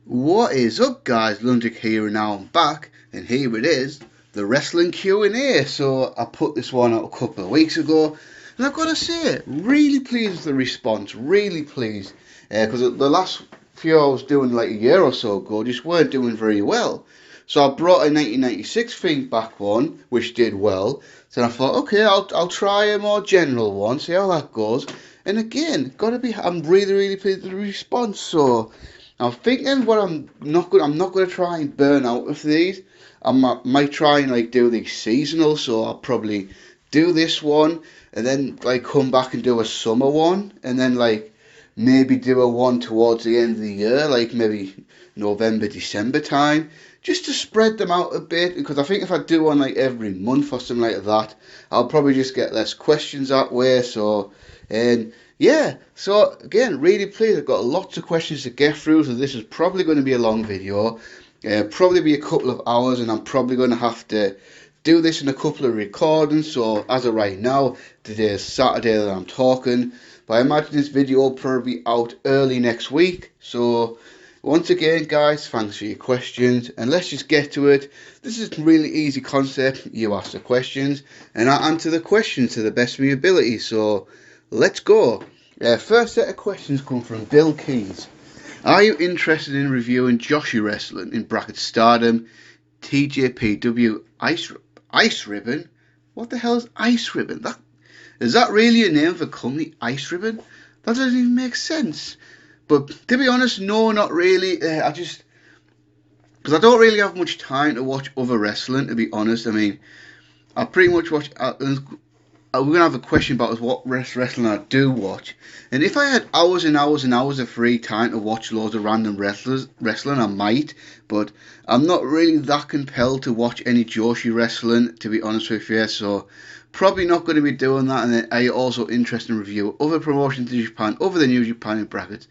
What is up, guys? Londrick here, and now I'm back, and here it is, the wrestling Q&A. So I put this one out a couple of weeks ago, and I've got to say, really pleased with the response, really pleased, because the last few I was doing like a year or so ago just weren't doing very well. So I brought a 1996 feedback one, which did well. So I thought, okay, I'll try a more general one, see how that goes. And again, I'm really pleased with the response. So I'm thinking what I'm not going to try and burn out with these. Might try and like do these seasonal, so I'll probably do this one and then like come back and do a summer one, and then like maybe do a one towards the end of the year, like maybe November, December time, just to spread them out a bit. Because I think if I do one like every month or something like that, I'll probably just get less questions that way. So, and yeah, so again, really pleased. I've got lots of questions to get through, so this is probably going to be a long video. Probably be a couple of hours, and I'm probably going to have to do this in a couple of recordings. So as of right now, today is Saturday that I'm talking, but I imagine this video will probably be out early next week. So once again, guys, thanks for your questions, and let's just get to it. This is a really easy concept. You ask the questions, and I answer the questions to the best of my ability. So let's go. First set of questions come from Bill Keys. Are you interested in reviewing Joshi Wrestling in brackets Stardom, TJPW Ice Ribbon? What the hell is Ice Ribbon? Is that really a name for a company, Ice Ribbon? That doesn't even make sense. But to be honest, no, not really. Because I don't really have much time to watch other wrestling, to be honest. I mean, I pretty much watch. We're going to have a question about what wrestling I do watch. And if I had hours and hours and hours of free time to watch loads of random wrestling, I might. But I'm not really that compelled to watch any Joshi wrestling, to be honest with you. So probably not going to be doing that. And then are you also interested in review other promotions in Japan, other than New Japan in brackets?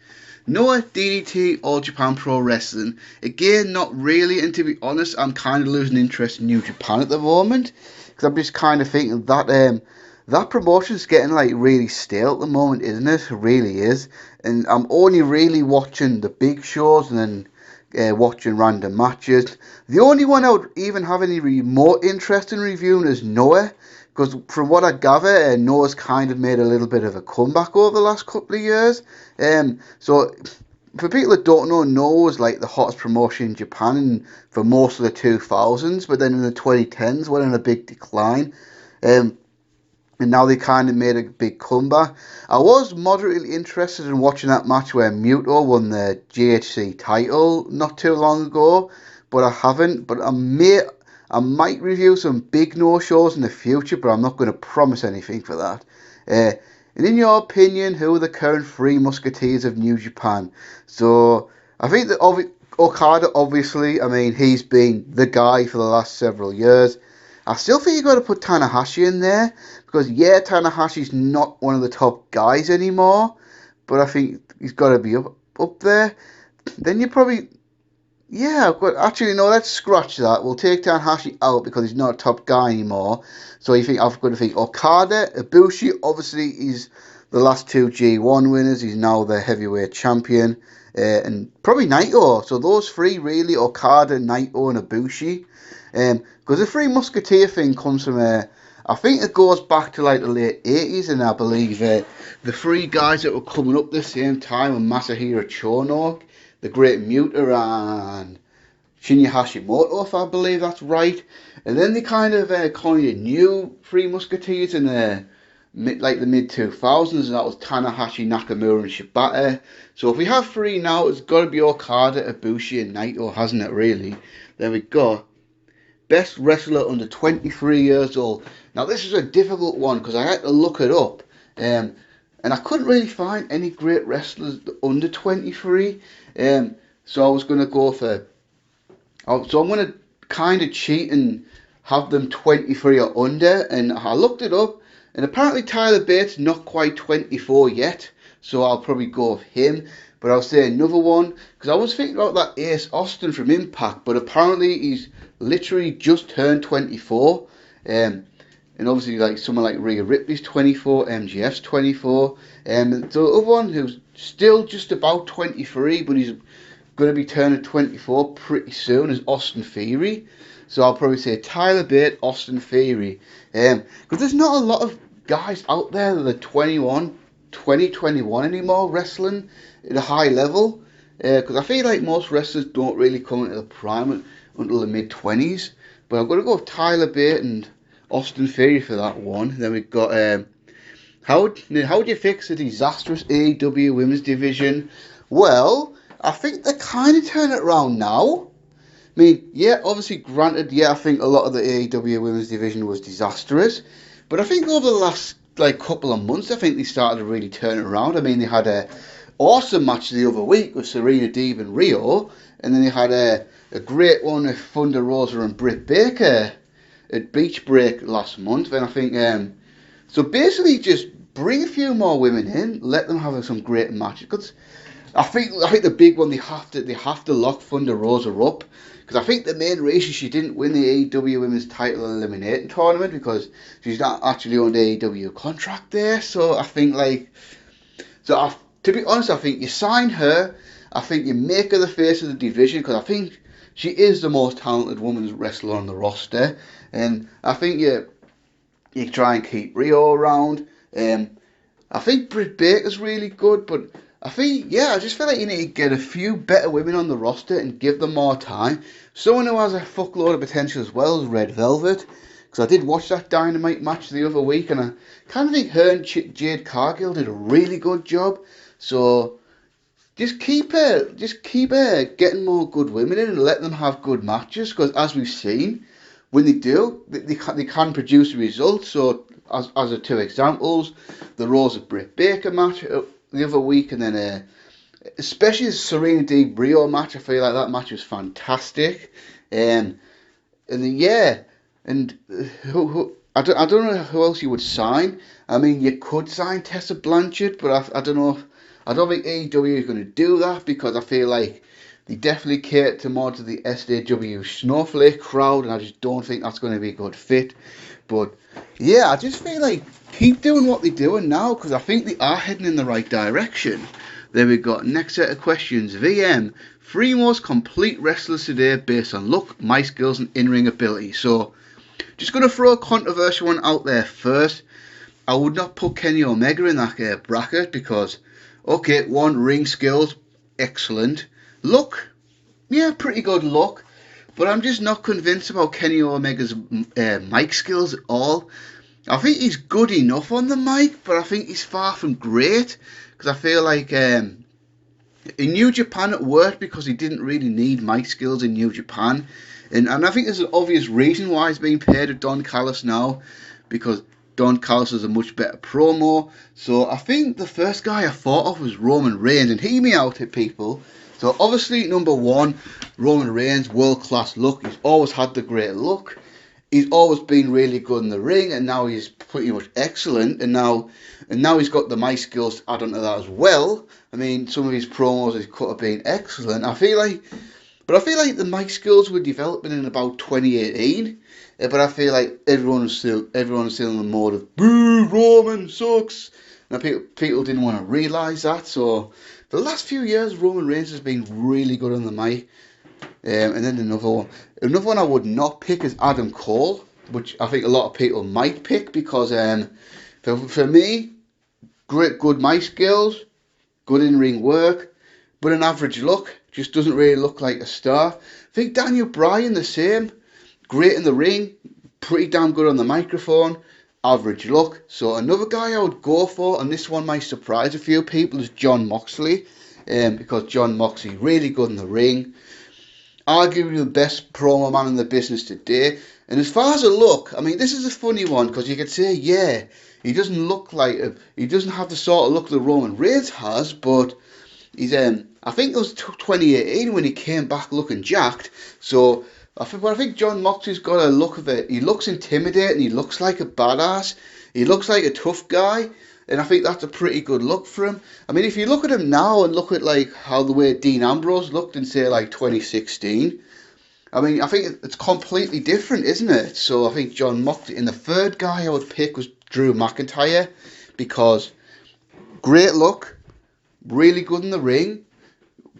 Noah, DDT, All Japan Pro Wrestling. Again, not really. And to be honest, I'm kind of losing interest in New Japan at the moment. Because I'm just kind of thinking that that promotion's getting like really stale at the moment, isn't it? It really is. And I'm only really watching the big shows and then watching random matches. The only one I would even have any remote interest in reviewing is Noah. Because from what I gather, Noah's kind of made a little bit of a comeback over the last couple of years. So for people that don't know, Noah was like the hottest promotion in Japan for most of the 2000s. But then in the 2010s went on a big decline. And now they kind of made a big comeback. I was moderately interested in watching that match where Muto won the GHC title not too long ago, but I haven't. But I might review some big no-shows in the future, but I'm not going to promise anything for that. And in your opinion, who are the current three Musketeers of New Japan? So I think that Okada, obviously, I mean, he's been the guy for the last several years. I still think you've got to put Tanahashi in there, because yeah, Tanahashi's not one of the top guys anymore, but I think he's got to be up there. Then you probably, yeah, actually no, let's scratch that. We'll take Tanahashi out because he's not a top guy anymore. So I've got to think Okada, Ibushi, obviously he's the last two G1 winners. He's now the heavyweight champion, and probably Naito. So those three really, Okada, Naito, and Ibushi. Because the Three Musketeer thing comes from I think it goes back to like the late 80s, and I believe the three guys that were coming up the same time were Masahiro Chono, the Great Muta, and Shinya Hashimoto, if I believe that's right. And then they kind of coined new Three Musketeers in the mid 2000s, and that was Tanahashi, Nakamura, and Shibata. So if we have three now, it's got to be Okada, Ibushi, and Naito, hasn't it? Really? There we go. Best wrestler under 23 years old. Now this is a difficult one because I had to look it up, and I couldn't really find any great wrestlers under 23. So I was going to go for. So I'm going to kind of cheat and have them 23 or under, and I looked it up, and apparently Tyler Bates not quite 24 yet, so I'll probably go with him. But I'll say another one, because I was thinking about that Ace Austin from Impact, but apparently he's literally just turned 24. And obviously like someone like Rhea Ripley's 24, MJF's 24. And the other one who's still just about 23, but he's going to be turning 24 pretty soon is Austin Theory. So I'll probably say Tyler Bate, Austin Theory. Because there's not a lot of guys out there that are 21 anymore wrestling at a high level. Because I feel like most wrestlers don't really come into the prime until the mid-20s. But I'm going to go with Tyler Bate and Austin Theory for that one. Then we've got... how would you fix a disastrous AEW women's division? Well, I think they're kind of turning it around now. I mean, yeah, obviously, granted, yeah, I think a lot of the AEW women's division was disastrous. But I think over the last couple of months, I think they started to really turn it around. I mean, they had a awesome match the other week with Serena Deeb and Rio. And then they had a great one with Thunder Rosa and Britt Baker at Beach Break last month. And I think... so basically, just bring a few more women in, let them have some great matches. Because I think the big one, they have to lock Thunder Rosa up. Because I think the main reason she didn't win the AEW Women's Title Eliminating Tournament because she's not actually on the AEW contract there. So I think to be honest, I think you sign her. I think you make her the face of the division because I think she is the most talented women's wrestler on the roster, and I think you try and keep Rio around. I think Britt Baker's really good, but I just feel like you need to get a few better women on the roster and give them more time. Someone who has a fuckload of potential as well is Red Velvet, because I did watch that Dynamite match the other week, and I kind of think her and Jade Cargill did a really good job. So just keep getting more good women in and let them have good matches, because as we've seen, when they do, they can produce results. So as a two examples, the Rosa Britt Baker match the other week, and then especially the Serena Deeb Rio match, I feel like that match was fantastic. And then I don't know who else you would sign. I mean, you could sign Tessa Blanchard, but I don't know. I don't think AEW is going to do that because I feel like they definitely cater more to the SJW Snowflake crowd, and I just don't think that's going to be a good fit. But yeah, I just feel like keep doing what they're doing now because I think they are heading in the right direction. Then we've got next set of questions. VM, 3 most complete wrestlers today based on look, mic skills, and in-ring ability. So, just going to throw a controversial one out there first. I would not put Kenny Omega in that bracket because, okay, 1, ring skills, excellent. Look, yeah, pretty good look. But I'm just not convinced about Kenny Omega's mic skills at all. I think he's good enough on the mic, but I think he's far from great. Because I feel like in New Japan it worked because he didn't really need mic skills in New Japan. And I think there's an obvious reason why he's being paired with Don Callis now. Because Don Callis is a much better promo. So I think the first guy I thought of was Roman Reigns. And hear me out here, people. So obviously, number 1, Roman Reigns, world-class look. He's always had the great look. He's always been really good in the ring, and now he's pretty much excellent. And now he's got the mic skills to add on to that as well. I mean, some of his promos could have been excellent. I feel like the mic skills were developing in about 2018. But I feel like everyone's still in the mode of boo, Roman sucks. And people didn't want to realise that. So the last few years, Roman Reigns has been really good on the mic. And then another one I would not pick is Adam Cole, which I think a lot of people might pick because for me, good mic skills, good in-ring work, but an average look, just doesn't really look like a star. I think Daniel Bryan the same, great in the ring, pretty damn good on the microphone, average look. So another guy I would go for, and this one might surprise a few people, is Jon Moxley, because Jon Moxley really good in the ring. Arguably the best promo man in the business today. And as far as a look, I mean, this is a funny one because you could say, yeah, he doesn't have the sort of look that Roman Reigns has, but he's I think it was 2018 when he came back looking jacked. So I think Jon Moxley's got a look of it. He looks intimidating. He looks like a badass. He looks like a tough guy. And I think that's a pretty good look for him. I mean, if you look at him now and look at how the way Dean Ambrose looked in, say, 2016, I mean, I think it's completely different, isn't it? So I think Jon Moxley. And the third guy I would pick was Drew McIntyre because great look, really good in the ring,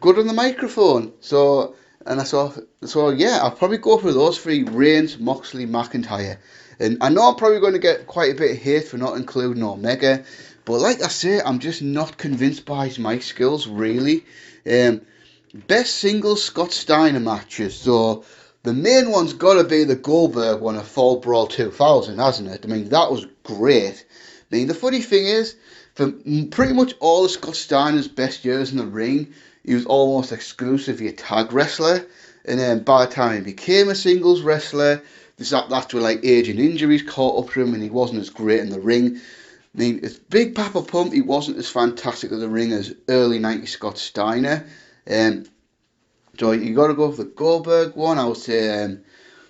good on the microphone. So, and I thought, so yeah, I'll probably go for those three: Reigns, Moxley, McIntyre. And I know I'm probably going to get quite a bit of hate for not including Omega, but like I say, I'm just not convinced by his mic skills, really. Best single Scott Steiner matches. So the main one's got to be the Goldberg one at Fall Brawl 2000, hasn't it? I mean, that was great. I mean, the funny thing is, for pretty much all of Scott Steiner's best years in the ring, he was almost exclusively a tag wrestler. And then by the time he became a singles wrestler, that's where like age and injuries caught up to him and he wasn't as great in the ring. I mean, it's Big Papa Pump, he wasn't as fantastic in the ring as early 90s Scott Steiner. So you got to go for the Goldberg one. I would say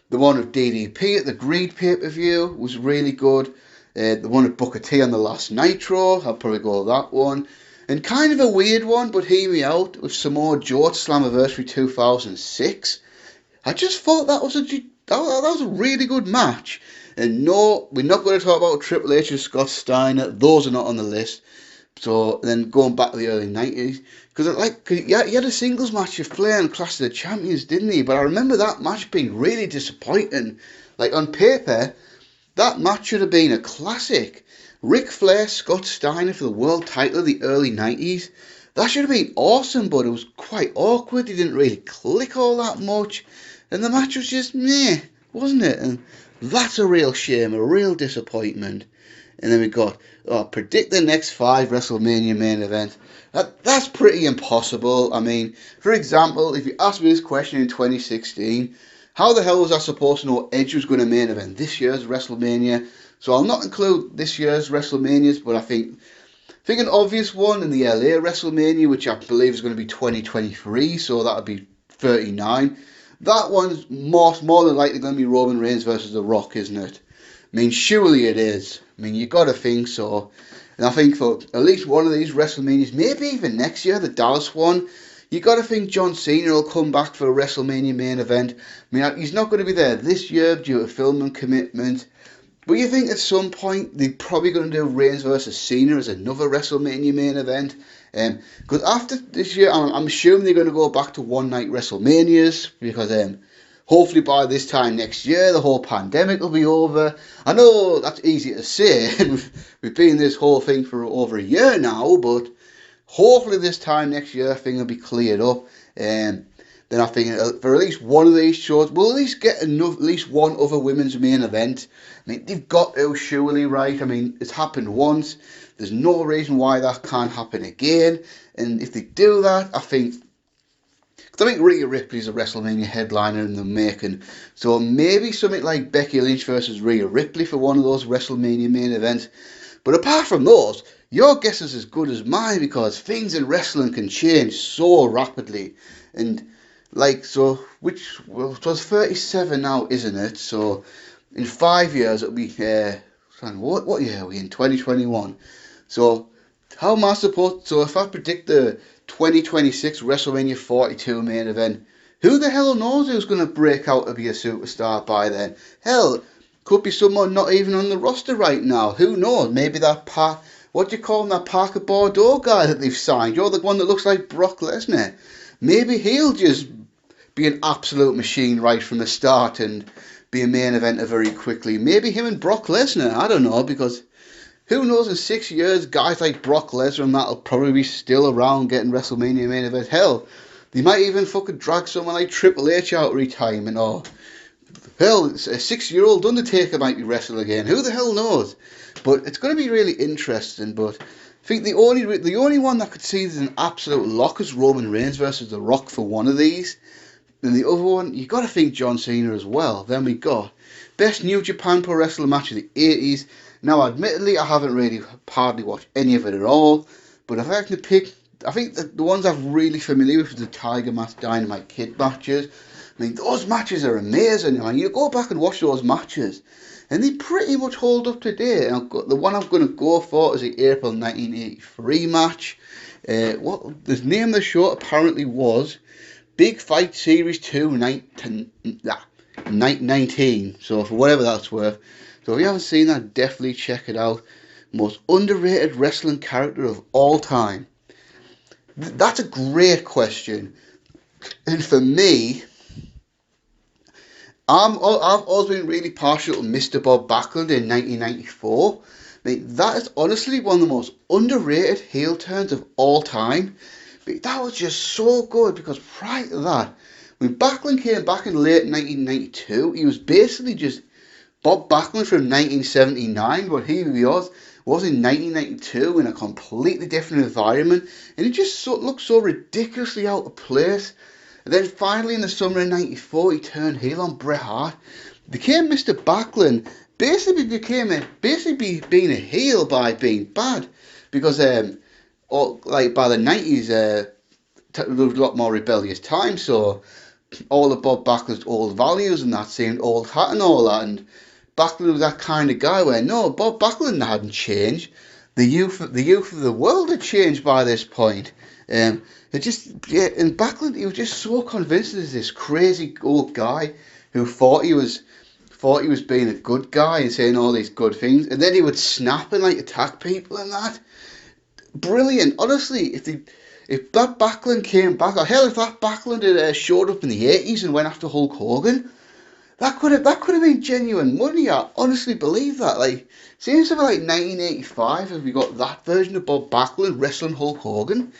the one with DDP at the Greed pay-per-view was really good. The one with Booker T on the last Nitro, I'll probably go with that one. And kind of a weird one, but hear me out, with Samoa Joe at Slammiversary 2006. I just thought that was a really good match. And no, we're not going to talk about Triple H and Scott Steiner. Those are not on the list. So then going back to the early 90s, because he had a singles match of Flair and Clash of the Champions, didn't he? But I remember that match being really disappointing. Like on paper, that match should have been a classic. Ric Flair, Scott Steiner for the world title of the early 90s. That should have been awesome, but it was quite awkward. It didn't really click all that much. And the match was just meh, wasn't it? And that's a real shame, a real disappointment. And then we got, predict the next 5 WrestleMania main events. That's pretty impossible. I mean, for example, if you asked me this question in 2016, how the hell was I supposed to know Edge was going to main event this year's WrestleMania? So I'll not include this year's WrestleManias, but I think an obvious one in the LA WrestleMania, which I believe is going to be 2023, so that would be 39. That one's more than likely going to be Roman Reigns versus The Rock, isn't it? I mean, surely it is. I mean, you got to think so. And I think for at least one of these WrestleManias, maybe even next year, the Dallas one, you got to think John Cena will come back for a WrestleMania main event. I mean, he's not going to be there this year due to filming commitment. But you think at some point they're probably going to do Reigns versus Cena as another WrestleMania main event? Because after this year, I'm assuming they're going to go back to one-night WrestleManias because hopefully by this time next year, the whole pandemic will be over. I know that's easy to say, and we've been in this whole thing for over a year now, but hopefully this time next year, things will be cleared up. Then I think for at least one of these shows, we'll at least get at least one other women's main event. I mean, they've got to, surely, right? I mean, it's happened once. There's no reason why that can't happen again. And if they do that, I think Rhea Ripley's a WrestleMania headliner in the making. So maybe something like Becky Lynch versus Rhea Ripley for one of those WrestleMania main events. But apart from those, your guess is as good as mine because things in wrestling can change so rapidly. And so it was 37 now, isn't it? So in 5 years it'll be what year are we in? 2021. So how am I supposed? So if I predict the 2026 WrestleMania 42 main event, who the hell knows who's going to break out to be a superstar by then? Hell, could be someone not even on the roster right now. Who knows? Maybe that what do you call him? That Parker Bordeaux guy that they've signed. You're the one that looks like Brock Lesnar. Maybe he'll just be an absolute machine right from the start and be a main eventer very quickly. Maybe him and Brock Lesnar. I don't know, because who knows, in 6 years, guys like Brock Lesnar and that will probably be still around getting WrestleMania main event. Hell, they might even fucking drag someone like Triple H out of retirement, or hell, a 6-year-old Undertaker might be wrestling again. Who the hell knows? But it's going to be really interesting. But I think the only one that could see as an absolute lock is Roman Reigns versus The Rock for one of these. And the other one, you got to think John Cena as well. Then we got Best New Japan Pro Wrestling Match of the 80s. Now, admittedly, I haven't really hardly watched any of it at all. But if I had to pick, I think the ones I'm really familiar with are the Tiger Mask Dynamite Kid matches. I mean, those matches are amazing. I mean, you go back and watch those matches, and they pretty much hold up today. And the one I'm going to go for is the April 1983 match. What the name of the show apparently was Big Fight Series 2 Night 19. So for whatever that's worth. So if you haven't seen that, definitely check it out. Most underrated wrestling character of all time. That's a great question. And for me, I've always been really partial to Mr. Bob Backlund in 1994. That is honestly one of the most underrated heel turns of all time. That was just so good because prior to that, when Backlund came back in late 1992, he was basically just Bob Backlund from 1979, but here he was in 1992 in a completely different environment, and he just looked so ridiculously out of place. And then finally in the summer of '94, he turned heel on Bret Hart, became Mr. Backlund, basically being a heel by being bad, because by the '90s, there was a lot more rebellious times, so all of Bob Backlund's old values and that seemed old hat and all that, and Backlund was that kind of guy where no, Bob Backlund hadn't changed. The youth of the world had changed by this point. And Backlund, he was just so convinced as this crazy old guy who thought he was being a good guy and saying all these good things, and then he would snap and like attack people and that. Brilliant, honestly. If that Backlund came back, or hell, if that Backlund had showed up in the '80s and went after Hulk Hogan, that could have been genuine money. I honestly believe that. Like, seems to be like 1985 if we got that version of Bob Backlund wrestling Hulk Hogan.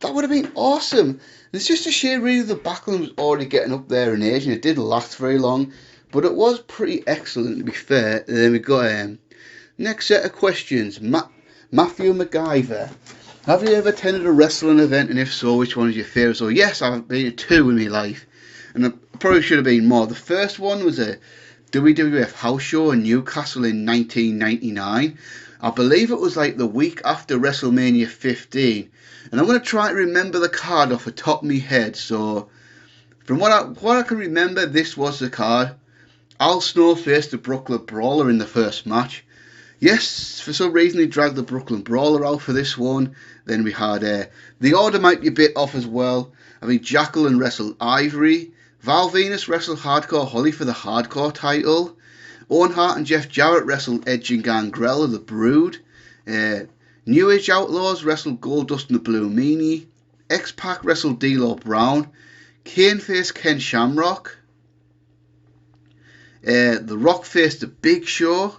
That would have been awesome. And it's just a shame really that Backlund was already getting up there in age, and it didn't last very long, but it was pretty excellent to be fair. And then we got next set of questions. Matthew MacGyver. Have you ever attended a wrestling event, and if so, which one is your favourite? So yes, I've been to two in my life, and I probably should have been more. The first one was a WWF house show in Newcastle in 1999. I believe it was like the week after WrestleMania 15, and I'm going to try to remember the card off the top of my head. So from what I can remember, this was the card. Al Snow faced the Brooklyn Brawler in the first match. Yes, for some reason they dragged the Brooklyn Brawler out for this one. Then we had the order might be a bit off as well. I mean, Jacqueline wrestled Ivory. Val Venus wrestled Hardcore Holly for the Hardcore title. Owen Hart and Jeff Jarrett wrestled Edge and Gangrel of the Brood. New Age Outlaws wrestled Goldust and the Blue Meanie. X-Pac wrestled D'Lo Brown. Kane faced Ken Shamrock. The Rock faced the Big Show.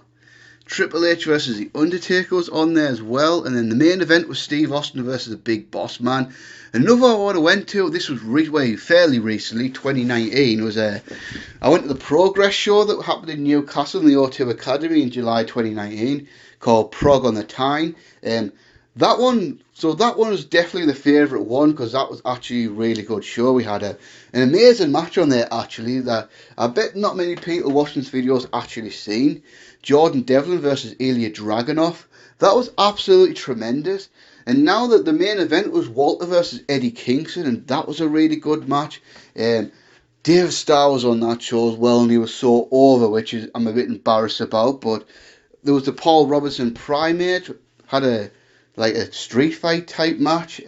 Triple H versus The Undertaker was on there as well. And then the main event was Steve Austin versus the Big Boss Man. Another one I went to, this was fairly recently, 2019, was I went to the Progress show that happened in Newcastle in the O2 Academy in July 2019, called Prog on the Tyne. That one was definitely the favourite one because that was actually a really good show. We had an amazing match on there actually that I bet not many people watching this video has actually seen. Jordan Devlin versus Elia Draganov. That was absolutely tremendous. And now that the main event was Walter versus Eddie Kingston, and that was a really good match. Dave Starr was on that show as well, and he was so over, which I'm a bit embarrassed about. But there was the Paul Robertson Primate, had a street fight type match.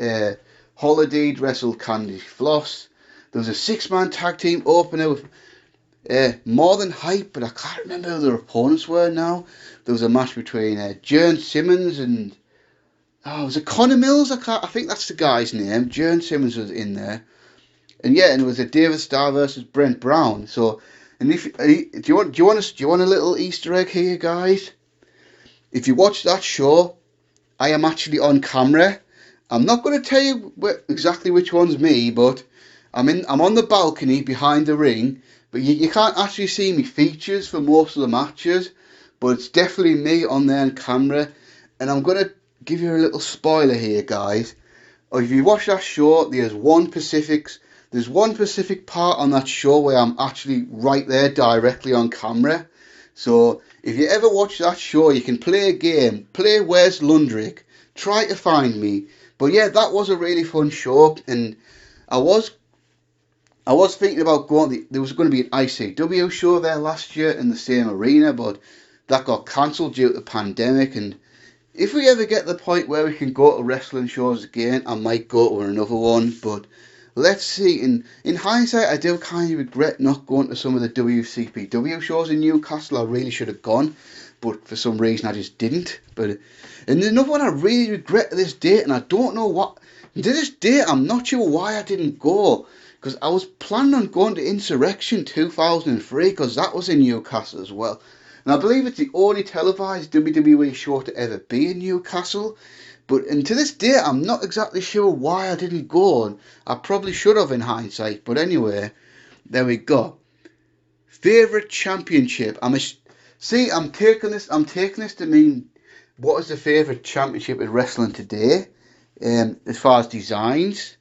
Holiday wrestled Candy Floss. There was a 6-man tag team opener with More Than Hype, but I can't remember who their opponents were now. There was a match between Jern Simmons and was it Connor Mills? I think that's the guy's name. Jern Simmons was in there, and it was a David Starr versus Brent Brown. So, and do you want a little Easter egg here, guys? If you watch that show, I am actually on camera. I'm not going to tell you exactly which one's me, but I'm on the balcony behind the ring. But you can't actually see me features for most of the matches, but it's definitely me on there on camera. And I'm going to give you a little spoiler here, guys. If you watch that show, there's one specific part on that show where I'm actually right there directly on camera. So if you ever watch that show, you can play a game, play Where's Londrick, try to find me. But yeah, that was a really fun show, and I was thinking about there was going to be an ICW show there last year in the same arena, but that got cancelled due to the pandemic. And if we ever get to the point where we can go to wrestling shows again, I might go to another one. But let's see. In hindsight, I do kind of regret not going to some of the WCPW shows in Newcastle. I really should have gone, but for some reason I just didn't. And another one I really regret to this date, and I don't know what. And to this day, I'm not sure why I didn't go. Because I was planning on going to Insurrection 2003, because that was in Newcastle as well. And I believe it's the only televised WWE show to ever be in Newcastle. And to this day, I'm not exactly sure why I didn't go. And I probably should have in hindsight. But anyway, there we go. Favourite championship. I'm taking this to mean, what is the favourite championship in wrestling today? As far as designs.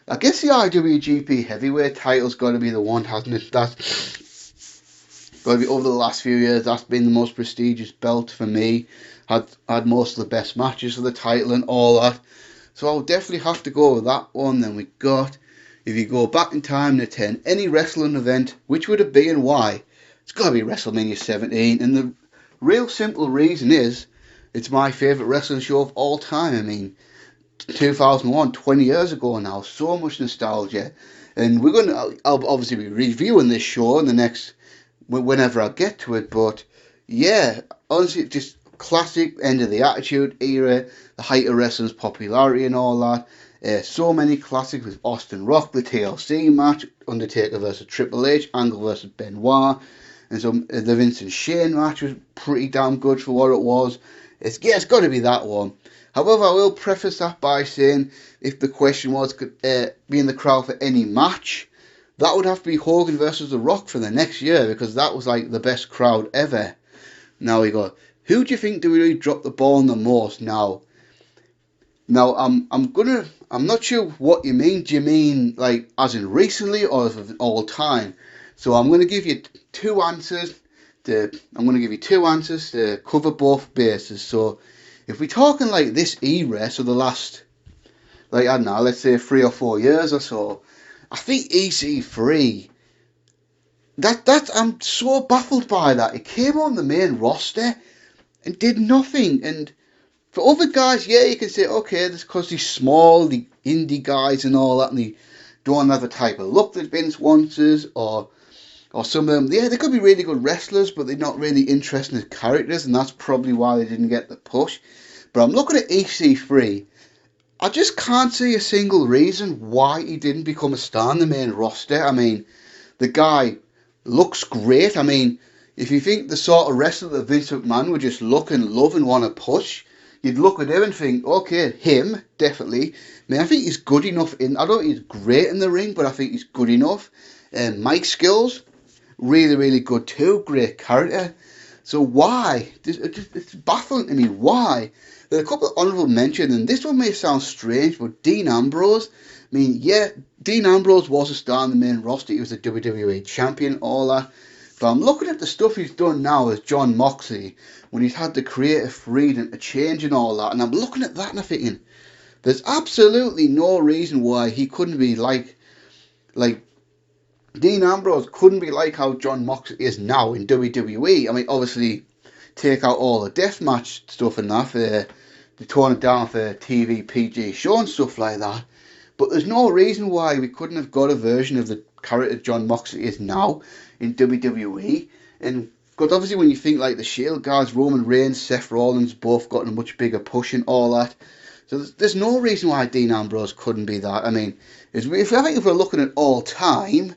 I guess the IWGP Heavyweight title's got to be the one, hasn't it? That's got to be over the last few years. That's been the most prestigious belt for me. Had most of the best matches for the title and all that. So I'll definitely have to go with that one. Then we got, if you go back in time and attend any wrestling event, which would it be and why? It's got to be WrestleMania 17. And the real simple reason is, it's my favourite wrestling show of all time. I mean, 2001, 20 years ago now, so much nostalgia. And I'll obviously be reviewing this show in the next, whenever I get to it, but yeah, honestly, just classic end of the Attitude Era, the height of wrestling's popularity and all that. So many classics with Austin Rock, the TLC match, Undertaker versus Triple H, Angle versus Benoit, and so the Vince and Shane match was pretty damn good for what it was. It's got to be that one. However, I will preface that by saying, if the question was be in the crowd for any match, that would have to be Hogan versus The Rock for the next year, because that was like the best crowd ever. Now we go, who do you think really dropped the ball the most? Now I'm not sure what you mean. Do you mean like as in recently or of all time? So I'm going to give you two answers to cover both bases. So if we're talking like this era, so the last, like, I don't know, let's say 3 or 4 years or so, I think EC3, that I'm so baffled by that. It came on the main roster and did nothing. And for other guys, yeah, you can say, okay, that's because they're small, the indie guys and all that, and they don't have the type of look that Vince wants us, or some of them, yeah, they could be really good wrestlers, but they're not really interesting as characters, and that's probably why they didn't get the push. But I'm looking at EC3. I just can't see a single reason why he didn't become a star in the main roster. I mean, the guy looks great. I mean, if you think the sort of wrestler that Vince McMahon would just look and love and want to push, you'd look at him and think, okay, him, definitely. I mean, I think he's good enough I don't think he's great in the ring, but I think he's good enough. Mic skills, really, really good too. Great character. So why? It's baffling to me. Why? There are a couple of honourable mentions, and this one may sound strange, but Dean Ambrose. I mean, yeah, Dean Ambrose was a star in the main roster. He was the WWE champion, all that. But I'm looking at the stuff he's done now as John Moxley, when he's had the creative freedom to change and all that. And I'm looking at that and I'm thinking, there's absolutely no reason why he couldn't be like Dean Ambrose couldn't be like how John Moxley is now in WWE. I mean, obviously, take out all the deathmatch stuff and that, they tone it down for TV, PG show and stuff like that. But there's no reason why we couldn't have got a version of the character John Moxley is now in WWE. And because obviously when you think like the Shield guys, Roman Reigns, Seth Rollins, both gotten a much bigger push and all that. So there's no reason why Dean Ambrose couldn't be that. I mean, I think if we're looking at all time,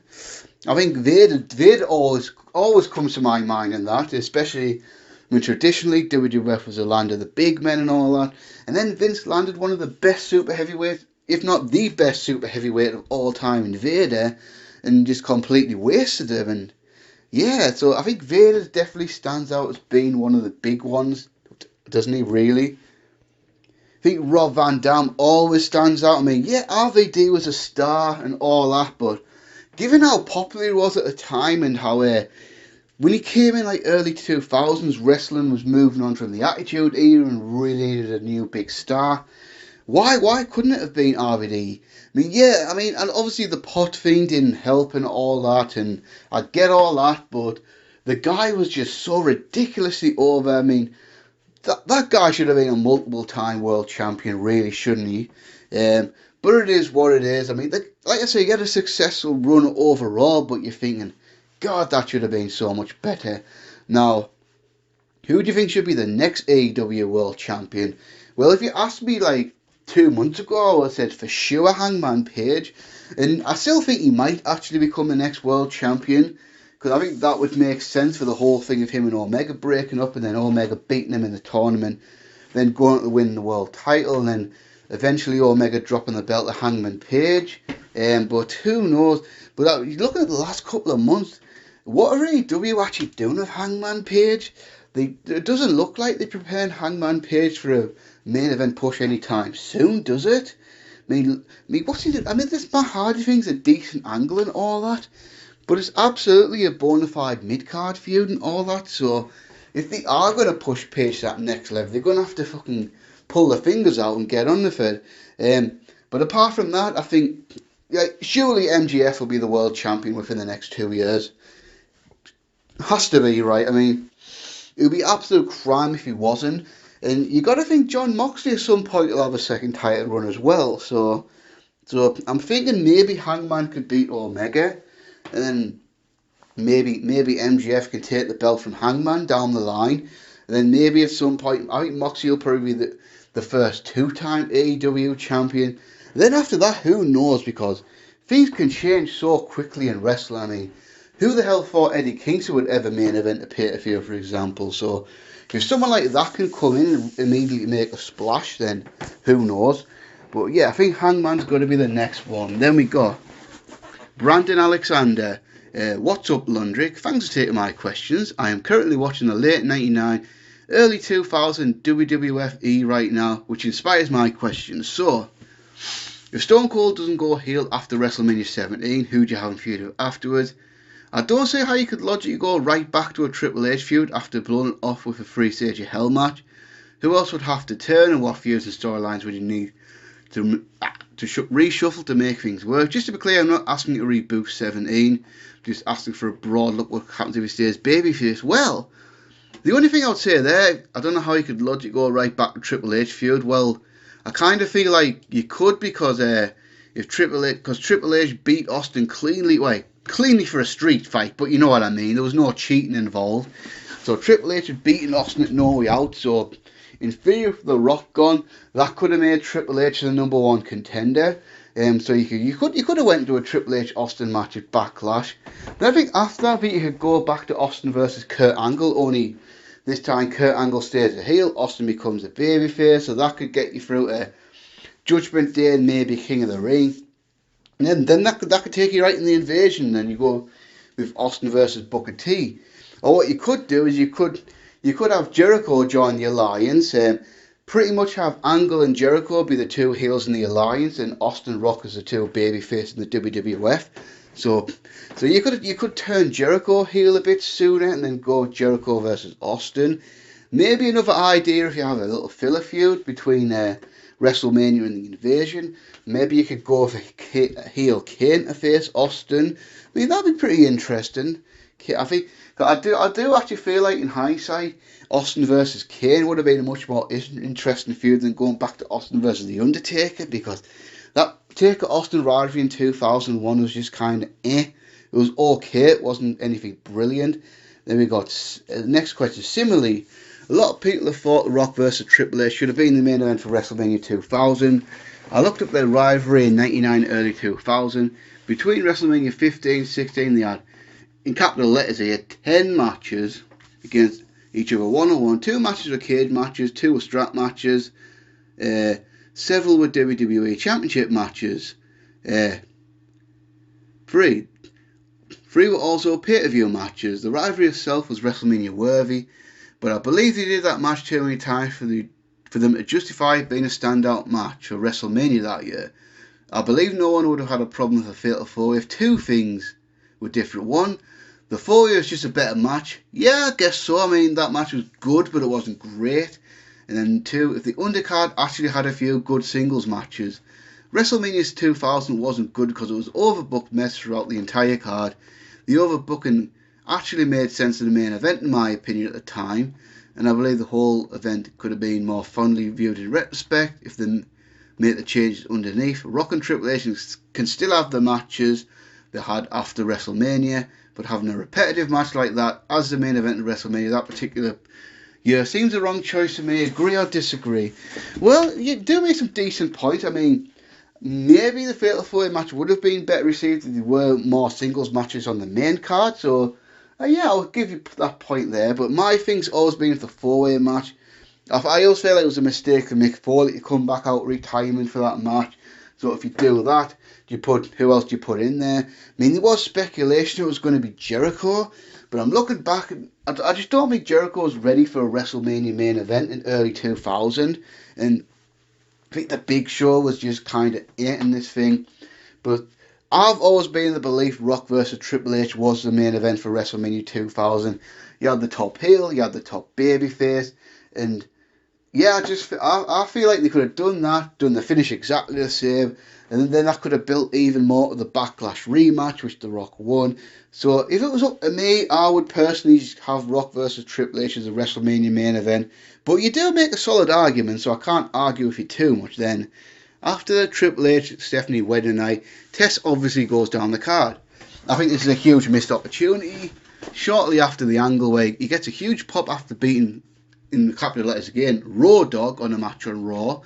I think Vader always comes to my mind in that, especially when traditionally WWF was the land of the big men and all that. And then Vince landed one of the best super heavyweights, if not the best super heavyweight of all time in Vader, and just completely wasted him. And yeah, so I think Vader definitely stands out as being one of the big ones, doesn't he, really? I think Rob Van Dam always stands out. I mean, yeah, RVD was a star and all that, but given how popular he was at the time and how when he came in like early 2000s, wrestling was moving on from the Attitude Era and really needed a new big star. Why couldn't it have been RVD? I mean, and obviously the pot thing didn't help and all that, and I get all that, but the guy was just so ridiculously over. I mean, that guy should have been a multiple-time world champion, really, shouldn't he? But it is what it is. I mean, like I say, you get a successful run overall, but you're thinking, God, that should have been so much better. Now, who do you think should be the next AEW World Champion? Well, if you ask me, like, 2 months ago, I said for sure Hangman Page, and I still think he might actually become the next world champion, because I think that would make sense for the whole thing of him and Omega breaking up, and then Omega beating him in the tournament, then going to win the world title, and then eventually Omega dropping the belt to Hangman Page. But who knows? But you look at the last couple of months, what are AEW actually doing with Hangman Page? It doesn't look like they're preparing Hangman Page for a main event push anytime soon, does it? What's he doing? I mean, this Matt Hardy thing's a decent angle and all that, but it's absolutely a bona fide mid-card feud and all that, so if they are going to push Page to that next level, they're going to have to fucking pull their fingers out and get on with it. But apart from that, I think surely MJF will be the world champion within the next 2 years. Has to be, right? I mean, it would be absolute crime if he wasn't. And you got to think John Moxley at some point will have a second title run as well. So I'm thinking maybe Hangman could beat Omega, and then maybe MJF can take the belt from Hangman down the line, and then maybe at some point I think Moxley will probably be the first 2-time AEW champion. Then after that, who knows, because things can change so quickly in wrestling. I mean, who the hell thought Eddie Kingston would ever main event a pay-per-view, for example? So if someone like that can come in and immediately make a splash, then who knows? But yeah, I think Hangman's going to be the next one. Then we got Brandon Alexander. What's up, Londrick? Thanks for taking my questions. I am currently watching the late 99, early 2000 WWF E right now, which inspires my questions. So, if Stone Cold doesn't go heel after WrestleMania 17, who do you have in feud with afterwards? I don't see how you could logically go right back to a Triple H feud after blowing it off with a 3-stage Hell match. Who else would have to turn, and what feuds and storylines would you need to reshuffle to make things work? Just to be clear, I'm not asking you to reboot 17, I'm just asking for a broad look what happens if he stays babyface. Well, the only thing I would say there, I don't know how you could logically go right back to Triple H feud. Well, I kind of feel like you could, because Triple H beat Austin cleanly for a street fight, but you know what I mean, there was no cheating involved. So Triple H had beaten Austin at No Way Out, so in theory, with The Rock gone, that could have made Triple H the #1 contender. So you could have went to a Triple H Austin match at Backlash. But I think after that, you could go back to Austin versus Kurt Angle, only this time Kurt Angle stays a heel, Austin becomes a babyface, so that could get you through to Judgement Day and maybe King of the Ring. And then that could take you right in the Invasion, then you go with Austin versus Booker T. Or what you could do is you could have Jericho join the Alliance, pretty much have Angle and Jericho be the 2 heels in the Alliance, and Austin Rock as the 2 babyface in the WWF. So you could turn Jericho heel a bit sooner, and then go Jericho versus Austin. Maybe another idea, if you have a little filler feud between WrestleMania and the Invasion, maybe you could go for heel Kane to face Austin. I mean, that'd be pretty interesting. I think I do actually feel like in hindsight, Austin versus Kane would have been a much more interesting feud than going back to Austin versus The Undertaker, because that Taker Austin rivalry in 2001 was just kind of It was okay, it wasn't anything brilliant. Then we got the next question. Similarly, a lot of people have thought The Rock versus Triple H should have been the main event for WrestleMania 2000. I looked up their rivalry in 99, early 2000. Between WrestleMania 15, 16, they had, in capital letters here, 10 matches against each other, 1-on-1. 2 matches were cage matches, 2 were strap matches, several were WWE Championship matches, 3 were also pay-per-view matches. The rivalry itself was WrestleMania worthy, but I believe they did that match too many times for them to justify it being a standout match for WrestleMania that year. I believe no one would have had a problem with a Fatal 4 if 2 things were different. 1, the 4 year was just a better match. Yeah, I guess so. I mean, that match was good, but it wasn't great. And then 2, if the undercard actually had a few good singles matches. WrestleMania 2000 wasn't good because it was overbooked mess throughout the entire card. The overbooking actually made sense in the main event, in my opinion, at the time. And I believe the whole event could have been more fondly viewed in retrospect if they made the changes underneath. Rock and Triple H can still have the matches they had after WrestleMania, but having a repetitive match like that as the main event of WrestleMania, that particular Yeah, seems the wrong choice to me. Agree or disagree? Well, you do make some decent points. I mean, maybe the Fatal 4-Way match would have been better received if there were more singles matches on the main card. So, yeah, I'll give you that point there. But my thing's always been with the 4-Way match. I always feel like it was a mistake for Mick Foley to come back out of retirement for that match. So if you do that, who else do you put in there? I mean, there was speculation it was going to be Jericho, but I'm looking back, I just don't think Jericho was ready for a WrestleMania main event in early 2000, and I think the Big Show was just kind of it in this thing. But I've always been in the belief Rock versus Triple H was the main event for WrestleMania 2000. You had the top heel, you had the top babyface, and yeah, I feel like they could have done the finish exactly the same, and then that could have built even more to the Backlash rematch, which The Rock won. So if it was up to me, I would personally just have Rock versus Triple H as a WrestleMania main event. But you do make a solid argument, so I can't argue with you too much then. After the Triple H Stephanie wedding night, Test obviously goes down the card. I think this is a huge missed opportunity. Shortly after the angle where he gets a huge pop after beating, in the capital letters again, Raw Dog on a match on Raw.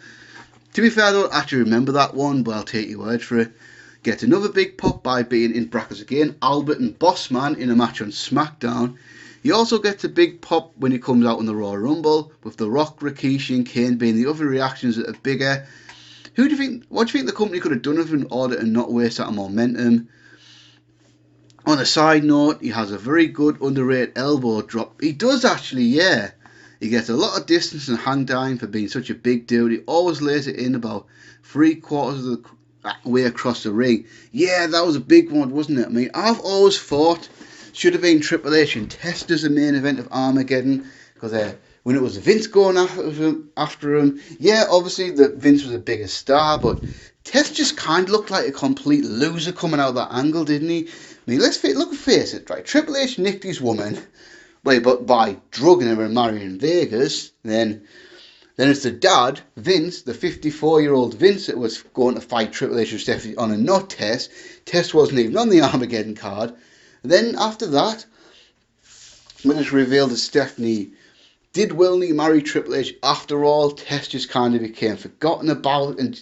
To be fair, I don't actually remember that one, but I'll take your word for it. Gets another big pop by beating, in brackets again, Albert and Bossman in a match on SmackDown. He also gets a big pop when he comes out in the Royal Rumble, with The Rock, Rikishi and Kane being the other reactions that are bigger. What do you think the company could have done with in order to not waste that momentum? On a side note, he has a very good underrated elbow drop. He does actually, yeah. He gets a lot of distance and hang time for being such a big dude. He always lays it in about 3/4 of the way across the ring. Yeah, that was a big one, wasn't it? I mean, I've always thought should have been Triple H and Test as the main event of Armageddon, because when it was Vince going after him, yeah, obviously Vince was the biggest star, but Test just kind of looked like a complete loser coming out of that angle, didn't he? I mean, face it, right? Triple H nicked his woman. But by drugging her and marrying Vegas, then it's the dad, Vince, the 54-year-old Vince, that was going to fight Triple H and Stephanie on a not Test. Test wasn't even on the Armageddon card. And then after that, when it's revealed that Stephanie did willingly marry Triple H after all, Test just kind of became forgotten about. And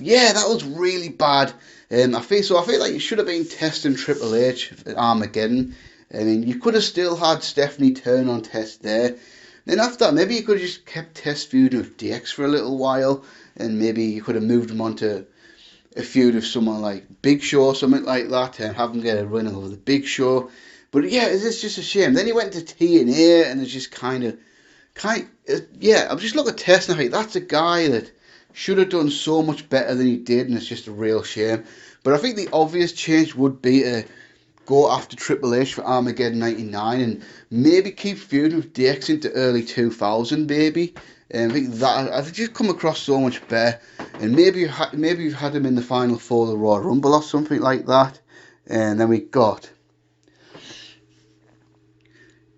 yeah, that was really bad. I feel like it should have been Test and Triple H at Armageddon. I mean, you could have still had Stephanie turn on Test there. Then after that, maybe you could have just kept Test feuding with DX for a little while, and maybe you could have moved him on to a feud with someone like Big Show or something like that, and have him get a run over the Big Show. But yeah, it's just a shame. Then he went to TNA, and it's just yeah, I'm just looking at Test and I think that's a guy that should have done so much better than he did, and it's just a real shame. But I think the obvious change would be to go after Triple H for Armageddon 99 and maybe keep feuding with DX into early 2000, maybe. I think that I've just come across so much better. And maybe you've had him in the final four of the Royal Rumble or something like that. And then we got,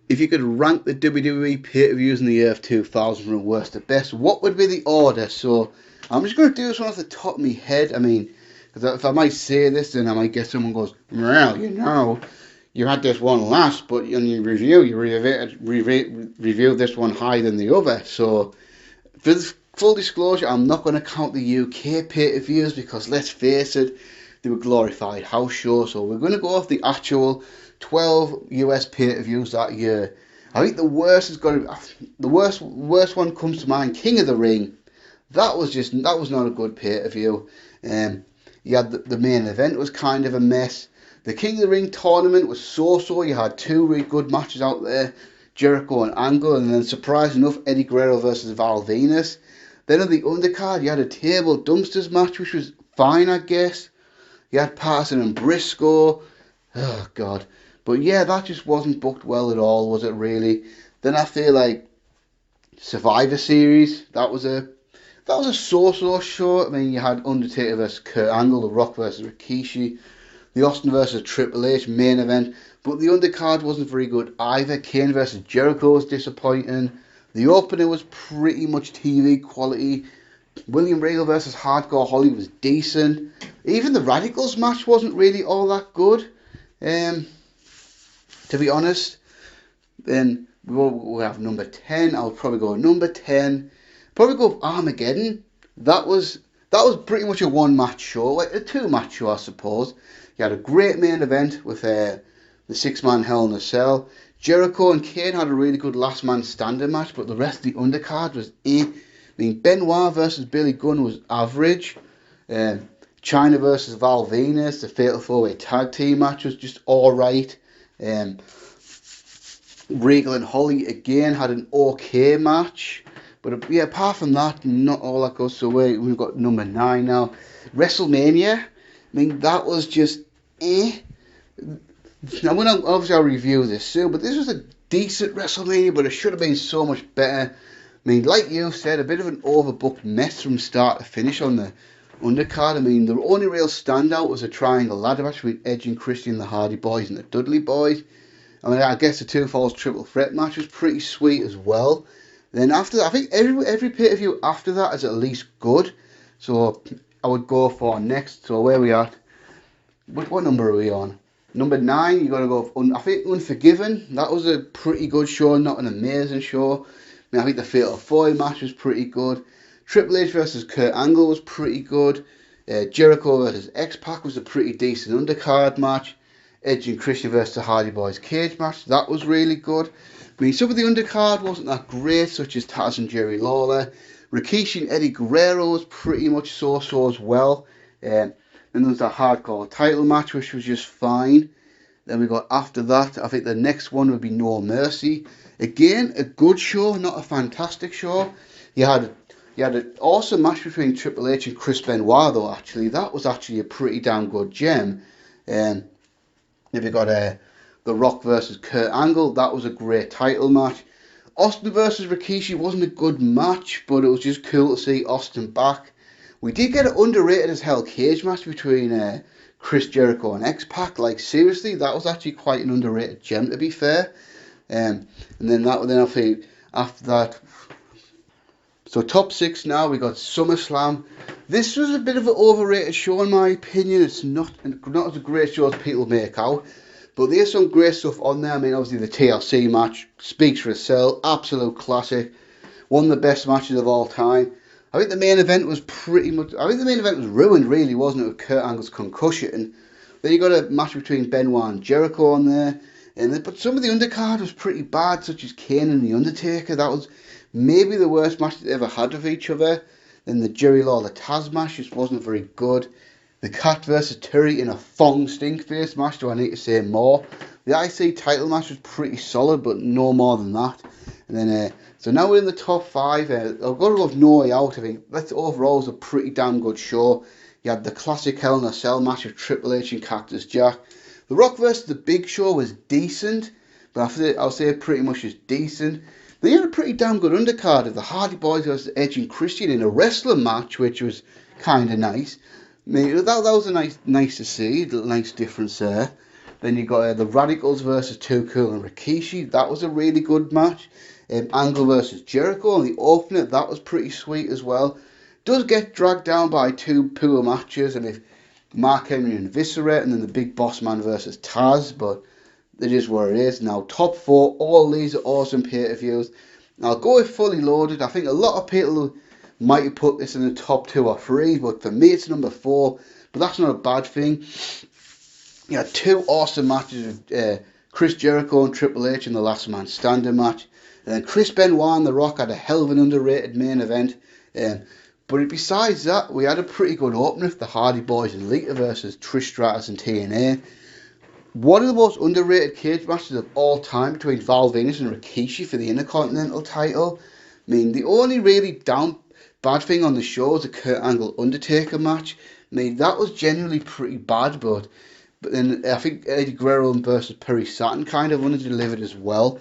if you could rank the WWE pay-per-views in the year of 2000 from worst to best, what would be the order? So I'm just going to do this one off the top of my head. I mean, because if I might say this, then I might get someone goes, well, you had this one last, but in your review, you reviewed this one higher than the other. So, for full disclosure, I'm not going to count the UK pay-per-views because, let's face it, they were glorified house shows. So we're going to go off the actual 12 US pay-per-views that year. I think the worst one comes to mind, King of the Ring. That was not a good pay-per-view. You had the main event was kind of a mess. The King of the Ring tournament was so-so. You had two really good matches out there, Jericho and Angle, and then surprisingly enough, Eddie Guerrero versus Val Venus. Then on the undercard, you had a table dumpsters match, which was fine, I guess. You had Patterson and Briscoe. Oh, God. But yeah, that just wasn't booked well at all, was it really? Then I feel like Survivor Series, that was a so-so show. I mean, you had Undertaker versus Kurt Angle, The Rock versus Rikishi, the Austin versus Triple H main event, but the undercard wasn't very good either. Kane versus Jericho was disappointing. The opener was pretty much TV quality. William Regal versus Hardcore Holly was decent. Even the Radicals match wasn't really all that good, to be honest. Then we have number 10. I'll probably go number 10. Probably go Armageddon. That was pretty much a one-match show, like a two-match show, I suppose. You had a great main event with the six-man Hell in a Cell. Jericho and Kane had a really good last man standing match, but the rest of the undercard was I mean, Benoit versus Billy Gunn was average. China versus Val Venus, the Fatal 4-Way Tag Team match was just alright. Regal and Holly again had an okay match. But yeah, apart from that, not all that goes away. We've got number 9 now. Wrestlemania. I mean, that was just Obviously I'll review this soon, but this was a decent WrestleMania, but it should have been so much better. I mean, like you said, a bit of an overbooked mess from start to finish on the undercard. I mean, the only real standout was a triangle ladder match between Edge and Christian, the Hardy Boys, and the Dudley Boys. I mean, I guess the Two Falls Triple Threat match was pretty sweet as well. Then after that, I think every pay-per-view after that is at least good. So I would go for next. So where are we at? What number are we on? Number 9, you got to go. I think Unforgiven. That was a pretty good show, not an amazing show. I mean, I think the Fatal 4 match was pretty good. Triple H versus Kurt Angle was pretty good. Jericho versus X-Pac was a pretty decent undercard match. Edge and Christian versus the Hardy Boys cage match, that was really good. I mean, some of the undercard wasn't that great, such as Taz and Jerry Lawler. Rikishi and Eddie Guerrero was pretty much so-so as well. Then there was a hardcore title match, which was just fine. Then we got after that, I think the next one would be No Mercy. Again, a good show, not a fantastic show. You had an awesome match between Triple H and Chris Benoit, though, actually. That was actually a pretty damn good gem. Then we got The Rock versus Kurt Angle. That was a great title match. Austin versus Rikishi wasn't a good match, but it was just cool to see Austin back. We did get an underrated as hell cage match between Chris Jericho and X-Pac. Like, seriously, that was actually quite an underrated gem, to be fair. And then I think after that, so top 6 now, we got SummerSlam. This was a bit of an overrated show in my opinion. It's not as a great show as people make out, but there's some great stuff on there. I mean, obviously the TLC match speaks for itself, absolute classic, one of the best matches of all time. I think the main event was ruined, really, wasn't it, with Kurt Angle's concussion. Then you got a match between Benoit and Jericho on there. But some of the undercard was pretty bad, such as Kane and The Undertaker. That was maybe the worst match they ever had of each other. Then the Jerry Lawler Taz match just wasn't very good. The Cat versus Terry in a thong stinkface match, do I need to say more? The IC title match was pretty solid, but no more than that. And then, so now we're in the top 5. I've got to go No Way Out. I think that overall was a pretty damn good show. You had the classic Hell in a Cell match of Triple H and Cactus Jack. The Rock vs. The Big Show was decent, but I'll say pretty much just decent. Then you had a pretty damn good undercard of the Hardy Boys versus Edge and Christian in a wrestling match, which was kind of nice. I mean, that was a nice to see, a nice difference there. Then you got the Radicals versus Too Cool and Rikishi. That was a really good match. Angle versus Jericho on the opener, that was pretty sweet as well. Does get dragged down by 2 poor matches. I mean, Mark Henry and Viscera, and then the Big Boss Man versus Taz, but it is where it is. Now, top 4, all these are awesome pay-per-views. Now, I'll go with Fully Loaded. I think a lot of people might have put this in the top 2 or 3, but for me it's number 4, but that's not a bad thing. You had 2 awesome matches with Chris Jericho and Triple H in the Last Man Standing match, and then Chris Benoit and The Rock had a hell of an underrated main event. But besides that, we had a pretty good opener with the Hardy Boys and Lita versus Trish Stratus and TNA. One of the most underrated cage matches of all time between Val Venus and Rikishi for the Intercontinental title. I mean, the only really bad thing on the show was the Kurt Angle Undertaker match. I mean, that was generally pretty bad, but then I think Eddie Guerrero versus Perry Saturn kind of under-delivered as well.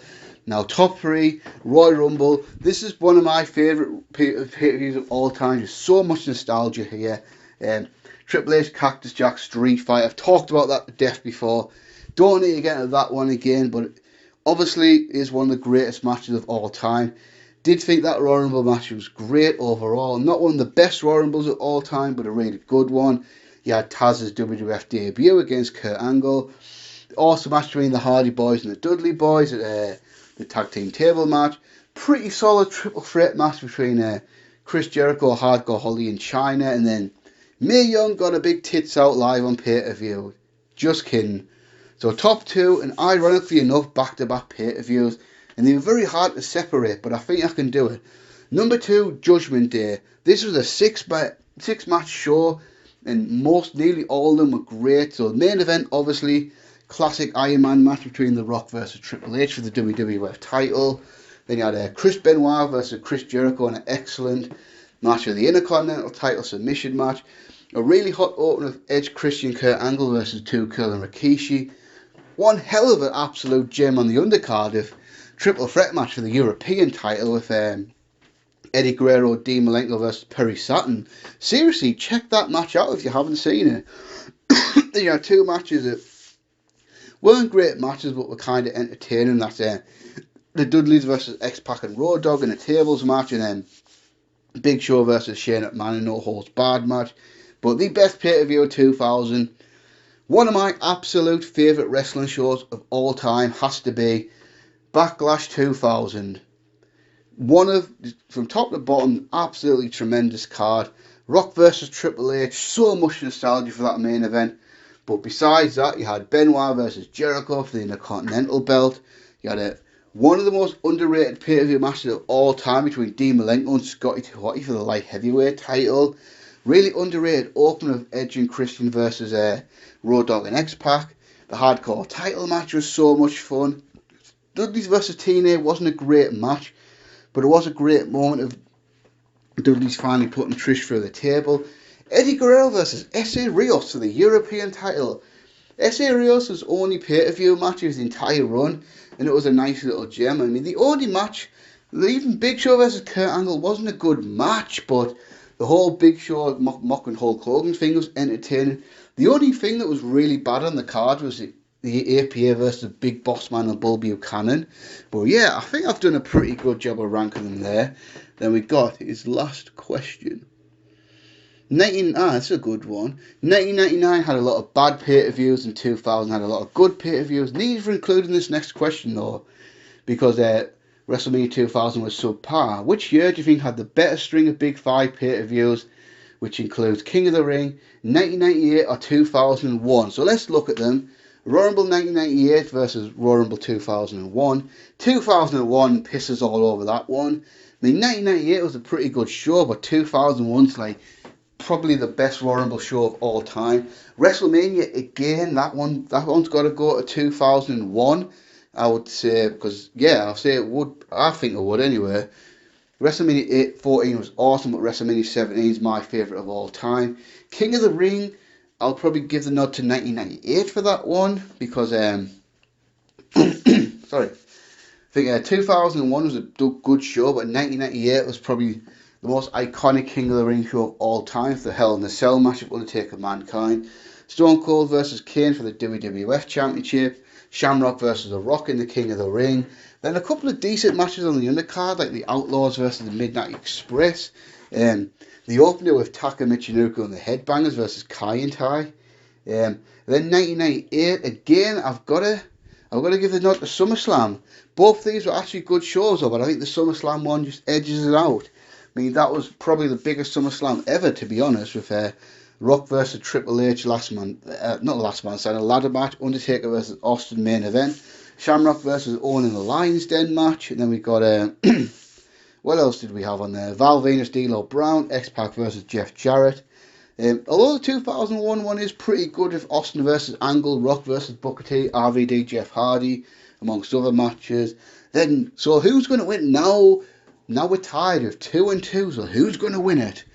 Now, top 3, Royal Rumble. This is one of my favourite pay-per-views of all time. There's so much nostalgia here. Triple H, Cactus Jack, Street Fight. I've talked about that to death before. Don't need to get into that one again, but obviously it is one of the greatest matches of all time. Did think that Royal Rumble match was great overall. Not one of the best Royal Rumbles of all time, but a really good one. You had Taz's WWF debut against Kurt Angle. Awesome match between the Hardy Boys and the Dudley Boys at the tag team table match. Pretty solid triple threat match between Chris Jericho, Hardcore Holly and China, and then Mae Young got a big tits out live on pay-per-view. Just kidding. So top two, and ironically enough, back-to-back pay-per-views, and they were very hard to separate, but I think I can do it. Number 2, Judgment Day. This was a six-match show, and nearly all of them were great. So the main event, obviously, classic Iron Man match between The Rock versus Triple H for the WWF title. Then you had Chris Benoit versus Chris Jericho in an excellent match for the Intercontinental title submission match. A really hot opener of Edge, Christian, Kurt Angle versus Too Cool and Rikishi. One hell of an absolute gem on the undercard of triple threat match for the European title with Eddie Guerrero, Dean Malenko versus Perry Saturn. Seriously, check that match out if you haven't seen it. Then you had two matches that weren't great matches but were kind of entertaining. That's the Dudleys versus X-Pac and Road Dogg in a tables match, and then Big Show versus Shane McMahon in no holds barred match. But the best pay-per-view of 2000, one of my absolute favourite wrestling shows of all time, has to be Backlash 2000. From top to bottom, absolutely tremendous card. Rock versus Triple H, so much nostalgia for that main event. But besides that, you had Benoit versus Jericho for the Intercontinental belt. You had one of the most underrated pay-per-view matches of all time between Dean Malenko and Scotty 2 Hotty for the light heavyweight title. Really underrated opener of Edge and Christian versus Road Dogg and X-Pac. The hardcore title match was so much fun. Dudley's versus TNA wasn't a great match, but it was a great moment of Dudley's finally putting Trish through the table. Eddie Guerrero versus S.A. Rios for the European title. S.A. Rios' only pay-per-view match of his entire run, and it was a nice little gem. I mean, the only match, even Big Show versus Kurt Angle wasn't a good match, but the whole Big Show mocking Hulk Hogan thing was entertaining. The only thing that was really bad on the card was the APA versus Big Boss Man and Bull Buchanan. But yeah, I think I've done a pretty good job of ranking them there. Then we got his last question. That's a good one. 1999 had a lot of bad pay-per-views, and 2000 had a lot of good pay-per-views. Neither including this next question though, because WrestleMania 2000 was subpar. Which year do you think had the better string of Big 5 pay-per-views, which includes King of the Ring, 1998 or 2001? So let's look at them. Royal Rumble 1998 versus Royal Rumble 2001. 2001 pisses all over that one. I mean, 1998 was a pretty good show, but 2001's like probably the best Royal Rumble show of all time. WrestleMania, again, that one's got to go to 2001, I would say, because, yeah, I'll say it would. I think it would anyway. WrestleMania 14 was awesome, but WrestleMania 17 is my favourite of all time. King of the Ring, I'll probably give the nod to 1998 for that one, because, sorry, I think 2001 was a good show, but 1998 was probably the most iconic King of the Ring show of all time, for the Hell in a Cell match of Undertaker Mankind. Stone Cold versus Kane for the WWF Championship. Shamrock versus The Rock in the King of the Ring. Then a couple of decent matches on the undercard, like the Outlaws versus the Midnight Express. The opener with Taka Michinoku and the Headbangers versus Kai and Tai. Then 1998, again, I've got to give the nod to SummerSlam. Both these were actually good shows, though, but I think the SummerSlam one just edges it out. I mean, that was probably the biggest SummerSlam ever, to be honest, with Rock versus Triple H a ladder match. Undertaker versus Austin main event. Shamrock versus Owen in the Lion's Den match. And then we got, what else did we have on there? Val Venus, D'Lo Brown, X-Pac versus Jeff Jarrett. Although the 2001 one is pretty good with Austin versus Angle, Rock versus Booker T, RVD, Jeff Hardy, amongst other matches. Then, so who's going to win now? Now we're tied with 2-2, so who's going to win it?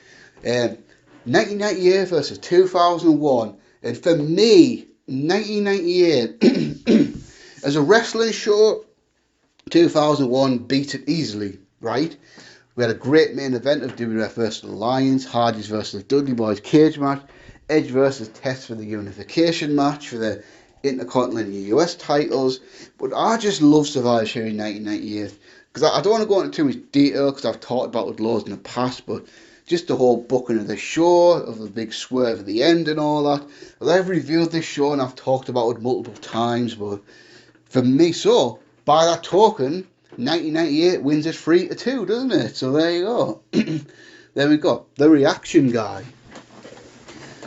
1998 versus 2001. And for me, 1998, as a wrestling show, 2001 beat it easily, right? We had a great main event of WWF versus the Lions, Hardys versus the Dudley Boys cage match, Edge versus Test for the unification match for the Intercontinental US titles. But I just love Survivor Series 1998. Because I don't want to go into too much detail, because I've talked about it loads in the past, but just the whole booking of the show, of the big swerve at the end and all that. I've reviewed this show and I've talked about it multiple times, but for me, so by that token, 1998 wins it 3-2, doesn't it? So there you go. There we go. The reaction guy.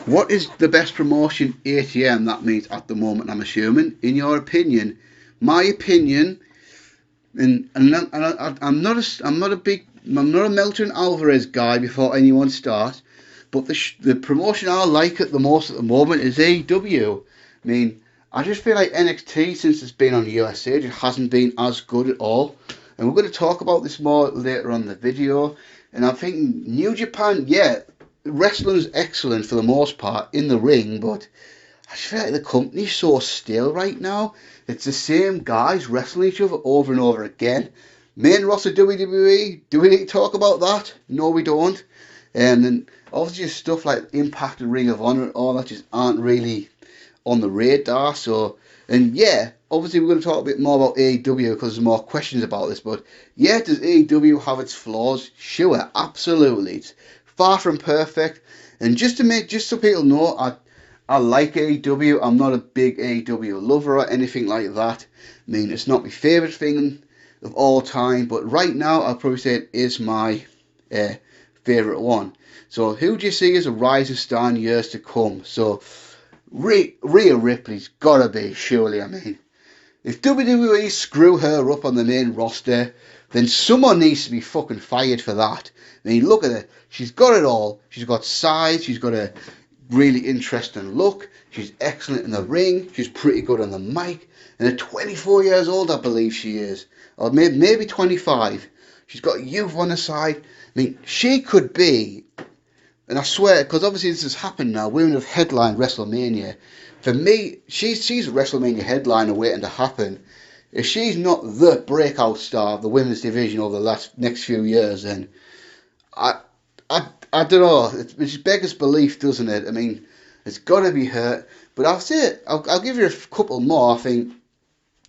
What is the best promotion ATM? That means at the moment, I'm assuming. In your opinion, my opinion, and I'm not a Melton Alvarez guy before anyone starts, but the promotion I like the most at the moment is AEW. I mean, I just feel like NXT, since it's been on USA, just hasn't been as good at all. And we're going to talk about this more later on in the video. And I'm thinking New Japan, yeah, wrestling's excellent for the most part in the ring, but I just feel like the company's so still right now. It's the same guys wrestling each other over and over again. Main roster WWE, do we need to talk about that? No, we don't. And then obviously stuff like Impact and Ring of Honor and all that just aren't really on the radar. So, and yeah, obviously we're going to talk a bit more about AEW because there's more questions about this. But yeah, does AEW have its flaws? Sure, absolutely. It's far from perfect. And just so people know, I like AEW. I'm not a big AEW lover or anything like that. I mean, it's not my favourite thing of all time, but right now I'll probably say it is my favourite one. So who do you see as a rising star in years to come? So Rhea Ripley's gotta be, surely. I mean, if WWE screw her up on the main roster, then someone needs to be fucking fired for that. I mean, look at her. She's got it all. She's got size. She's got a really interesting look. She's excellent in the ring. She's pretty good on the mic. And at 24 years old, I believe she is. Or maybe 25. She's got youth on her side. I mean, she could be, and I swear, because obviously this has happened now, women have headlined WrestleMania. For me, she's a WrestleMania headliner waiting to happen. If she's not the breakout star of the women's division over the next few years, then I don't know. It just beggars belief, doesn't it? I mean, it's got to be her. But I'll give you a couple more. I think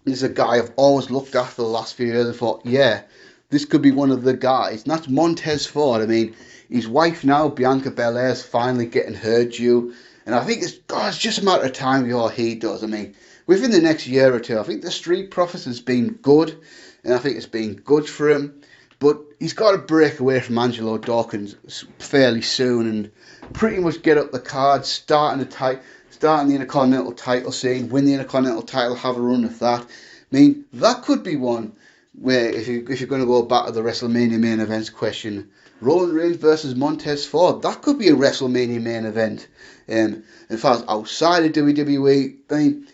there's a guy I've always looked at for the last few years and thought, yeah, this could be one of the guys. And that's Montez Ford. I mean, his wife now, Bianca Belair, is finally getting her due. And I think it's just a matter of time before he does. I mean, within the next year or two, I think the Street Profits has been good. And I think it's been good for him. But he's got to break away from Angelo Dawkins fairly soon and pretty much get up the card, starting the Intercontinental title scene, win the Intercontinental title, have a run with that. I mean, that could be one where, if you're going to go back to the WrestleMania main events question, Roman Reigns versus Montez Ford, that could be a WrestleMania main event. In fact, outside of WWE, I mean,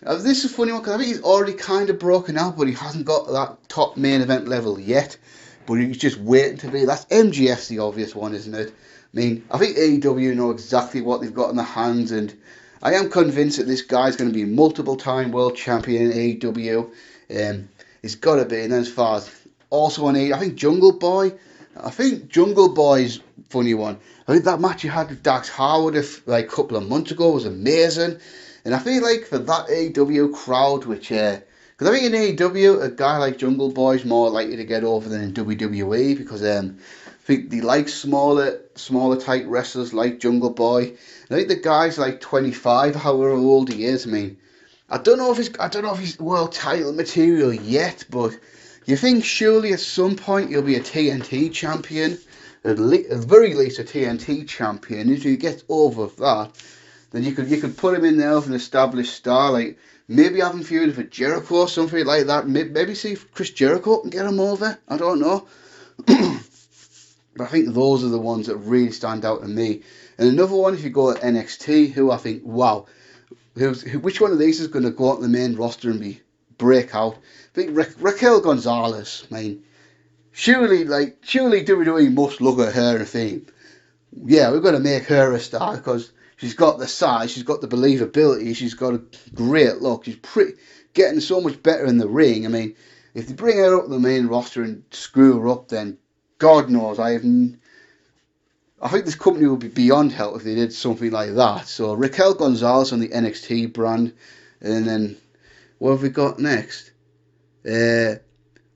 this is a funny one because I think he's already kind of broken out, but he hasn't got that top main event level yet. But he's just waiting to be. That's MGF's the obvious one, isn't it? I mean, I think AEW know exactly what they've got in their hands, and I am convinced that this guy's going to be multiple-time world champion in AEW. It's got to be. And then as far as also on AEW, I think Jungle Boy's a funny one. I think that match you had with Dax Harwood a couple of months ago was amazing. And I feel like for that AEW crowd, which, because I think in AEW, a guy like Jungle Boy is more likely to get over than in WWE, because I think they like smaller type wrestlers like Jungle Boy. And I think the guy's like 25, however old he is. I mean, I don't know if he's world title material yet, but you think surely at some point he'll be a TNT champion, at the very least a TNT champion. If he gets over that, then you could put him in there with an established star, like maybe have him feud for Jericho or something like that. Maybe see if Chris Jericho can get him over. I don't know. But I think those are the ones that really stand out to me. And another one, if you go at NXT, who I think, wow, which one of these is going to go out the main roster and break out? I think Raquel Gonzalez. I mean, surely WWE must look at her and think, yeah, we're going to make her a star because she's got the size, she's got the believability, she's got a great look, she's getting so much better in the ring. I mean, if they bring her up the main roster and screw her up, then God knows, I think this company would be beyond help if they did something like that. So Raquel Gonzalez on the NXT brand, and then what have we got next? What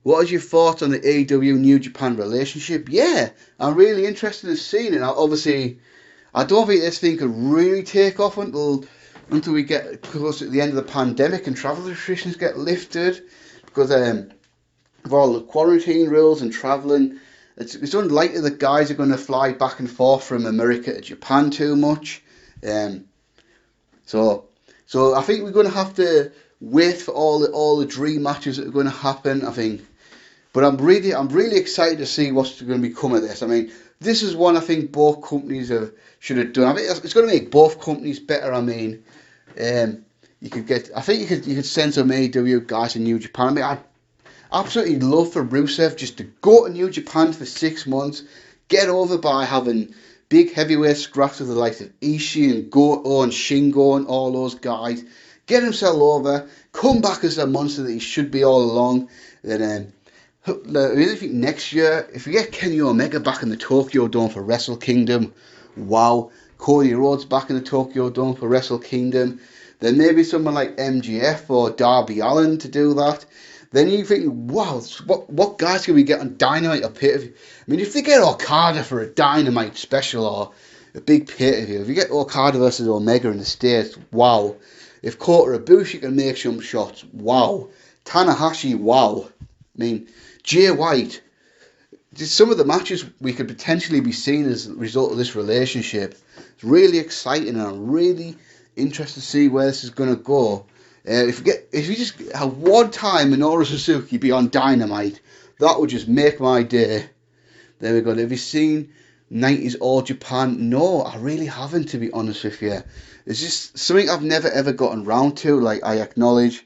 are your thoughts on the AEW New Japan relationship? Yeah, I'm really interested in seeing it. Now, obviously, I don't think this thing could really take off until we get close to the end of the pandemic and travel restrictions get lifted, because with all the quarantine rules and travelling, it's unlikely that guys are going to fly back and forth from America to Japan too much. Um, so I think we're going to have to wait for all the dream matches that are going to happen. I think, but I'm really excited to see what's going to become of this. I mean, this is one I think both companies should have done. I think it's going to make both companies better. I mean, you could get. I think you could send some AEW guys to New Japan. I mean, I absolutely love for Rusev just to go to New Japan for 6 months, get over by having big heavyweight scraps with the likes of Ishii and Goto and Shingo and all those guys, get himself over, come back as the monster that he should be all along. Then I really think next year, if we get Kenny Omega back in the Tokyo Dome for Wrestle Kingdom, wow. Cody Rhodes back in the Tokyo Dome for Wrestle Kingdom, then maybe someone like MJF or Darby Allin to do that. Then you think, wow, what guys can we get on Dynamite or pay-per-view? I mean, if they get Okada for a Dynamite special or a big pay-per-view, if you get Okada versus Omega in the States, wow. If Kota Ibushi can make some shots, wow. Tanahashi, wow. I mean, Jay White. Just some of the matches we could potentially be seeing as a result of this relationship. It's really exciting, and I'm really interested to see where this is going to go. If you just have one time Minoru Suzuki be on Dynamite, that would just make my day. There we go. Have you seen 90s All Japan? No, I really haven't, to be honest with you. It's just something I've never ever gotten round to. Like, I acknowledge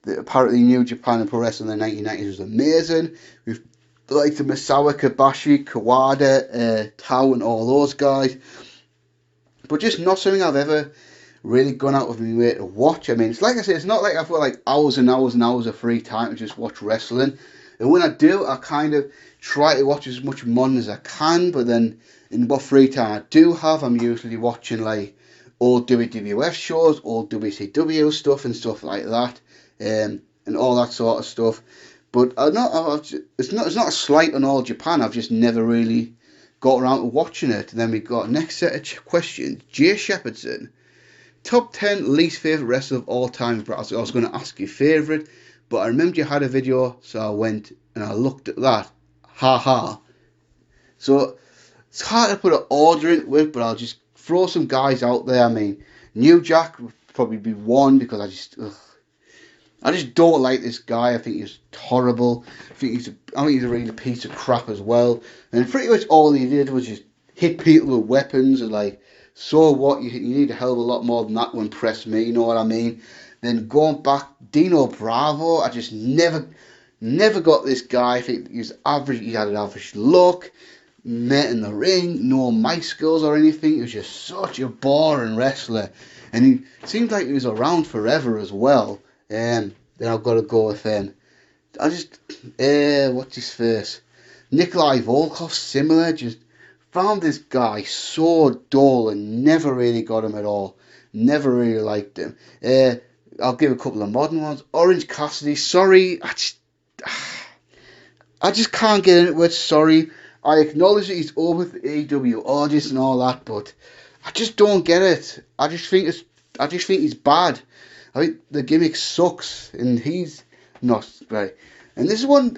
that apparently New Japan and Pro Wrestling in the 1990s was amazing. With the likes of Misawa, Kobashi, Kawada, Tao and all those guys. But just not something I've ever really gone out of my way to watch. I mean, it's like I say, it's not like I've got like hours and hours and hours of free time to just watch wrestling. And when I do, I kind of try to watch as much modern as I can. But then in what free time I do have, I'm usually watching like old WWF shows, old WCW stuff and stuff like that, and all that sort of stuff. But it's not a slight on All Japan. I've just never really got around to watching it. And then we got next set of questions. Jay Shepherdson. Top 10 least favourite wrestler of all time. I was going to ask you favourite, but I remembered you had a video, so I went and I looked at that. Ha ha. So it's hard to put an order into it, but I'll just throw some guys out there. I mean, New Jack would probably be one because I just don't like this guy. I think he's horrible. I think he's a really piece of crap as well. And pretty much all he did was just hit people with weapons and like. So what? You need a hell of a lot more than that to impress me, you know what I mean? Then going back, Dino Bravo, I just never got this guy. I think he was average. He had an average look, met in the ring, no mic skills or anything. He was just such a boring wrestler, and he seemed like he was around forever as well. Then I've got to go with him. What's his face? Nikolai Volkov, similar, just. Found this guy so dull and never really got him at all. Never really liked him. I'll give a couple of modern ones. Orange Cassidy, sorry. I just can't get into it, sorry. I acknowledge that he's over with the AEW audience and all that, but I just don't get it. I just think he's bad. I think the gimmick sucks and he's not right. And this one,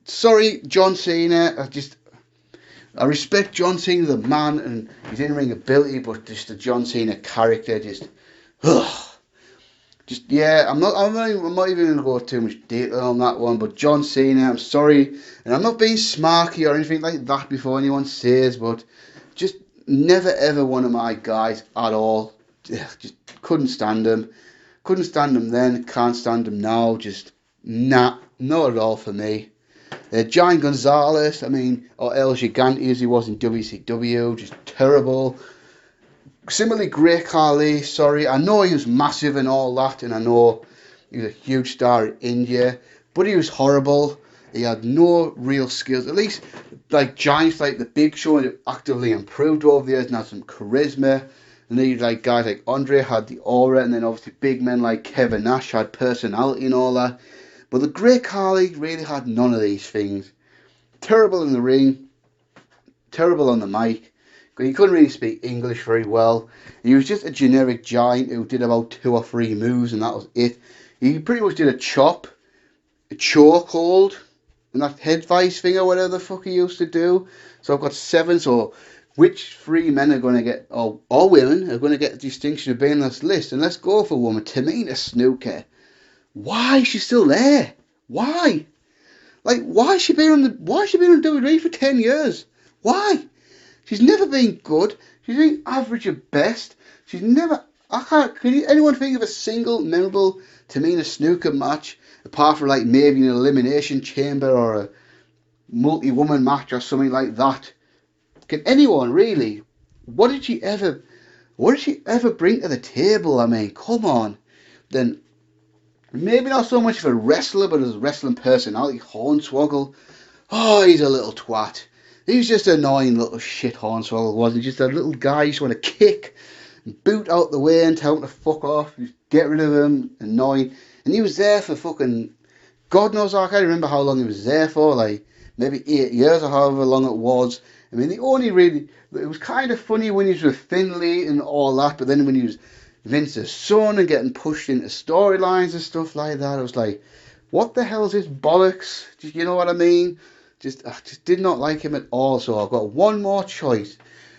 sorry, John Cena, I respect John Cena the man and his in-ring ability, but just the John Cena character, I'm not even going to go too much detail on that one. But John Cena, I'm sorry, and I'm not being smarky or anything like that before anyone says, but just never ever one of my guys at all. Just couldn't stand him. Couldn't stand him then. Can't stand him now. Just not at all for me. Giant Gonzalez, or El Gigante as he was in WCW, just terrible. Similarly, Great Khali, sorry, I know he was massive and all that, and I know he was a huge star in India, but he was horrible. He had no real skills. At least, like giants like the Big Show, have actively improved over the years and had some charisma. And then like guys like Andre had the aura, and then obviously big men like Kevin Nash had personality and all that. But the Great Khali really had none of these things. Terrible in the ring, terrible on the mic. He couldn't really speak English very well. He was just a generic giant who did about 2 or 3 moves and that was it. He pretty much did a chop, a chokehold, and that head vice thing or whatever the fuck he used to do. So I've got 7. So which 3 men are going to get, or women are going to get the distinction of being on this list? And let's go for a woman, Tamina Snuka. Why is she still there? Why? Like, why has she been on WWE for 10 years? Why? She's never been good. She's been average at best. She's never. Can anyone think of a single memorable Tamina Snuka match apart from like maybe an elimination chamber or a multi-woman match or something like that? Can anyone really? What did she ever bring to the table? I mean, come on. Then maybe not so much of a wrestler, but as a wrestling personality, Hornswoggle. Oh, he's a little twat. He's just an annoying little shit, Hornswoggle, wasn't he? Just a little guy you just want to kick, boot out the way and tell him to fuck off. Just get rid of him, annoying. And he was there for fucking, God knows, I can't remember how long he was there for, like maybe 8 years or however long it was. I mean, it was kind of funny when he was with Finlay and all that, but then when he was Vince's son and getting pushed into storylines and stuff like that, I was like, what the hell is this bollocks? You know what I mean? I just did not like him at all. So I've got one more choice.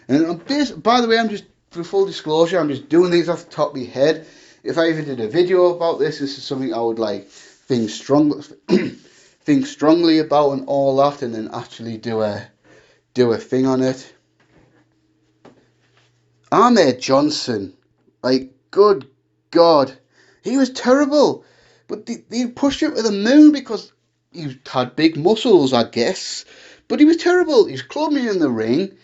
And by the way, I'm just, for full disclosure, I'm just doing these off the top of my head. If I ever did a video about this is something I would like think strongly about and all that, and then actually do a thing on it. Ahmed Johnson, like, good God, he was terrible. But they pushed him to the moon because he had big muscles, I guess. But he was terrible. He was clumsy in the ring.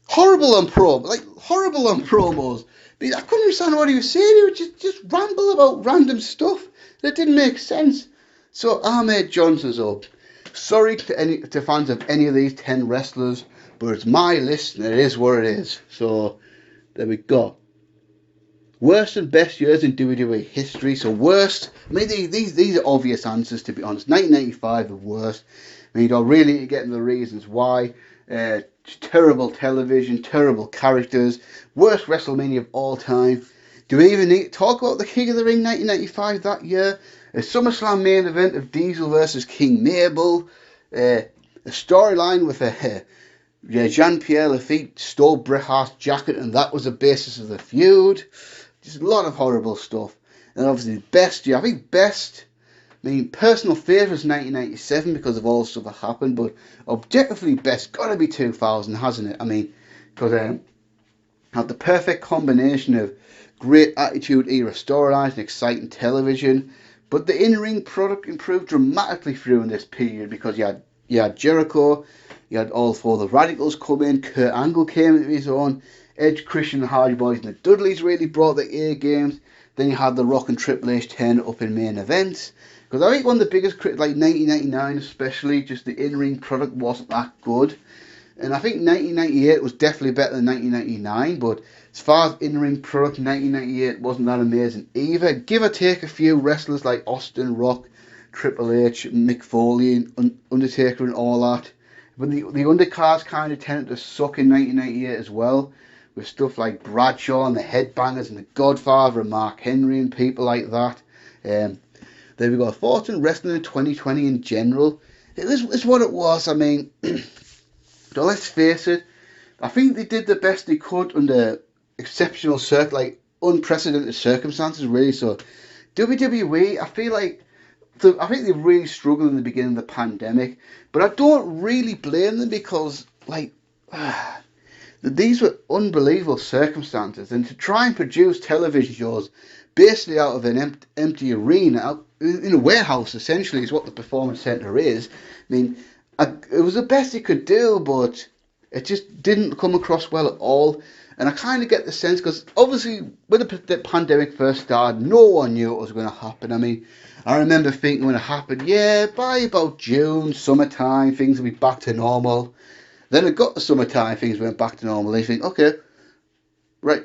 Horrible on promos. But I couldn't understand what he was saying. He would just ramble about random stuff that didn't make sense. So Ahmed Johnson's up. Sorry to fans of any of these 10 wrestlers, but it's my list and it is what it is. So there we go. Worst and best years in WWE history. So worst, I mean, these are obvious answers, to be honest. 1995, the worst. I mean, you don't really need to get into the reasons why. Terrible television, terrible characters, worst WrestleMania of all time. Do we even need to talk about the King of the Ring 1995 that year? A SummerSlam main event of Diesel versus King Mabel. A storyline with Jean-Pierre Lafitte stole Bret Hart's jacket, and that was the basis of the feud. Just a lot of horrible stuff. And obviously best year, I think best, I mean, personal favourite is 1997 because of all the stuff that happened, but objectively best got to be 2000, hasn't it? I mean, because had the perfect combination of great Attitude Era storylines and exciting television, but the in-ring product improved dramatically during this period because you had Jericho, you had all 4 of the Radicals come in, Kurt Angle came into his own, Edge, Christian, the Hardy Boys and the Dudleys really brought the A games. Then you had the Rock and Triple H turn up in main events. Because I think one of the biggest critics, like 1999 especially, just the in-ring product wasn't that good. And I think 1998 was definitely better than 1999, but as far as in-ring product, 1998 wasn't that amazing either. Give or take a few wrestlers like Austin, Rock, Triple H, Mick Foley, and Undertaker and all that. But the undercards kind of tended to suck in 1998 as well, with stuff like Bradshaw and the Headbangers and the Godfather and Mark Henry and people like that. There we go. Thoughts on wrestling in 2020 in general. It's what it was. I mean, so let's face it. I think they did the best they could under exceptional unprecedented circumstances, really. So WWE, I feel like I think they really struggled in the beginning of the pandemic, but I don't really blame them because these were unbelievable circumstances, and to try and produce television shows basically out of an empty arena, out in a warehouse essentially is what the Performance Centre is. I mean, it was the best they could do, but it just didn't come across well at all. And I kind of get the sense, because obviously when the pandemic first started, no one knew it was going to happen. I mean, I remember thinking when it happened, yeah, by about June, summertime, things will be back to normal. Then it got to summertime, things went back to normal. You think, okay, right,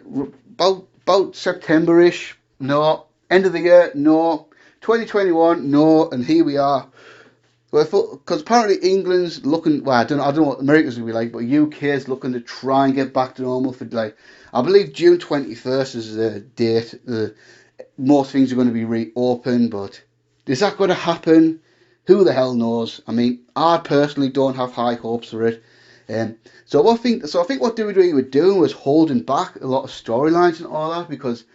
about September-ish, no. End of the year, no. 2021, no. And here we are. Well, because apparently England's looking, well, I don't know what America's going to be like, but UK is looking to try and get back to normal for, like, I believe June 21st is the date. Most things are going to be reopened, but is that going to happen? who the hell knows? I mean, I personally don't have high hopes for it. So I think what WWE were doing was holding back a lot of storylines and all that, because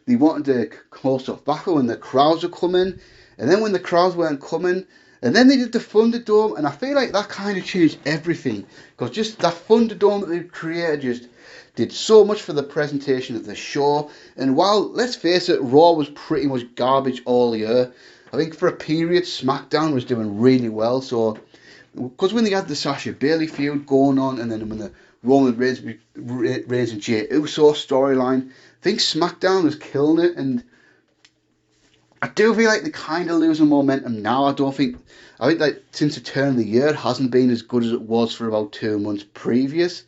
they wanted to close stuff back when the crowds were coming, and then when the crowds weren't coming, and then they did the Thunderdome, and I feel like that kind of changed everything, because just that Thunderdome that they created just did so much for the presentation of the show. And while, let's face it, Raw was pretty much garbage all year, I think for a period SmackDown was doing really well. So because when they had the Sasha Bayley feud going on, and then when the Roman Reigns and Jey Uso storyline, I think SmackDown was killing it, and I do feel like they're kind of losing momentum now. I think that since the turn of the year, it hasn't been as good as it was for about 2 months previous.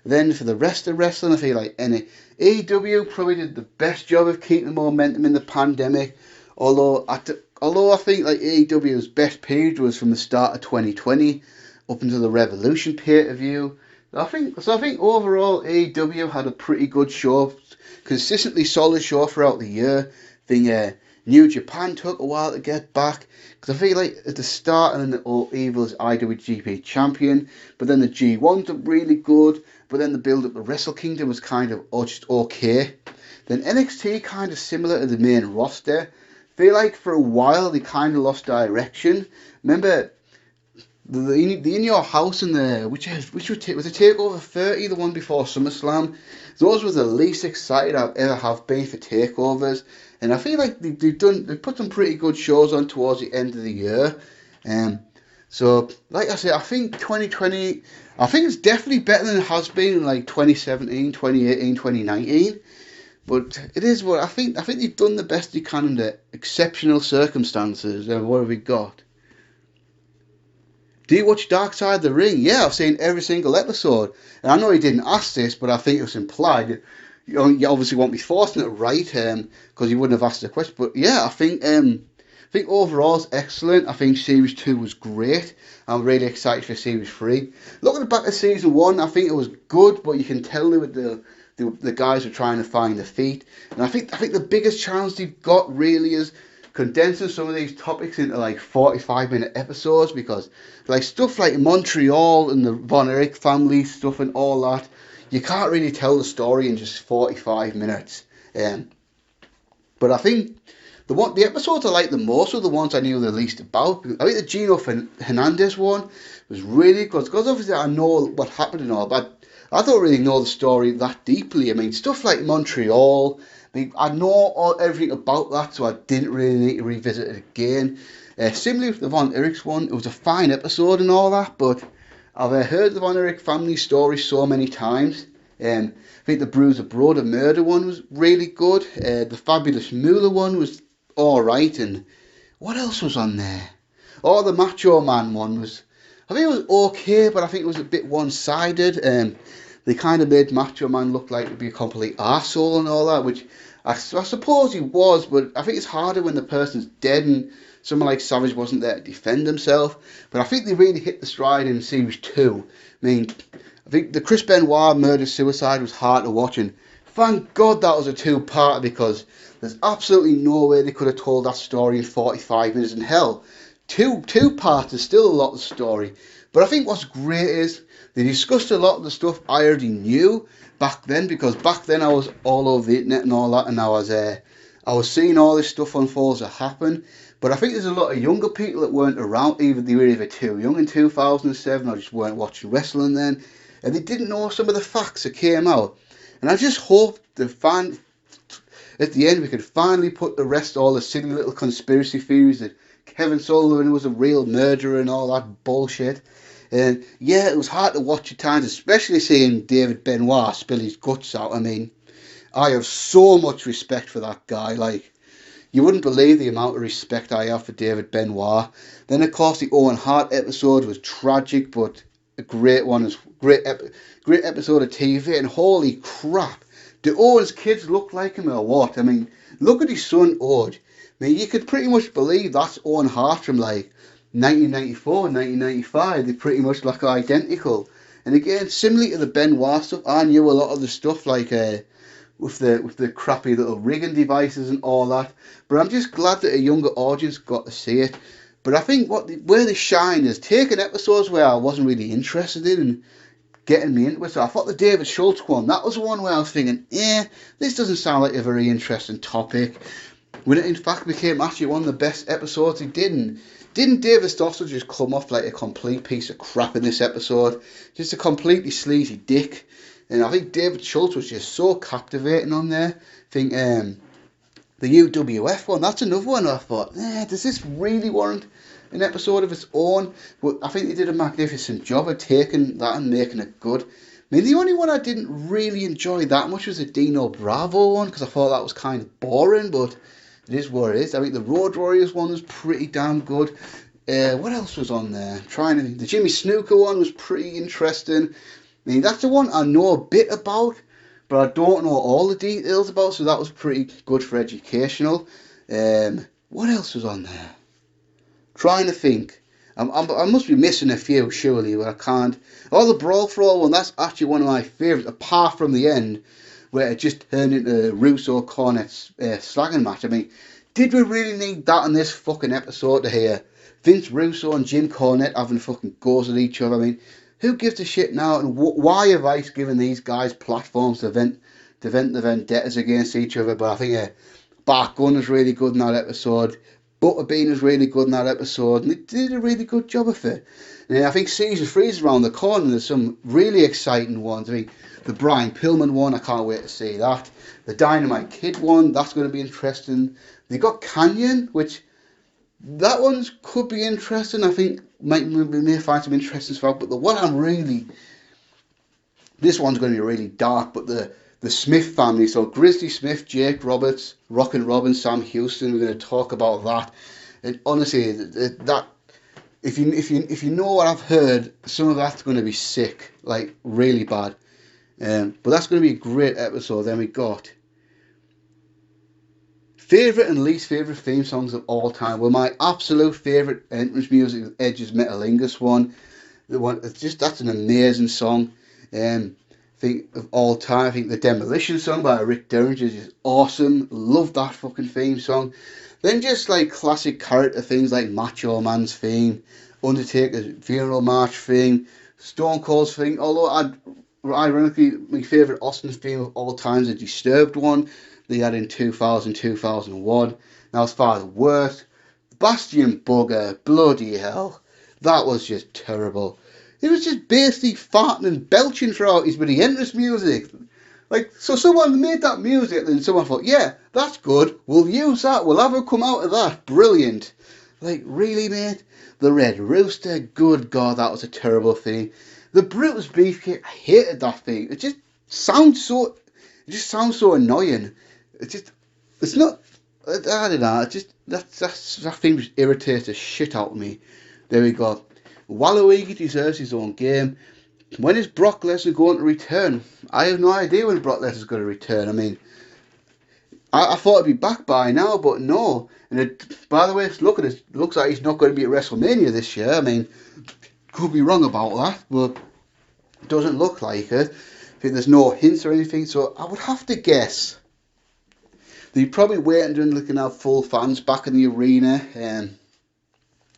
Then for the rest of wrestling, I feel like AEW probably did the best job of keeping momentum in the pandemic, although I think like AEW's best period was from the start of 2020 up until the Revolution pay-per-view. I think overall AEW had a pretty good show, consistently solid show throughout the year. I think New Japan took a while to get back, because I feel like at the start, and then All Evil is IWGP champion, but then the G1 looked really good, but then the build up to Wrestle Kingdom was kind of just okay. Then NXT kind of similar to the main roster. I feel like for a while they kind of lost direction. Remember the In Your House and the which was it Takeover 30, the one before SummerSlam? Those were the least excited I've ever have been for takeovers, and I feel like they've put some pretty good shows on towards the end of the year. So like I say, I think 2020, I think it's definitely better than it has been in like 2017, 2018, 2019. But it is what I think they've done the best they can under exceptional circumstances. And what have we got? Do you watch Dark Side of the Ring? Yeah, I've seen every single episode. And I know he didn't ask this, but I think it was implied. You obviously won't be forcing it right, because you wouldn't have asked the question. But yeah, I think overall it's excellent. I think Series 2 was great. I'm really excited for Series 3. Looking back at Season 1, I think it was good, but you can tell with the guys are trying to find their feet. And I think the biggest challenge they've got really is condensing some of these topics into like 45-minute episodes, because like stuff like Montreal and the Von Erich family stuff and all that, you can't really tell the story in just 45 minutes. But I think the episodes I like the most are the ones I knew the least about. I think the Gino Hernandez one was really good, because obviously I know what happened and all, but I don't really know the story that deeply. I mean, stuff like Montreal, I know everything about that, so I didn't really need to revisit it again. Similarly with the Von Erichs one, it was a fine episode and all that, but I've heard the Von Erich family story so many times. I think the Bruiser Brother murder one was really good. The Fabulous Moolah one was alright, and what else was on there? Oh, the Macho Man one was, I think it was okay, but I think it was a bit one-sided. They kind of made Macho Man look like to be a complete arsehole and all that, which I suppose he was, but I think it's harder when the person's dead and someone like Savage wasn't there to defend himself. But I think they really hit the stride in Series 2. I mean, I think the Chris Benoit murder-suicide was hard to watch, and thank God that was a two-parter, because there's absolutely no way they could have told that story in 45 minutes. And hell, two parts is still a lot of the story. But I think what's great is they discussed a lot of the stuff I already knew back then, because back then I was all over the internet and all that, and I was seeing all this stuff unfold as it happened. But I think there's a lot of younger people that weren't around. They were either too young in 2007 or just weren't watching wrestling then, and they didn't know some of the facts that came out. And I just hope at the end we could finally put to rest all the silly little conspiracy theories that Kevin Sullivan was a real murderer and all that bullshit. And yeah, it was hard to watch at times, especially seeing David Benoit spill his guts out. I mean, I have so much respect for that guy. Like, you wouldn't believe the amount of respect I have for David Benoit. Then, of course, the Owen Hart episode was tragic, but a great one. Great episode of TV. And holy crap, do Owen's kids look like him or what? I mean, look at his son, Ode. I mean, you could pretty much believe that's Owen Hart from, like, 1994, 1995, they pretty much look identical. And again, similarly to the Benoit stuff, I knew a lot of the stuff like with the crappy little rigging devices and all that. But I'm just glad that a younger audience got to see it. But I think where they shine is taking episodes where I wasn't really interested in and getting me into it. So I thought the David Schultz one, that was the one where I was thinking, this doesn't sound like a very interesting topic. When it in fact became actually one of the best episodes he did. And didn't David Stossel just come off like a complete piece of crap in this episode? Just a completely sleazy dick. And I think David Schultz was just so captivating on there. I think the UWF one, that's another one I thought, does this really warrant an episode of its own? But I think they did a magnificent job of taking that and making it good. I mean, the only one I didn't really enjoy that much was the Dino Bravo one, because I thought that was kind of boring, but it is what it is. I think the Road Warriors one was pretty damn good. What else was on there? I'm trying to think. The Jimmy Snuka one was pretty interesting. I mean, that's the one I know a bit about, but I don't know all the details about, so that was pretty good for educational. What else was on there? Trying to think. I must be missing a few, surely, but I can't. Oh, the Brawl for All one, that's actually one of my favourites, apart from the end, where it just turned into Russo Cornette's slagging match. I mean, did we really need that in this fucking episode to hear Vince Russo and Jim Cornette having fucking goes at each other? I mean, who gives a shit now? And why have Ice given these guys platforms to vent the vendettas against each other? But I think Bart Gunn is really good in that episode. Butterbean is really good in that episode, and they did a really good job of it. And I think Season 3 is around the corner. There's some really exciting ones. I mean, the Brian Pillman one, I can't wait to see that. The Dynamite Kid one, that's going to be interesting. They got Canyon, which that one could be interesting. I think we may find some interesting stuff. But the one this one's going to be really dark. But the Smith family, so Grizzly Smith, Jake Roberts, Rockin' Robin, Sam Houston, we're going to talk about that. And honestly, that if you know what I've heard, some of that's going to be sick, like really bad. But that's going to be a great episode. Then we got favourite and least favourite theme songs of all time. Well, my absolute favourite entrance music is Edge's Metalingus one. That's an amazing song. Think of all time, I think the Demolition song by Rick Derringer is just awesome. Love that fucking theme song. Then just like classic character things like Macho Man's theme, Undertaker's funeral march theme, Stone Cold's theme. Although ironically, my favourite Austin theme of all time is a Disturbed one they had in 2000, 2001. Now as far as the worst, Bastion Bugger, bloody hell, that was just terrible. It was just basically farting and belching throughout his bloody entrance music. Like, so someone made that music, and someone thought, yeah, that's good, we'll use that, we'll have it come out of that, brilliant. Like, really, mate? The Red Rooster, good God, that was a terrible thing. The Brutus Beefcake, I hated that thing. It just sounds so annoying. It's not, I don't know, that thing just irritates the shit out of me. There we go. Waluigi deserves his own game. When is Brock Lesnar going to return? I have no idea when Brock Lesnar's going to return. I mean, I thought he'd be back by now, but no. And by the way, looks like he's not going to be at WrestleMania this year. I mean, could be wrong about that, but it doesn't look like it. I think there's no hints or anything, so I would have to guess they're probably waiting and looking at full fans back in the arena.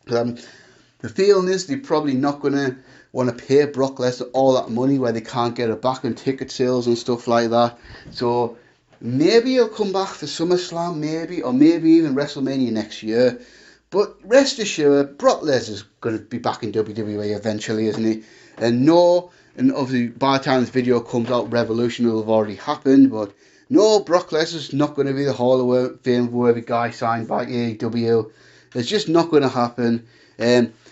The feeling is they're probably not going to want to pay Brock Lesnar all that money where they can't get it back in ticket sales and stuff like that. So maybe he'll come back for SummerSlam, or maybe even WrestleMania next year. But rest assured, Brock Lesnar's going to be back in WWE eventually, isn't he? And obviously by the time this video comes out, Revolution will have already happened. But no, Brock Lesnar's not going to be the Hall of Fame worthy guy signed by AEW. It's just not going to happen.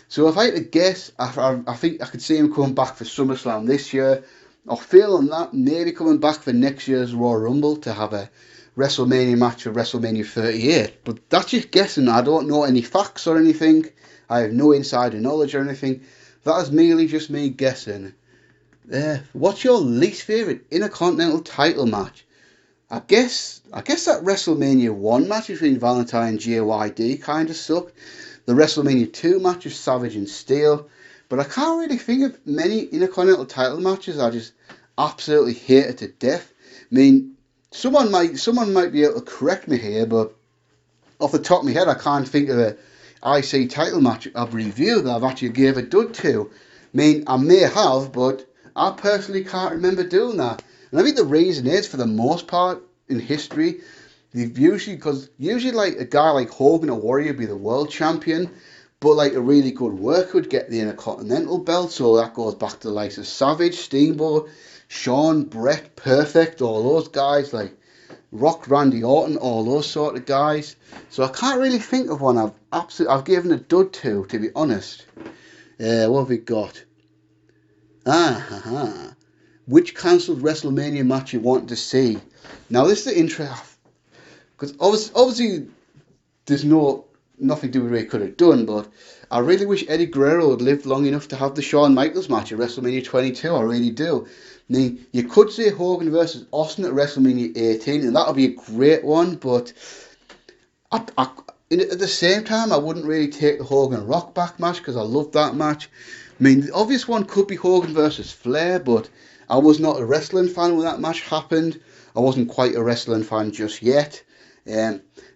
So if I had to guess, I think I could see him coming back for SummerSlam this year. Or failing that, maybe coming back for next year's Royal Rumble to have a WrestleMania match for WrestleMania 38. But that's just guessing. I don't know any facts or anything. I have no insider knowledge or anything. That is merely just me guessing. What's your least favourite Intercontinental title match? I guess that WrestleMania 1 match between Valentine and JYD kind of sucked. The WrestleMania 2 match is Savage and Steel. But I can't really think of many Intercontinental title matches I just absolutely hated to death. I mean, someone might be able to correct me here, but off the top of my head, I can't think of IC title match I've reviewed that I've actually gave a dud to. I mean, I may have, but I personally can't remember doing that. And I think the reason is, for the most part in history, they've usually like a guy like Hogan or Warrior would be the world champion, but like a really good worker would get the Intercontinental belt. So that goes back to the likes of Savage, Steamboat, Shawn, Bret, Perfect, all those guys, like Rock, Randy Orton, all those sort of guys. So I can't really think of one I've given a dud to be honest. What have we got? Which cancelled WrestleMania match you want to see? Now this is the interest, because obviously there's nothing to do with what he could have done, but I really wish Eddie Guerrero had lived long enough to have the Shawn Michaels match at WrestleMania 22. I really do. I mean, you could say Hogan versus Austin at WrestleMania 18, and that would be a great one, but at the same time, I wouldn't really take the Hogan Rock back match, because I love that match. I mean, the obvious one could be Hogan versus Flair, but I was not a wrestling fan when that match happened. I wasn't quite a wrestling fan just yet.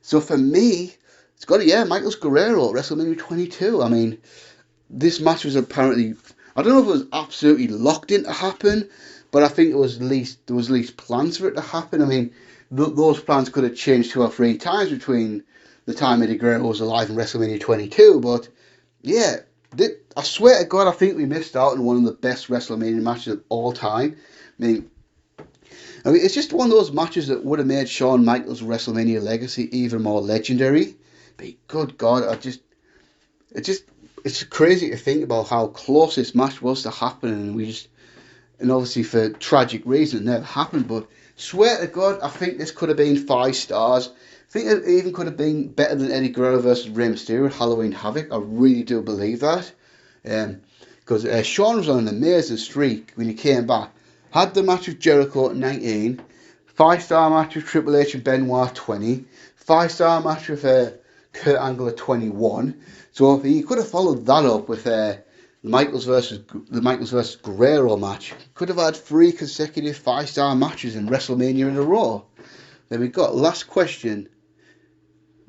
So for me, it's got to, Michaels Guerrero at WrestleMania 22. I mean, this match was apparently, I don't know if it was absolutely locked in to happen, but I think there was at least plans for it to happen. I mean, those plans could have changed 2 or 3 times between the time Eddie Guerrero was alive and WrestleMania 22, but yeah, I swear to God, I think we missed out on one of the best WrestleMania matches of all time. I mean, it's just one of those matches that would have made Shawn Michaels' WrestleMania legacy even more legendary. But good God, it's crazy to think about how close this match was to happen, and obviously for tragic reasons it never happened. But swear to God, I think this could have been 5 stars. I think it even could have been better than Eddie Guerrero versus Rey Mysterio at Halloween Havoc. I really do believe that. Because Shawn was on an amazing streak when he came back. Had the match with Jericho at 19, 5-star match with Triple H and Benoit 20, 5-star match with Kurt Angle at 21. So he could have followed that up with the Michaels versus Guerrero match. Could have had 3 consecutive 5-star matches in WrestleMania in a row. Then we got last question.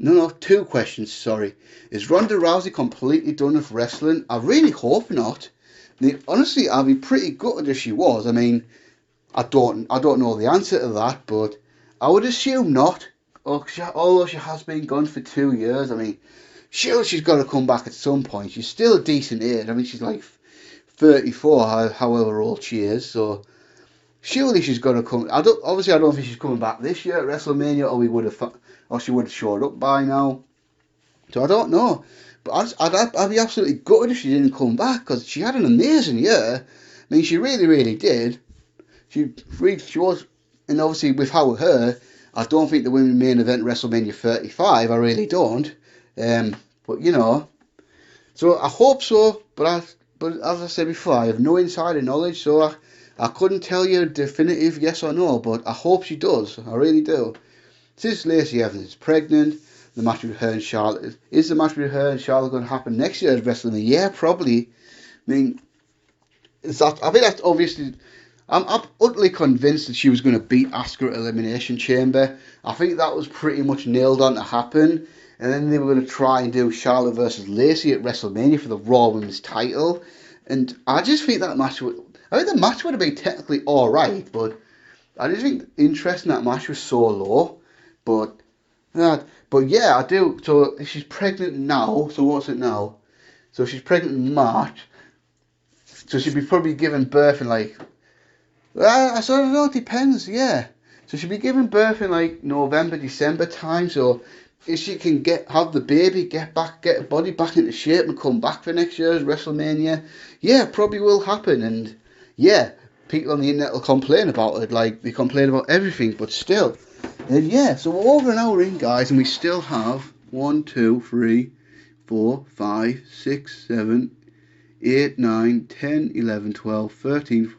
No, 2 questions, sorry. Is Ronda Rousey completely done with wrestling? I really hope not. I mean, honestly, I'd be pretty gutted if she was. I mean, I don't know the answer to that, but I would assume not. Although she has been gone for 2 years, I mean, surely she's got to come back at some point. She's still a decent age. I mean, she's like 34, however old she is, so surely she's got to come. I don't think she's coming back this year at WrestleMania, or she would have showed up by now. So I don't know. But I'd be absolutely gutted if she didn't come back, because she had an amazing year. I mean, she really, really did. She was, and obviously without her, I don't think the women main event WrestleMania 35. I really don't. But you know, so I hope so. But as I said before, I have no insider knowledge, so I couldn't tell you a definitive yes or no. But I hope she does. I really do. Since Lacey Evans is pregnant, the match with her and Charlotte, is the match with her and Charlotte going to happen next year at WrestleMania? Yeah, probably. I mean, I think that's obviously. I'm utterly convinced that she was going to beat Asuka at Elimination Chamber. I think that was pretty much nailed on to happen. And then they were going to try and do Charlotte versus Lacey at WrestleMania for the Raw Women's title. And I just think that match would. I think the match would have been technically alright, but I just think the interest in that match was so low. But yeah, I do. So she's pregnant now. So what's it now? So she's pregnant in March. So she'd be probably giving birth in like. I don't know. It depends. Yeah. So she'll be giving birth in like November, December time. So if she can have the baby, get her body back into shape and come back for next year's WrestleMania, yeah, probably will happen. And yeah, people on the internet will complain about it. Like they complain about everything, but still. And yeah, so we're over an hour in, guys, and we still have 1, 2, 3, 4, 5, 6, 7, 8, 9, 10, 11, 12, 13.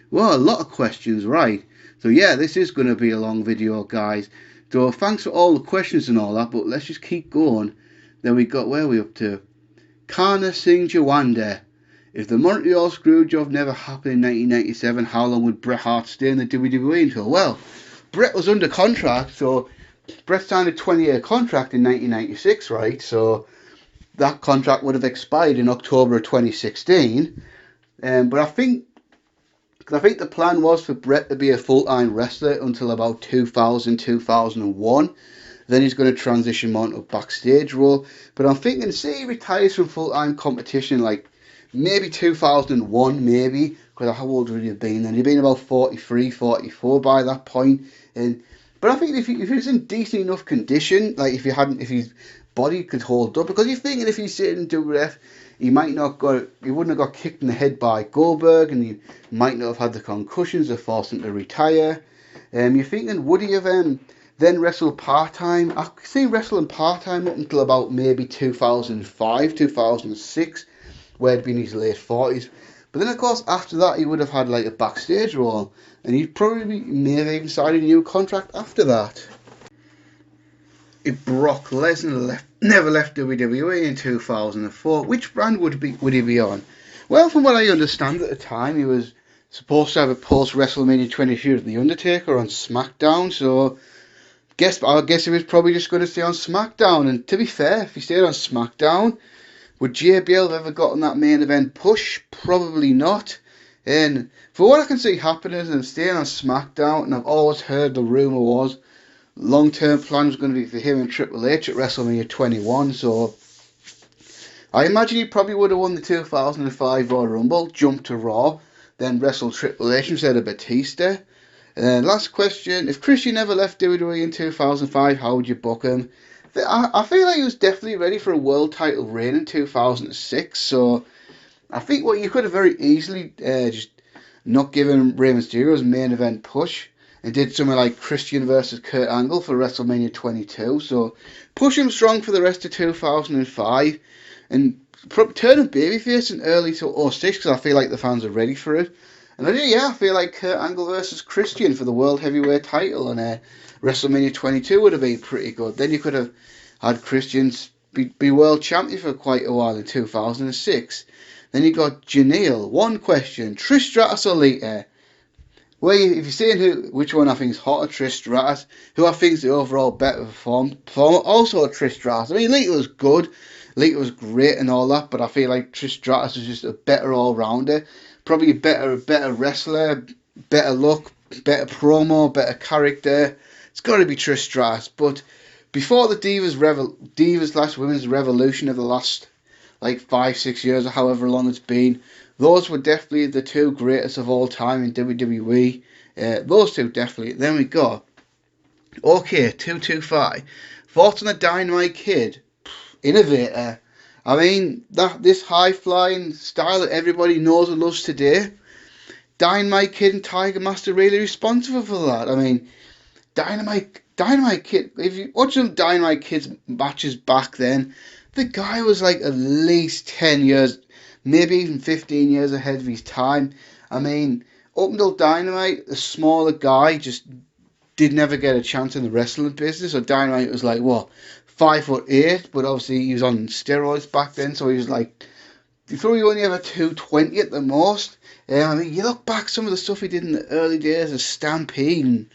Well, a lot of questions, right? So yeah, this is going to be a long video, guys. So thanks for all the questions and all that, but let's just keep going. Then we got, where are we up to? Kana Singh Jawanda. If the Montreal Screwjob never happened in 1997, how long would Bret Hart stay in the WWE until? Well, Bret was under contract, so Bret signed a 20-year contract in 1996, right? So that contract would have expired in October of 2016. But I think the plan was for Bret to be a full-time wrestler until about 2000, 2001. Then he's going to transition more into a backstage role. But I'm thinking, say he retires from full-time competition, like maybe 2001, maybe, because how old would he have been then? He'd been about 43, 44 by that point. But I think if he was in decent enough condition, like if his body could hold up, because you're thinking if he's sitting in WF, he wouldn't have got kicked in the head by Goldberg, and he might not have had the concussions that forced him to retire. You're thinking, would he have then wrestled part-time? I could see wrestling part-time up until about maybe 2005, 2006, where he'd been in his late 40s. But then, of course, after that, he would have had like a backstage role, and he'd probably may have even signed a new contract after that. If Brock Lesnar never left WWE in 2004, which brand would he be on? Well, from what I understand at the time, he was supposed to have a post-WrestleMania 23 with The Undertaker on SmackDown, so I guess he was probably just going to stay on SmackDown. And to be fair, if he stayed on SmackDown, would JBL have ever gotten that main event push? Probably not. And for what I can see happening is I'm staying on SmackDown, and I've always heard the rumour was long-term plan was going to be for him and Triple H at WrestleMania 21, so I imagine he probably would have won the 2005 Royal Rumble, jumped to Raw, then wrestled Triple H instead of Batista. And then last question, if Christian never left WWE in 2005, how would you book him? I feel like he was definitely ready for a world title reign in 2006, so I think what you could have very easily just not given Rey Mysterio's main event push and did something like Christian versus Kurt Angle for WrestleMania 22, so push him strong for the rest of 2005 and turn him babyface in early 2006 because I feel like the fans are ready for it. And I feel like Kurt Angle versus Christian for the World Heavyweight title and WrestleMania 22 would have been pretty good. Then you could have had Christian be world champion for quite a while in 2006. Then you got Janelle. One question, Trish Stratus or Lita? Well, if you're saying which one I think is hotter, Trish Stratus, who I think is the overall better performer, also Trish Stratus. I mean, Lita was good, Lita was great and all that, but I feel like Trish Stratus was just a better all-rounder. Probably a better wrestler, better look, better promo, better character. It's got to be Trish Stratus. But before the Divas / Women's Revolution of the last like 5-6 years or however long it's been, those were definitely the two greatest of all time in WWE. Those two definitely. Then we got OK 225. Thoughts on the Dynamite Kid? Innovator. I mean, this high-flying style that everybody knows and loves today, Dynamite Kid and Tiger Master really responsible for that. I mean, Dynamite Kid, if you watch some Dynamite Kid's matches back then, the guy was like at least 10 years, maybe even 15 years ahead of his time. I mean, up until Dynamite, the smaller guy just did never get a chance in the wrestling business. So Dynamite was like, what, 5'8", but obviously he was on steroids back then, so he was like, before he only ever 220 at the most. I mean, you look back some of the stuff he did in the early days of Stampede, and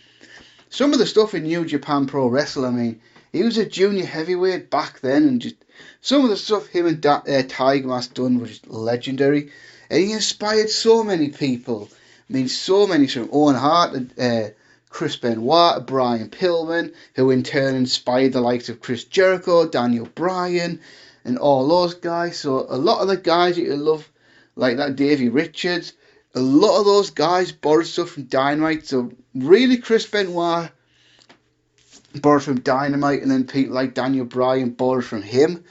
some of the stuff in New Japan Pro Wrestling. I mean, he was a junior heavyweight back then, and just some of the stuff him and Tiger Mask done was just legendary. And he inspired so many people. I mean, so many, from Owen Hart and Chris Benoit, Brian Pillman, who in turn inspired the likes of Chris Jericho, Daniel Bryan, and all those guys. So a lot of the guys that you love, like that Davey Richards, a lot of those guys borrowed stuff from Dynamite. So really, Chris Benoit borrowed from Dynamite, and then people like Daniel Bryan borrowed from him.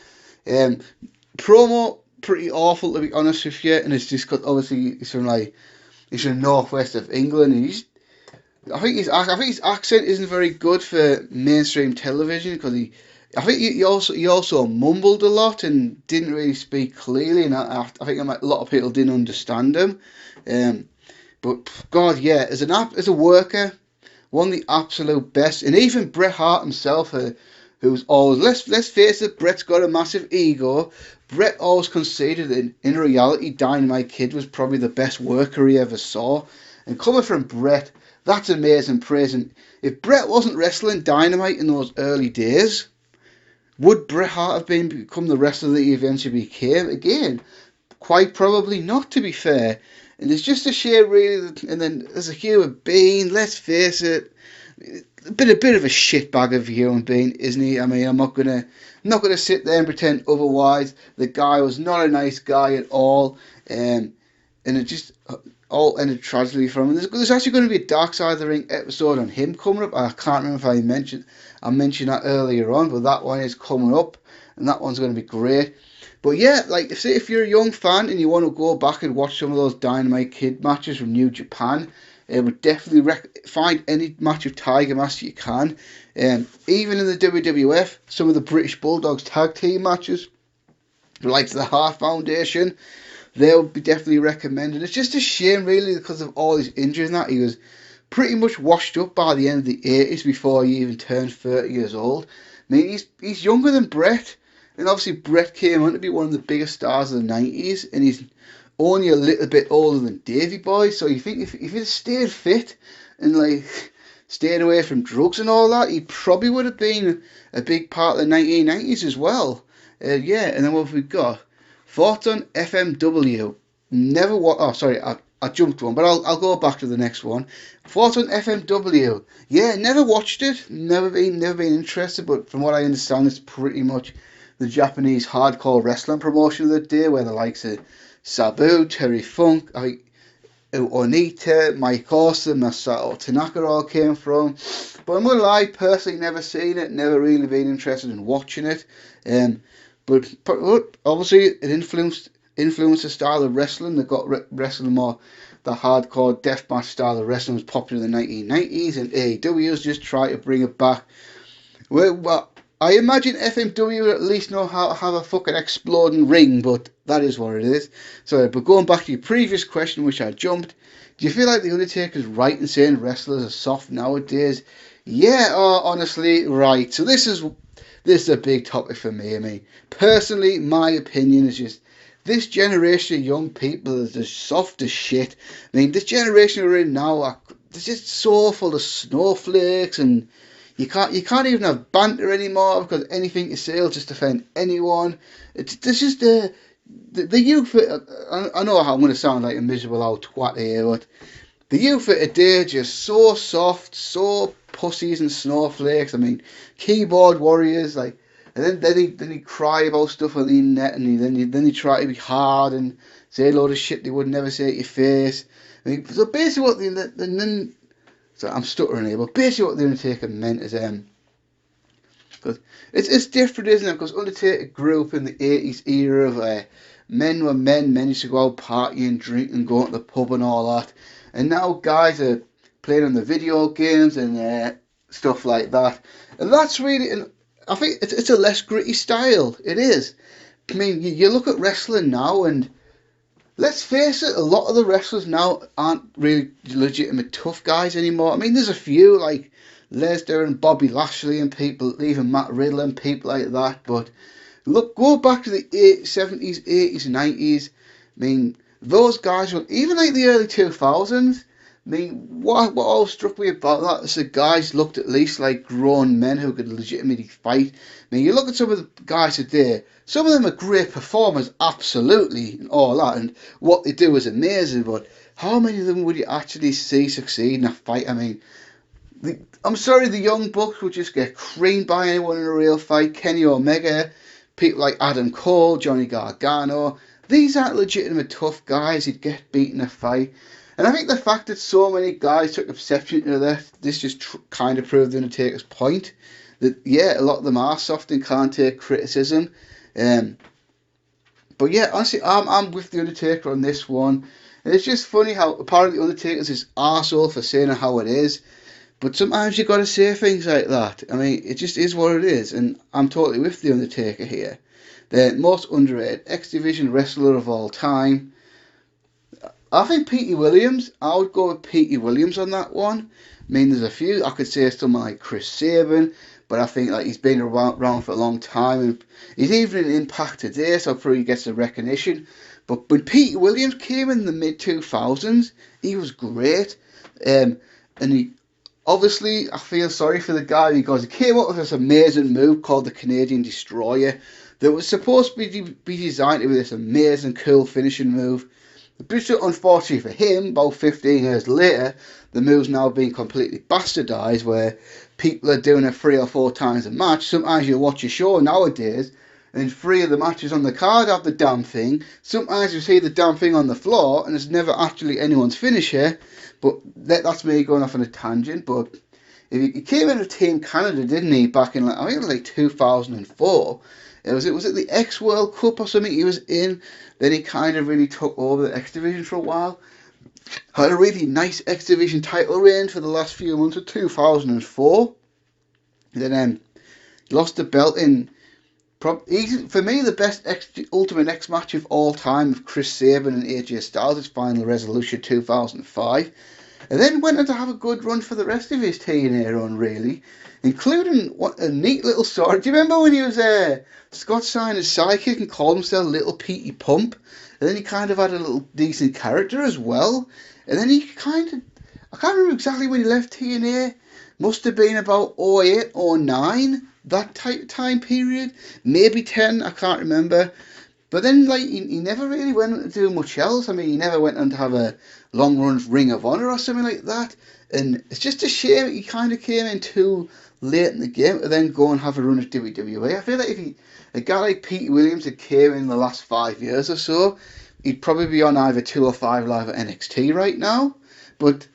Promo pretty awful, to be honest with you, and it's just because obviously he's from northwest of England, and I think his accent isn't very good for mainstream television because he also mumbled a lot and didn't really speak clearly, and I think a lot of people didn't understand him. But God, yeah, as a worker, one of the absolute best, and even Bret Hart himself, who's always, let's face it, Bret's got a massive ego. Bret always conceded that in reality, Dynamite Kid was probably the best worker he ever saw, and coming from Bret, that's amazing praise. And if Bret wasn't wrestling Dynamite in those early days, Would Bret Hart have become the wrestler that he eventually became? Again, quite probably not, to be fair. And it's just a shame, really. And then there's a human being. Let's face it, a bit of a shitbag of a human being, isn't he? I mean, I'm not gonna sit there and pretend otherwise. The guy was not a nice guy at all, and it just all ended tragically for him. There's actually going to be a Dark Side of the Ring episode on him coming up. I can't remember if I mentioned that earlier on, but that one is coming up, and that one's going to be great. But yeah, like if you're a young fan and you want to go back and watch some of those Dynamite Kid matches from New Japan, I would definitely find any match of Tiger Mask you can. Even in the WWF, some of the British Bulldogs tag team matches, like the Hart Foundation, they would be definitely recommended. It's just a shame, really, because of all his injuries and that. He was pretty much washed up by the end of the 80s before he even turned 30 years old. I mean, he's younger than Bret. And obviously Bret came on to be one of the biggest stars of the 90s, and he's only a little bit older than Davey Boy. So you think if he'd stayed fit and like stayed away from drugs and all that, he probably would have been a big part of the 1990s as well. Yeah, and then what have we got? Thoughts on FMW? Never what? Oh, sorry, I jumped one, but I'll go back to the next one. Thoughts on FMW? Yeah, never watched it. Never been interested. But from what I understand, it's pretty much the Japanese hardcore wrestling promotion of the day, where the likes of Sabu, Terry Funk, Onita, Mike Awesome, Masato Tanaka all came from. But I'm gonna lie, personally never seen it, never really been interested in watching it. But obviously it influenced the style of wrestling. They got wrestling more. The hardcore deathmatch style of wrestling was popular in the 1990s, and AEW's just tried to bring it back. Well, I imagine FMW at least know how to have a fucking exploding ring, but that is what it is. So, but going back to your previous question, which I jumped, do you feel like The Undertaker's right in saying wrestlers are soft nowadays? Yeah, honestly, right. So this is a big topic for me. I mean, personally, my opinion is just this generation of young people is just soft as shit. I mean, this generation we're in now, they're just so full of snowflakes, and you can't even have banter anymore, because anything you say will just offend anyone. It's just the youth. I know how I'm going to sound like a miserable old twat here, but the youth of today are just so soft, so pussies and snowflakes. I mean, keyboard warriors, like, and then he cry about stuff on the internet, and then he try to be hard and say a load of shit they would never say at your face. I mean, so basically what so I'm stuttering here, but basically what the Undertaker meant is because it's different, isn't it? Because Undertaker grew up in the 80s era of men were men used to go out partying, drinking, going to the pub and all that, and now guys are playing on the video games and stuff like that, and that's really, and I think it's a less gritty style. It is. I mean, you look at wrestling now, and let's face it, a lot of the wrestlers now aren't really legitimate tough guys anymore. I mean, there's a few like Lesnar and Bobby Lashley and people, even Matt Riddle and people like that. But look, go back to the 70s, 80s, 90s. I mean, those guys were, even like the early 2000s. I mean, what all struck me about that is the guys looked at least like grown men who could legitimately fight. I mean, you look at some of the guys today, some of them are great performers, absolutely, and all that, and what they do is amazing, but how many of them would you actually see succeed in a fight? I mean, I'm sorry, the Young Bucks would just get creamed by anyone in a real fight. Kenny Omega, people like Adam Cole, Johnny Gargano, these aren't legitimate tough guys who'd get beat in a fight. And I think the fact that so many guys took exception to this just kind of proved the Undertaker's point. That, yeah, a lot of them are soft and can't take criticism. But yeah, honestly, I'm with the Undertaker on this one. And it's just funny how apparently Undertaker's this arsehole for saying how it is. But sometimes you got to say things like that. I mean, it just is what it is. And I'm totally with the Undertaker here. The most underrated X Division wrestler of all time. I think Petey Williams. I would go with Petey Williams on that one. I mean, there's a few. I could say someone like Chris Sabin, but I think like he's been around for a long time, and he's even in Impact today, so probably gets the recognition. But when Petey Williams came in the mid 2000s, he was great, and he Obviously, I feel sorry for the guy because he came up with this amazing move called the Canadian Destroyer that was supposed to be designed to be this amazing, cool finishing move. But unfortunately for him, about 15 years later, the move's now being completely bastardised where people are doing it 3 or 4 times a match. Sometimes you watch a show nowadays and 3 of the matches on the card have the damn thing. Sometimes you see the damn thing on the floor and it's never actually anyone's finisher. But that's me going off on a tangent. But he came in with Team Canada, didn't he, back in, I think it was like 2004. Was it the X World Cup or something he was in? Then he kind of really took over the X Division for a while. Had a really nice X Division title reign for the last few months of 2004. Then he lost the belt in, for me, the best Ultimate X match of all time with Chris Sabin and AJ Styles, his Final Resolution 2005. And then went on to have a good run for the rest of his TNA run, really, including what a neat little story. Do you remember when he was Scott Steiner's sidekick and called himself Little Petey Pump? And then he kind of had a little decent character as well. And then he kind of, I can't remember exactly when he left TNA. Must have been about 08, 09, that type of time period. Maybe 10, I can't remember. But then, like, he never really went on to do much else. I mean, he never went on to have a long run of Ring of Honor or something like that. And it's just a shame he kind of came in too late in the game to then go and have a run at WWE. I feel like if a guy like Pete Williams had came in the last 5 years or so, he'd probably be on either 205 Live at NXT right now. But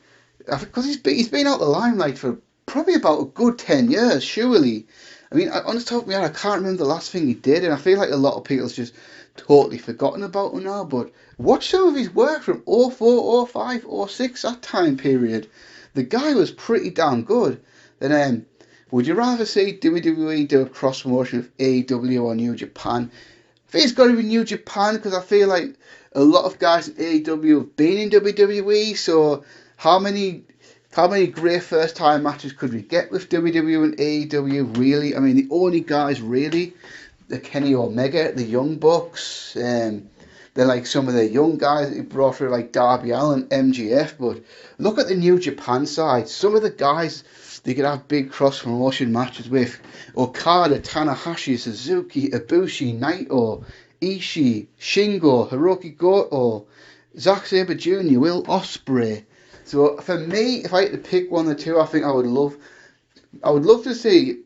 because he's been out the limelight for probably about a good 10 years, surely. I mean, on the top of my head, I can't remember the last thing he did, and I feel like a lot of people's just totally forgotten about him now. But watch some of his work from 04, 05, 06, that time period. The guy was pretty damn good. Then, would you rather see WWE do a cross promotion of AEW or New Japan? I think it's got to be New Japan because I feel like a lot of guys in AEW have been in WWE. So how many great first time matches could we get with WWE and AEW, really? I mean, the only guys really, the Kenny Omega, the Young Bucks, they're like some of the young guys that he brought through, like Darby Allin, MJF. But look at the New Japan side. Some of the guys they could have big cross promotion matches with: Okada, Tanahashi, Suzuki, Ibushi, Naito, Ishii, Shingo, Hiroki Goto, Zack Sabre Jr., Will Ospreay. So for me, if I had to pick one of the two, I think I would love to see.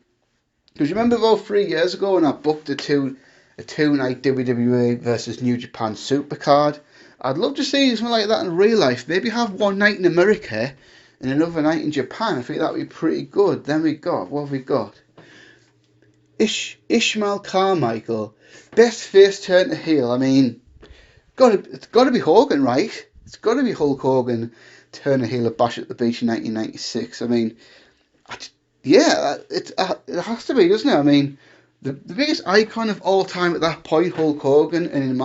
Because you remember about 3 years ago when I booked a two-night WWE versus New Japan Supercard? I'd love to see something like that in real life. Maybe have one night in America and another night in Japan. I think that would be pretty good. Then what have we got? Ishmael Carmichael, best face turn to heel. I mean, it's got to be Hogan, right? It's got to be Hulk Hogan turn a heel at Bash at the Beach in 1996. I mean, yeah, it has to be, doesn't it? I mean, the biggest icon of all time at that point, Hulk Hogan, and in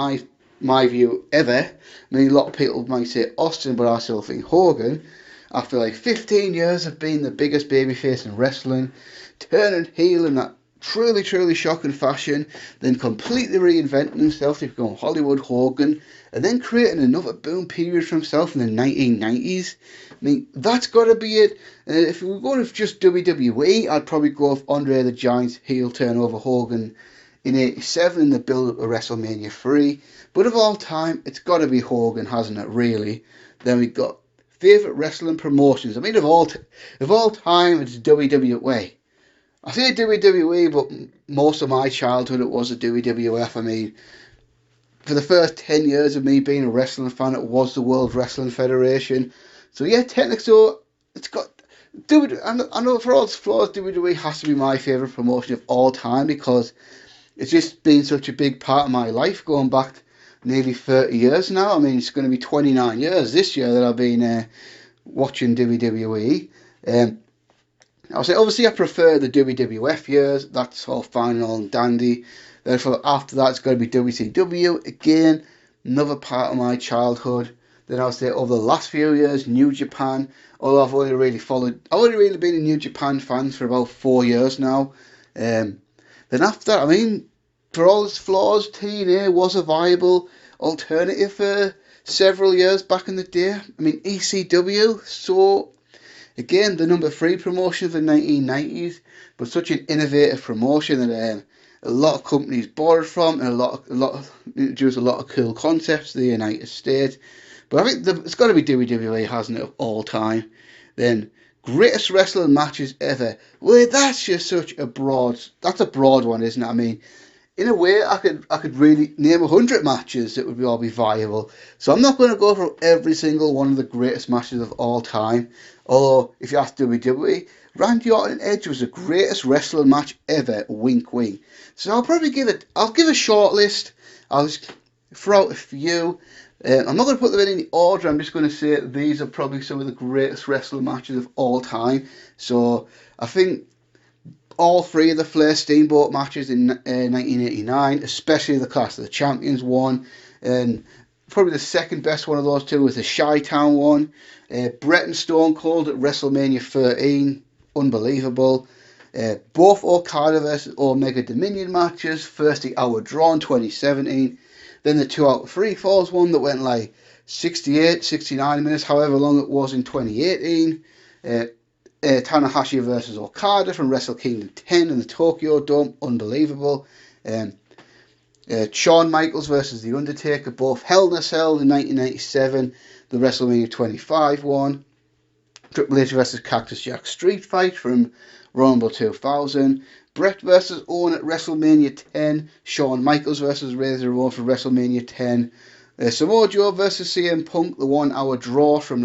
my view, ever. I mean, a lot of people might say Austin, but I still think Hogan. After like 15 years of being the biggest babyface in wrestling, turning heel in that truly, truly shocking fashion, then completely reinventing himself to become Hollywood Hogan, and then creating another boom period for himself in the 1990s. I mean, that's got to be it. If we were going with just WWE, I'd probably go with Andre the Giant's heel turn over Hogan in 87 in the build-up of WrestleMania 3. But of all time, it's got to be Hogan, hasn't it, really? Then we've got favourite wrestling promotions. I mean, of all time, it's WWE. I say WWE, but most of my childhood it was a WWF. I mean, for the first 10 years of me being a wrestling fan, it was the World Wrestling Federation. So yeah, technically, so it's got I know for all its flaws, WWE has to be my favourite promotion of all time because it's just been such a big part of my life going back nearly 30 years now. I mean, it's going to be 29 years this year that I've been watching WWE. I'll say, obviously, I prefer the WWF years. That's all fine and all dandy. Therefore, after that, it's going to be WCW. Again, another part of my childhood. Then I'll say, over the last few years, New Japan. Although I've only really been a New Japan fan for about 4 years now. Then after that, I mean, for all its flaws, TNA was a viable alternative for several years back in the day. I mean, ECW, so Again, the number 3 promotion of the 1990s, but such an innovative promotion that a lot of companies borrowed from, and introduced a lot of cool concepts to the United States. But I think it's got to be WWE, hasn't it, of all time? Then greatest wrestling matches ever. Well, that's just that's a broad one, isn't it? I mean, in a way, I could really name 100 matches that would all be viable. So I'm not going to go through every single one of the greatest matches of all time. Although, if you ask WWE, Randy Orton and Edge was the greatest wrestling match ever. Wink, wink. So I'll give a short list. I'll just throw out a few. I'm not going to put them in any order. I'm just going to say these are probably some of the greatest wrestling matches of all time. So I think all 3 of the Flair Steamboat matches in 1989, especially the Clash of the Champions one, and probably the second best one of those 2 was the Chi-Town one. Bret and Stone Cold at WrestleMania 13, unbelievable. Both Okada versus Omega Dominion matches, first the hour draw in 2017, then the 2 out of 3 falls one that went like 68, 69 minutes, however long it was in 2018. Tanahashi versus Okada from Wrestle Kingdom 10 in the Tokyo Dome, unbelievable. Shawn Michaels versus The Undertaker, both Hell in a Cell in 1997, the WrestleMania 25 one. Triple H versus Cactus Jack Street Fight from Rumble 2000. Bret versus Owen at WrestleMania 10. Shawn Michaels versus Razor Ramon for WrestleMania 10. Samoa Joe versus CM Punk, the 1 hour draw from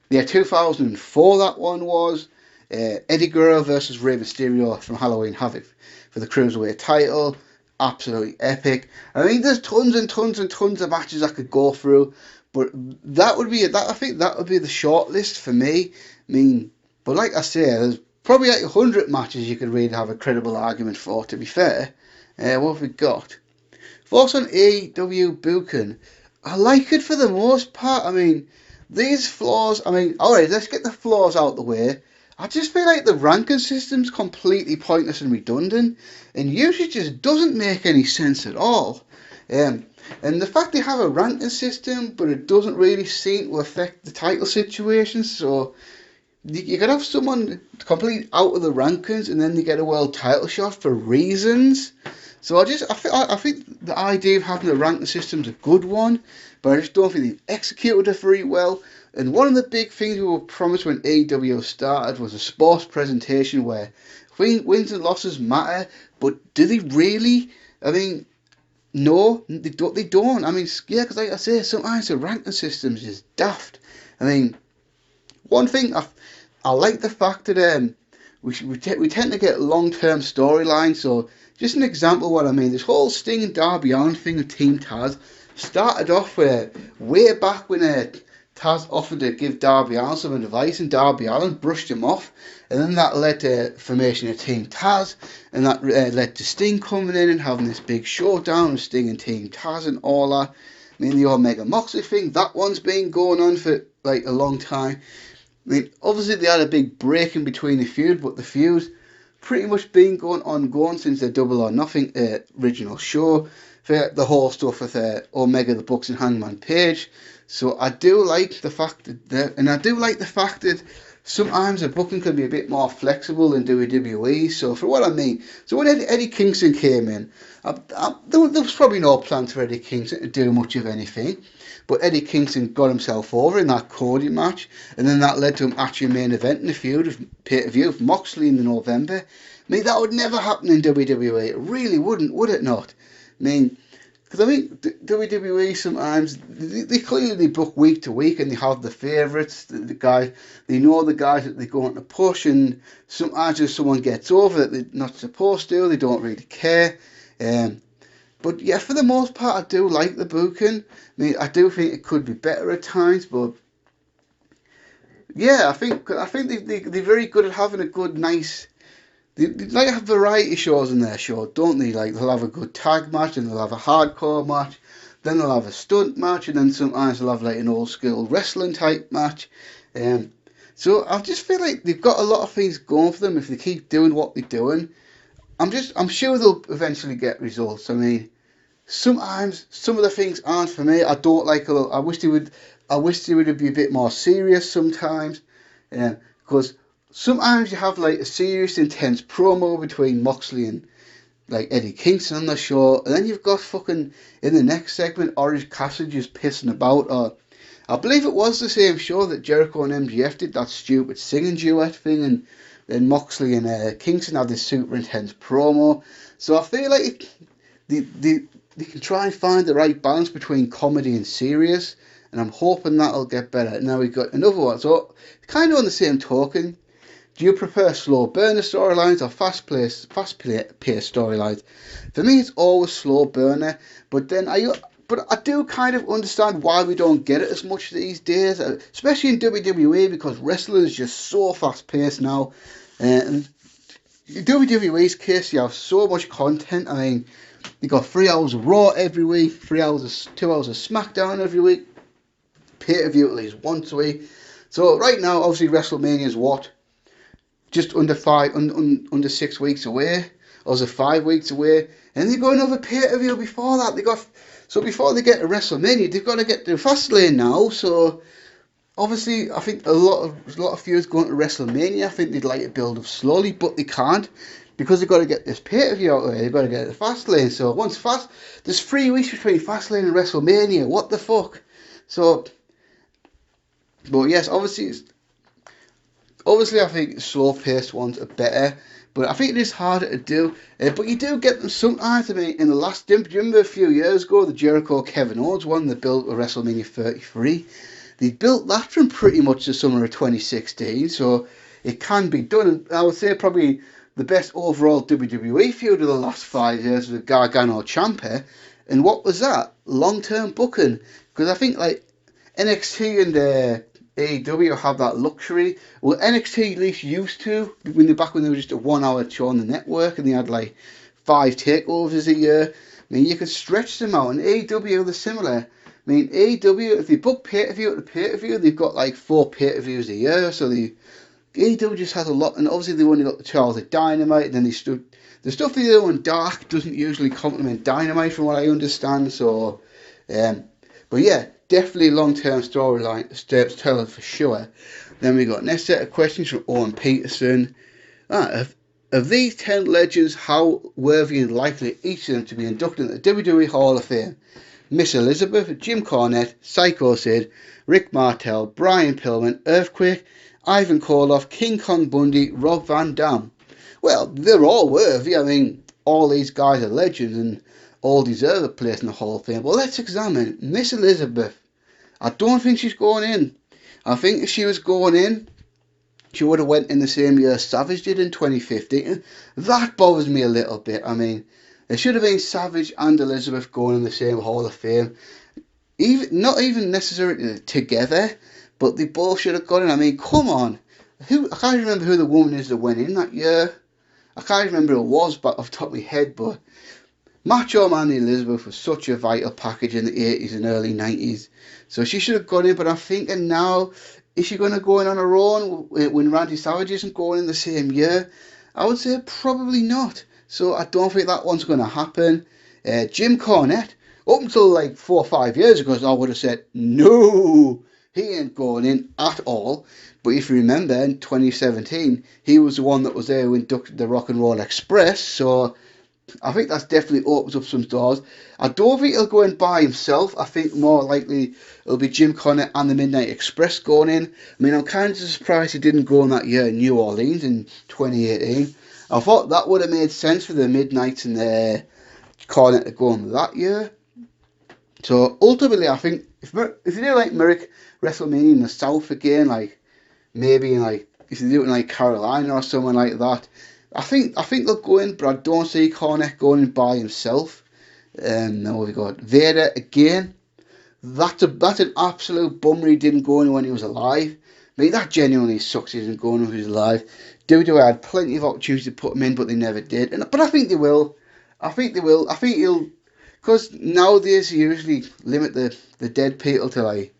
2004 that one was. Eddie Guerrero versus Rey Mysterio from Halloween Havoc for the Cruiserweight title. Absolutely epic. I mean, there's tons and tons and tons of matches I could go through, but I think that would be the short list for me. I mean, but like I say, there's probably like 100 matches you could really have a credible argument for, to be fair. What have we got? Thoughts on AEW booking? I like it for the most part. I mean, these flaws, alright, let's get the flaws out the way. I just feel like the ranking system's completely pointless and redundant, and usually just doesn't make any sense at all. And the fact they have a ranking system, but it doesn't really seem to affect the title situation, so you could have someone completely out of the rankings, and then they get a world title shot for reasons. So I think the idea of having a ranking system is a good one, but I just don't think they've executed it very well. And one of the big things we were promised when AEW started was a sports presentation where wins and losses matter, but do they really? I mean, no, they don't. I mean, yeah, because like I say, sometimes the ranking system is just daft. I mean, one thing I like the fact that we tend to get long-term storylines. So just an example of what I mean, this whole Sting and Darby Allin thing with Team Taz started off way back when Taz offered to give Darby Allin some advice, and Darby Allin brushed him off, and then that led to formation of Team Taz, and that led to Sting coming in and having this big showdown with Sting and Team Taz and all that. I mean, the Omega Moxley thing, that one's been going on for like a long time. I mean, obviously they had a big break in between the feud, but the feud pretty much been ongoing since the Double or Nothing original show, for the whole stuff with Omega, the Bucks and Hangman Page. So I do like the fact that sometimes the booking can be a bit more flexible than WWE. So for what I mean, so when Eddie Kingston came in, there was probably no plan for Eddie Kingston to do much of anything. But Eddie Kingston got himself over in that Cody match, and then that led to him actually main event in the feud of pay-per-view of Moxley in November. I mean, that would never happen in WWE. It really wouldn't, would it not? I mean, because WWE sometimes, they clearly book week to week, and they have the favourites, the guy, they know the guys that they're going to push, and sometimes if someone gets over that they're not supposed to, they don't really care. But yeah, for the most part, I do like the booking. I mean, I do think it could be better at times, but yeah, I think they're very good at having a good, nice. They like have variety shows in their show, don't they? Like they'll have a good tag match, and they'll have a hardcore match, then they'll have a stunt match, and then sometimes they'll have like an old school wrestling type match. So I just feel like they've got a lot of things going for them if they keep doing what they're doing. I'm sure they'll eventually get results. I mean, sometimes some of the things aren't for me. I don't like. I wish they would be a bit more serious sometimes. Because sometimes you have like a serious, intense promo between Moxley and like Eddie Kingston on the show, and then you've got fucking in the next segment Orange Cassidy just pissing about. Or I believe it was the same show that Jericho and MJF did that stupid singing duet thing, and then Moxley and Kingston had this super intense promo. So I feel like they can try and find the right balance between comedy and serious, and I'm hoping that'll get better. Now we've got another one, so kind of on the same token. Do you prefer slow burner storylines or fast-paced storylines? For me, it's always slow burner, but I do kind of understand why we don't get it as much these days, especially in WWE, because wrestling is just so fast-paced now. And in WWE's case, you have so much content. I mean, you got 3 hours of Raw every week, 2 hours of SmackDown every week, pay-per-view at least once a week. So right now, obviously, WrestleMania is what? Just under 6 weeks away, or is it 5 weeks away? And they've got another pay-per-view before that. So before they get to WrestleMania, they've got to get to Fastlane now. So obviously, I think a lot of feuds going to WrestleMania. I think they'd like to build up slowly, but they can't because they've got to get this pay-per-view out of there. They've got to get to Fastlane. So there's 3 weeks between Fastlane and WrestleMania. What the fuck? So, but yes, obviously, I think slow-paced ones are better, but I think it is harder to do. But you do get them sometimes. I mean, in the last, do you remember a few years ago, the Jericho-Kevin Owens one, they built a WrestleMania 33. They built that from pretty much the summer of 2016, so it can be done. And I would say probably the best overall WWE feud of the last 5 years was Gargano Ciampa. And what was that? Long-term booking. Because I think like NXT and AEW have that luxury. Well, NXT at least used to, when they were just a 1 hour show on the network and they had like 5 takeovers a year. I mean, you could stretch them out, and AEW they're similar. I mean, AEW, if they book pay-per-view to pay-per-view, they've got like 4 pay-per-views a year, so AEW just has a lot, and obviously they've only got the 2 hours of Dynamite, and then the stuff they do on Dark doesn't usually complement Dynamite from what I understand, so, but yeah, definitely long-term storyline, teller for sure. Then we got next set of questions from Owen Peterson. Of these 10 legends, how worthy and likely each of them to be inducted into the WWE Hall of Fame? Miss Elizabeth, Jim Cornette, Psycho Sid, Rick Martel, Brian Pillman, Earthquake, Ivan Koloff, King Kong Bundy, Rob Van Dam. Well, they're all worthy. I mean, all these guys are legends and all deserve a place in the Hall of Fame. But let's examine Miss Elizabeth. I don't think she's going in. I think if she was going in, she would have went in the same year Savage did in 2015. That bothers me a little bit. I mean, it should have been Savage and Elizabeth going in the same Hall of Fame. Not even necessarily together, but they both should have gone in. I mean, come on. I can't remember who the woman is that went in that year. I can't remember who it was but off the top of my head, but Macho Man Elizabeth was such a vital package in the 80s and early 90s. So she should have gone in, but I'm thinking now, is she going to go in on her own when Randy Savage isn't going in the same year? I would say probably not. So I don't think that one's going to happen. Jim Cornette, up until like 4 or 5 years ago, I would have said, no, he ain't going in at all. But if you remember, in 2017, he was the one that was there who inducted the Rock and Roll Express. So I think that's definitely opens up some doors. I don't think he'll go in by himself. I think more likely it'll be Jim Cornette and the Midnight Express going in. I mean, I'm kind of surprised he didn't go in that year in New Orleans in 2018. I thought that would have made sense for the Midnights and the Cornette to go in that year. So ultimately, I think if they do like Merrick WrestleMania in the South again, like maybe in like if they do it in like Carolina or somewhere like that, I think they'll go in, but I don't see Cornette going in by himself. Now we've got Vader again. That's an absolute bummer he didn't go in when he was alive. I mean, that genuinely sucks he didn't go in when he was alive. WWE had plenty of opportunities to put him in, but they never did. But I think they will. I think he'll, because nowadays you usually limit the dead people to like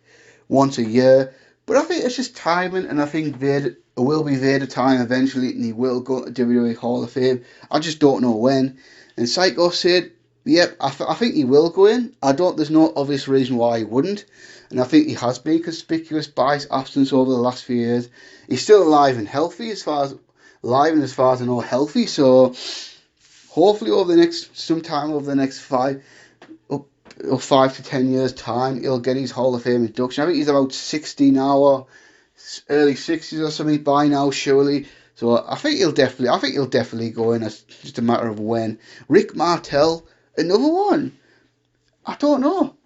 once a year. But I think it's just timing, and I think Vader will be Vader time eventually, and he will go to WWE Hall of Fame. I just don't know when. And Psycho Sid, yeah, I think he will go in. There's no obvious reason why he wouldn't. And I think he has been conspicuous by his absence over the last few years. He's still alive and healthy as far as I know, healthy. So hopefully sometime over the next 5 to 10 years time, he'll get his Hall of Fame induction. I think he's about 60 now, or early 60s or something by now, surely. So I think he'll definitely go in. It's just a matter of when. Rick Martel, another one. I don't know.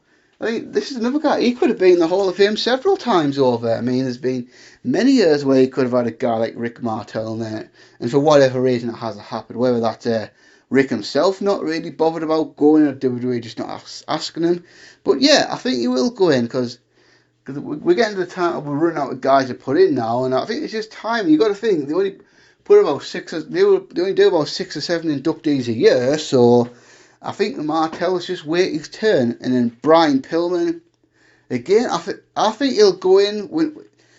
I mean, this is another guy. He could have been in the Hall of Fame several times over. I mean, there's been many years where he could have had a guy like Rick Martel in there, and for whatever reason it hasn't happened. Whether that's Rick himself not really bothered about going, or WWE just not asking him. But yeah, I think he will go in, because we're getting to the time we're running out of guys to put in now, and I think it's just time. You got to think they only put about they only do about 6 or 7 inductees a year, so I think Martell's just wait his turn. And then Brian Pillman, again, I think he'll go in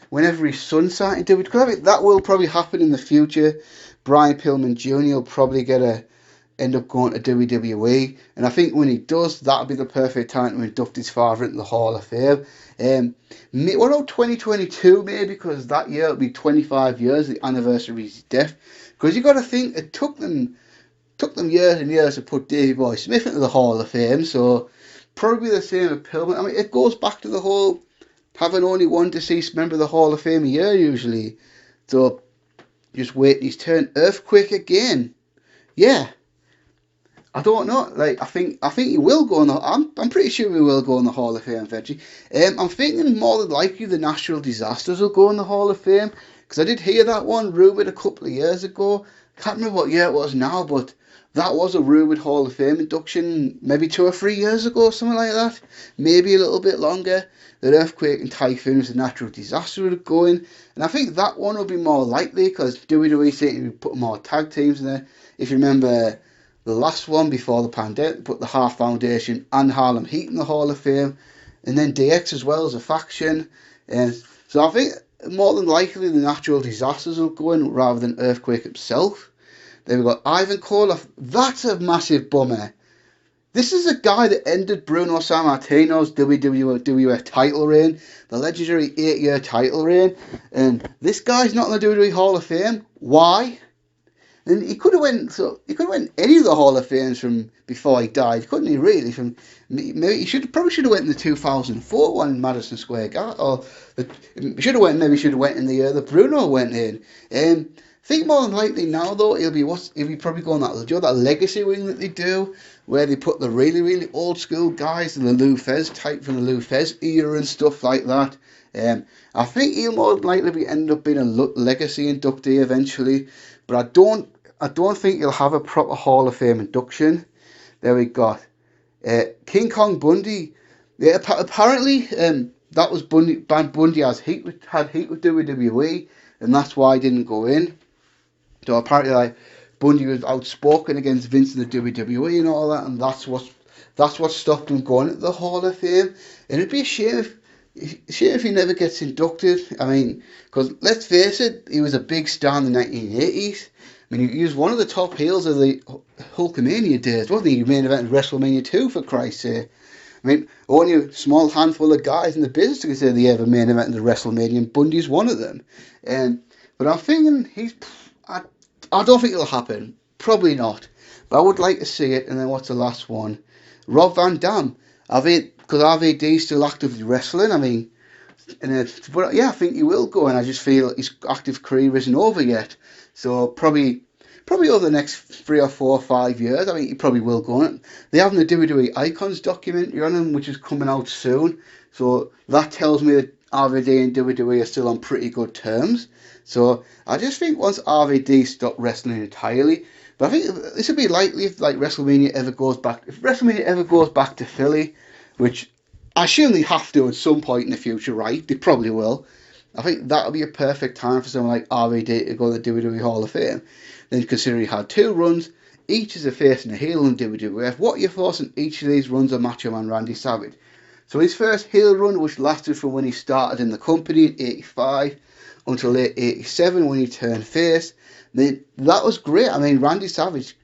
whenever his son signed WWE, because I think that will probably happen in the future. Brian Pillman Jr. will probably end up going to WWE, and I think when he does, that'll be the perfect time to induct his father into the Hall of Fame. What about 2022 maybe, because that year it'll be 25 years, the anniversary of his death. Because you got to think, it took them years and years to put Davey Boy Smith into the Hall of Fame, so probably the same with Pillman. I mean, it goes back to the whole having only one deceased member of the Hall of Fame a year usually. So just wait his turn. Earthquake again. Yeah. I don't know. Like, I think he will go in the. I'm pretty sure he will go in the Hall of Fame, Veggie. I'm thinking more than likely the natural disasters will go in the Hall of Fame, because I did hear that one rumoured a couple of years ago. Can't remember what year it was now, but that was a rumoured Hall of Fame induction maybe 2 or 3 years ago, something like that. Maybe a little bit longer. That earthquake and typhoon was a natural disaster would go in, and I think that one will be more likely, because WWE seem to be putting more tag teams in there. If you remember the last one before the pandemic, put the Half Foundation and Harlem Heat in the Hall of Fame, and then DX as well as a faction. And so I think more than likely the natural disasters will go in rather than Earthquake himself. Then we've got Ivan Koloff. That's a massive bummer. This is a guy that ended Bruno Sammartino's WWF title reign, the legendary 8-year title reign, and this guy's not in the WWE Hall of Fame. Why? And he could have went any of the Hall of Fames from before he died, couldn't he? Really, maybe he should have went in the 2004 one in Madison Square Garden, or he should have went in the year that Bruno went in. I think more than likely now though he'll be probably going that legacy wing that they do, where they put the really really old school guys in the Lou Fez type from the Lou Fez era and stuff like that. I think he'll more than likely end up being a legacy inductee eventually, but I don't think he'll have a proper Hall of Fame induction. There we got King Kong Bundy. Yeah, apparently that was Bundy had heat with WWE, and that's why he didn't go in. So apparently, Bundy was outspoken against Vince and the WWE and all that, and that's what stopped him going into the Hall of Fame. And it'd be a shame if he never gets inducted. I mean, because let's face it, he was a big star in the 1980s. I mean, he was one of the top heels of the Hulkamania days, wasn't he? He main evented WrestleMania 2, for Christ's sake. I mean, only a small handful of guys in the business can say they ever main evented WrestleMania, and Bundy's one of them. But I'm thinking I don't think it'll happen. Probably not. But I would like to see it. And then what's the last one? Rob Van Dam. Because RVD's still actively wrestling. I mean, but yeah, I think he will go. And I just feel his active career isn't over yet. So probably over the next 3 or 4 or 5 years, I mean, he probably will go on it. They have the WWE Icons documentary on him, which is coming out soon. So that tells me that RVD and WWE are still on pretty good terms. So I just think once RVD stopped wrestling entirely, but I think this would be likely if WrestleMania ever goes back. If WrestleMania ever goes back to Philly, which I assume they have to at some point in the future, right? They probably will. I think that would be a perfect time for someone like RVD to go to the WWE Hall of Fame. Then consider he had 2 runs, each as a face and a heel in WWF. What are your thoughts on each of these runs of Macho Man Randy Savage? So his first heel run, which lasted from when he started in the company in 85 until late 87 when he turned face. That was great. I mean, Randy Savage,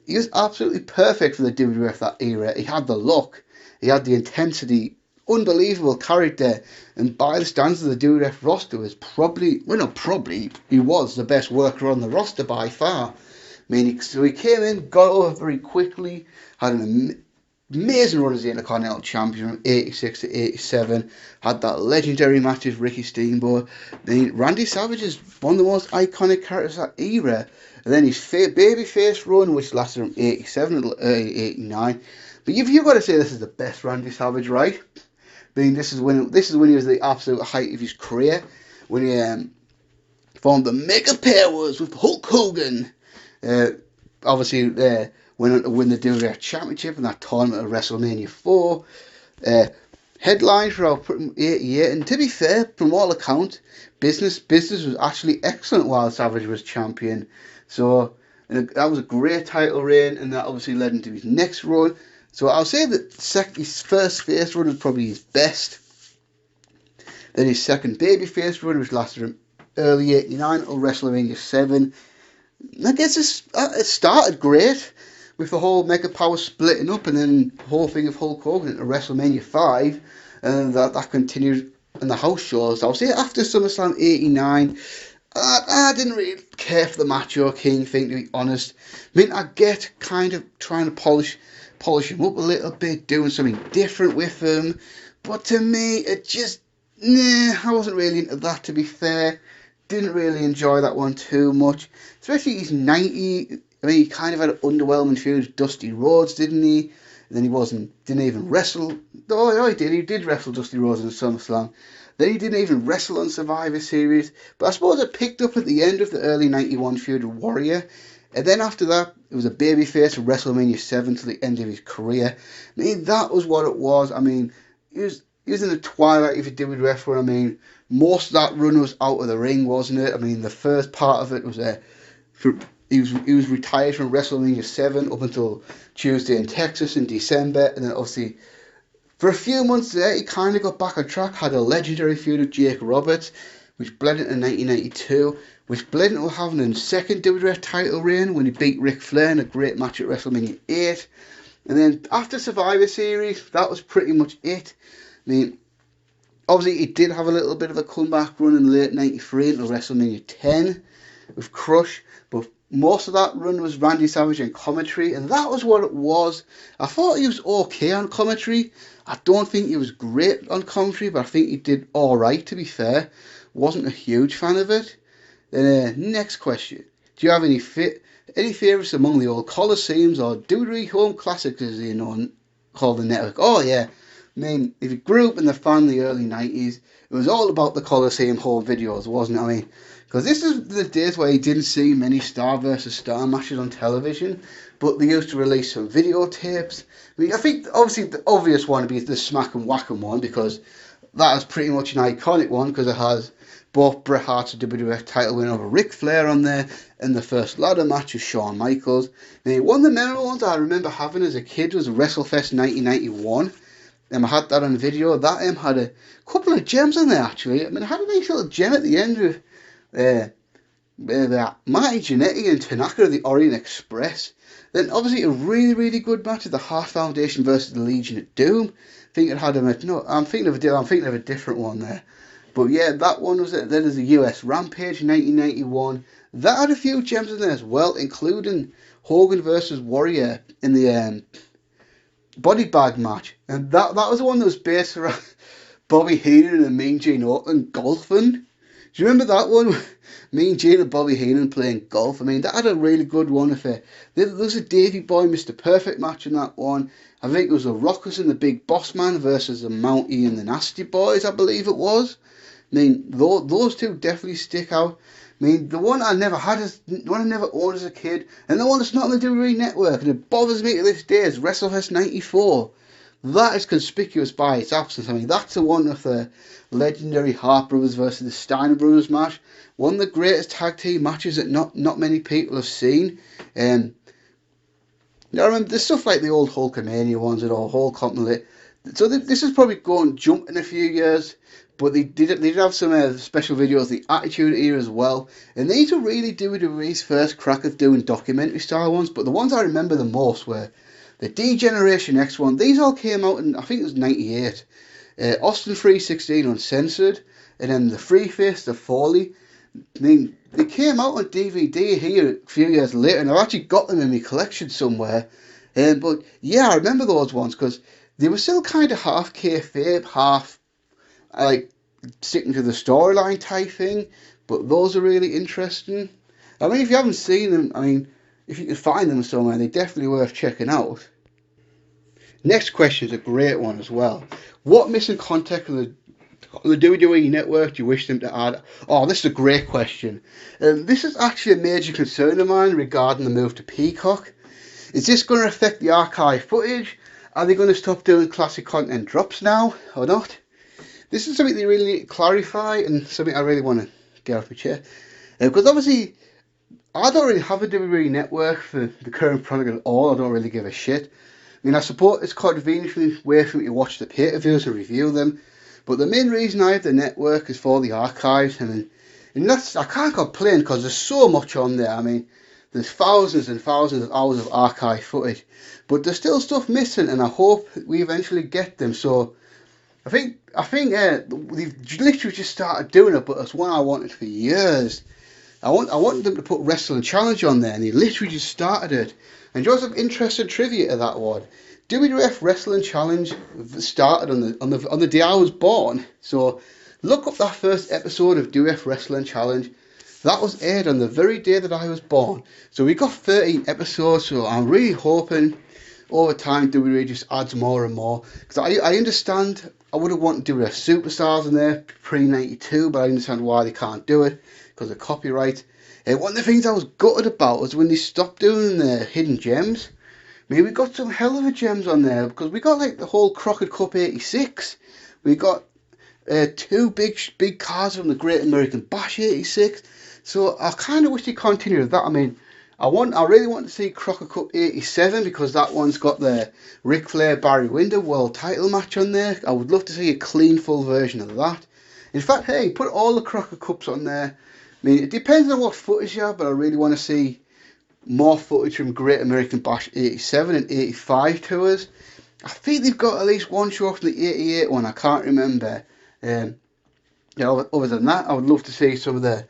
he was absolutely perfect for the WWF that era. He had the look, he had the intensity, unbelievable character, and by the standards of the WWF roster was he was the best worker on the roster by far. I mean, so he came in, got over very quickly, had an amazing run as the Intercontinental Champion from 86 to 87, had that legendary match with Ricky Steamboat. Then Randy Savage is one of the most iconic characters of that era. And then his babyface run, which lasted from 87 to 89. But you've got to say this is the best Randy Savage, right? I mean, this is when he was the absolute height of his career, when he formed the Mega Powers with Hulk Hogan. Obviously, went on to win the WWF Championship in that tournament at WrestleMania 4. Headlined throughout 88, and to be fair, from all accounts, business was actually excellent while Savage was champion. So that was a great title reign, and that obviously led into his next run. So I'll say that his first face run was probably his best. Then his second babyface run, which lasted from early 89 until WrestleMania 7. I guess it started great with the whole Mega Power splitting up, and then the whole thing of Hulk Hogan into WrestleMania 5, and that continued in the house shows. I'll say after SummerSlam 89, I didn't really care for the Macho King thing, to be honest. I mean, I get kind of trying to polish him up a little bit, doing something different with him, but to me, it just, I wasn't really into that, to be fair. Didn't really enjoy that one too much, especially he's 90. I mean, he kind of had an underwhelming feud with Dusty Rhodes, didn't he? And then didn't even wrestle. Oh, he did. He did wrestle Dusty Rhodes in SummerSlam. Then he didn't even wrestle on Survivor Series. But I suppose it picked up at the end of the early 91 feud with Warrior. And then after that, it was a babyface of WrestleMania 7 to the end of his career. I mean, that was what it was. I mean, he was in the twilight of his WWF run. I mean, most of that run was out of the ring, wasn't it? I mean, the first part of it was he was retired from WrestleMania 7 up until Tuesday in Texas in December, and then obviously for a few months there he kind of got back on track, had a legendary feud with Jake Roberts, which bled into 1992, which bled into having a second WWF title reign when he beat Ric Flair in a great match at WrestleMania 8, and then after Survivor Series, that was pretty much it. I mean, obviously he did have a little bit of a comeback run in late 93 until WrestleMania 10 with Crush, but most of that run was Randy Savage and commentary, and that was what it was. I thought he was okay on commentary. I don't think he was great on commentary, but I think he did alright, to be fair. Wasn't a huge fan of it. Then next question. Do you have any favourites among the old Coliseums or WWE home classics, as they called the network? Oh yeah. I mean, if you grew up in the fan of the early 90s, it was all about the Coliseum home videos, wasn't it? I mean, because this is the days where you didn't see many star versus star matches on television, but they used to release some videotapes. I mean, I think obviously the obvious one would be the Smack and Whack 'em one, because that is pretty much an iconic one, because it has both Bret Hart's WWF title win over Ric Flair on there, and the first ladder match with Shawn Michaels. Now, one of the memorable ones I remember having as a kid was WrestleFest 1991. I had that on video. That had a couple of gems in there, actually. I mean, I had a nice little gem at the end with Marty Jannetty and Tanaka of the Orient Express. Then, obviously, a really, really good match of the Hart Foundation versus the Legion of Doom. I think it had I'm thinking of a different one there. But yeah, that one was it. Then there's the US Rampage in 1991. That had a few gems in there as well, including Hogan versus Warrior in the body bag match, and that was the one that was based around Bobby Heenan and Mean Gene Okerlund golfing. Do you remember that one? Mean Gene and Bobby Heenan playing golf. I mean, that had a really good one. There was a Davey Boy Mr. Perfect match in that one. I think it was the Rockers and the Big Boss Man versus the Mountie and the Nasty Boys, I believe it was. I mean, those two definitely stick out. I mean, the one I never owned as a kid, and the one that's not on the WWE Network, and it bothers me to this day, is WrestleFest 94. That is conspicuous by its absence. I mean, that's the one with the legendary Hart Brothers versus the Steiner Brothers match. One of the greatest tag team matches that not many people have seen. Now, I remember there's stuff like the old Hulkamania ones and all Hulk Continental. So this is probably jumping a few years, But they did have some special videos, the Attitude Era as well. And these were really WWE's first crack at doing documentary style ones. But the ones I remember the most were the D-Generation X one. These all came out in, I think it was 98. Austin 316 Uncensored. And then the Free Fist, the Foley. I mean, they came out on DVD here a few years later. And I've actually got them in my collection somewhere. But yeah, I remember those ones because they were still kind of half kayfabe, half like sticking to the storyline type thing, but those are really interesting. I mean, if you haven't seen them, I mean, if you can find them somewhere, they're definitely worth checking out. Next question is a great one as well. What missing content of the WWE Network do you wish them to add? Oh, this is a great question. This is actually a major concern of mine regarding the move to Peacock. Is this going to affect the archive footage? Are they going to stop doing classic content drops now or not? This is something they really need to clarify and something I really want to get off my chair. Because obviously, I don't really have a WWE Network for the current product at all. I don't really give a shit. I mean, I support it's convenient way for me to watch the pay-per-views and review them. But the main reason I have the network is for the archives. And that's, I can't complain because there's so much on there. I mean, there's thousands and thousands of hours of archive footage. But there's still stuff missing and I hope we eventually get them. So I think they've literally just started doing it, but it's one I wanted for years. I wanted them to put Wrestling Challenge on there, and they literally just started it. And just some interesting trivia to that one. WWF Wrestling Challenge started on the day I was born. So look up that first episode of WWF Wrestling Challenge. That was aired on the very day that I was born. So we got 13 episodes. So I'm really hoping over time WWE just adds more and more. Because I understand. I would have wanted to do Superstars in there pre-92, but I understand why they can't do it because of copyright. One of the things I was gutted about was when they stopped doing the hidden gems. I mean, we got some hell of a gems on there because we got like the whole Crockett Cup 86. We got two big cards from the Great American Bash 86. So I kind of wish they continued with that. I mean, I really want to see Crockett Cup 87 because that one's got the Ric Flair Barry Windham world title match on there. I would love to see a clean full version of that. In fact, hey, put all the Crockett Cups on there. I mean, it depends on what footage you have, but I really want to see more footage from Great American Bash 87 and 85 tours. I think they've got at least one show from the 88 one. I can't remember. Other than that, I would love to see some of the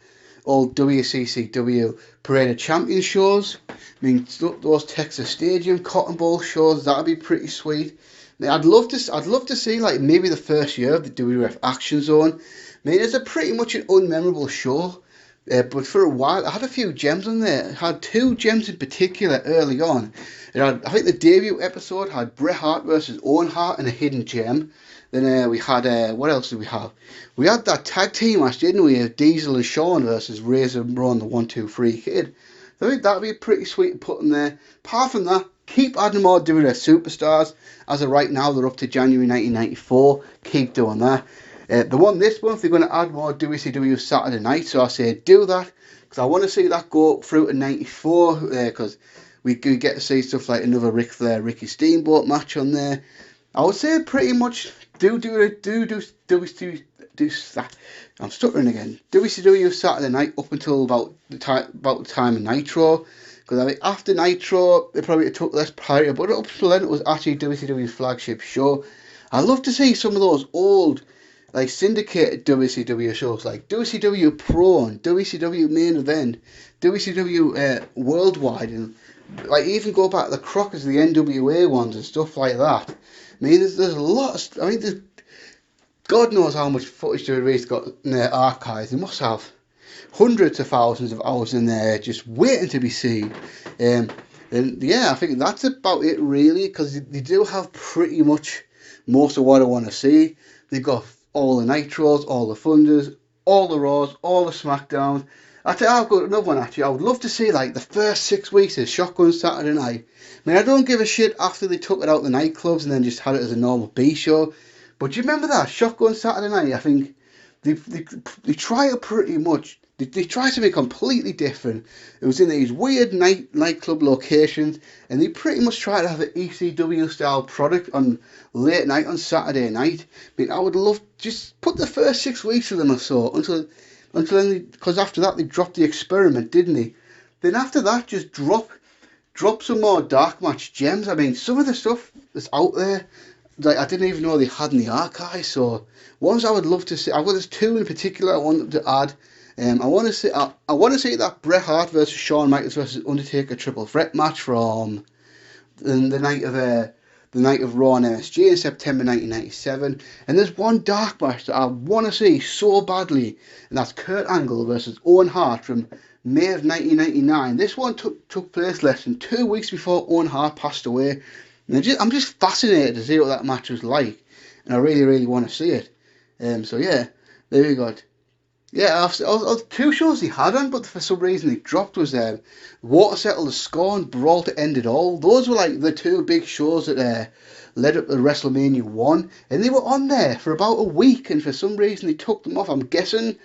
old WCCW Parade of Champions shows. I mean, those Texas Stadium Cotton Bowl shows, that'd be pretty sweet. I mean, I'd love to see like maybe the first year of the WWF Action Zone. I mean, it's a pretty much an unmemorable show. But for a while, I had a few gems on there. I had two gems in particular early on. I think the debut episode had Bret Hart versus Owen Hart and a hidden gem. Then we had, what else did we have? We had that tag team match, didn't we? Diesel and Shawn versus Razor and Braun, the 1-2-3 Kid. I think that'd be pretty sweet to put in there. Apart from that, keep adding more WWF Superstars. As of right now, they're up to January 1994. Keep doing that. This month, they're going to add more WCW Saturday Night. So I say do that. Because I want to see that go through to 94. Because we get to see stuff like another Ric Flair, Ricky Steamboat match on there. I would say pretty much do I'm stuttering again. WCW Saturday Night up until about the time of Nitro. Because I mean, after Nitro, they probably took less priority. But up until then, it was actually WCW's flagship show. I'd love to see some of those old, like syndicated WCW shows, like WCW Pro and WCW Main Event, WCW Worldwide, and like even go back to the Crockers, the NWA ones and stuff like that. I mean, there's a lot of, God knows how much footage WWE's got in their archives. They must have hundreds of thousands of hours in there just waiting to be seen. And yeah, I think that's about it really, because they do have pretty much most of what I want to see. They've got all the Nitros, all the Thunders, all the Raws, all the Smackdowns. I've got another one actually. I would love to see like the first 6 weeks of Shotgun Saturday Night. I mean, I don't give a shit after they took it out the nightclubs and then just had it as a normal B show. But do you remember that Shotgun Saturday Night? I think they try to pretty much They tried something completely different. It was in these weird nightclub locations, and they pretty much tried to have an ECW style product on late night on Saturday night. I mean, I would love just put the first 6 weeks of them or so until then, because after that they dropped the experiment, didn't they? Then after that, just drop some more dark match gems. I mean, some of the stuff that's out there, like I didn't even know they had in the archive. So ones I would love to see. There's two in particular I want them to add. I want to see that Bret Hart versus Shawn Michaels versus Undertaker triple threat match from the night of Raw and MSG in September 1997. And there's one dark match that I want to see so badly, and that's Kurt Angle versus Owen Hart from May of 1999. This one took place less than 2 weeks before Owen Hart passed away. And I'm just fascinated to see what that match was like, and I really, really want to see it. So yeah, there we go. Yeah, two shows he had on, but for some reason he dropped was Water Settle the Score and Brawl to End It All. Those were like the two big shows that led up to WrestleMania 1, and they were on there for about a week, and for some reason they took them off. I'm guessing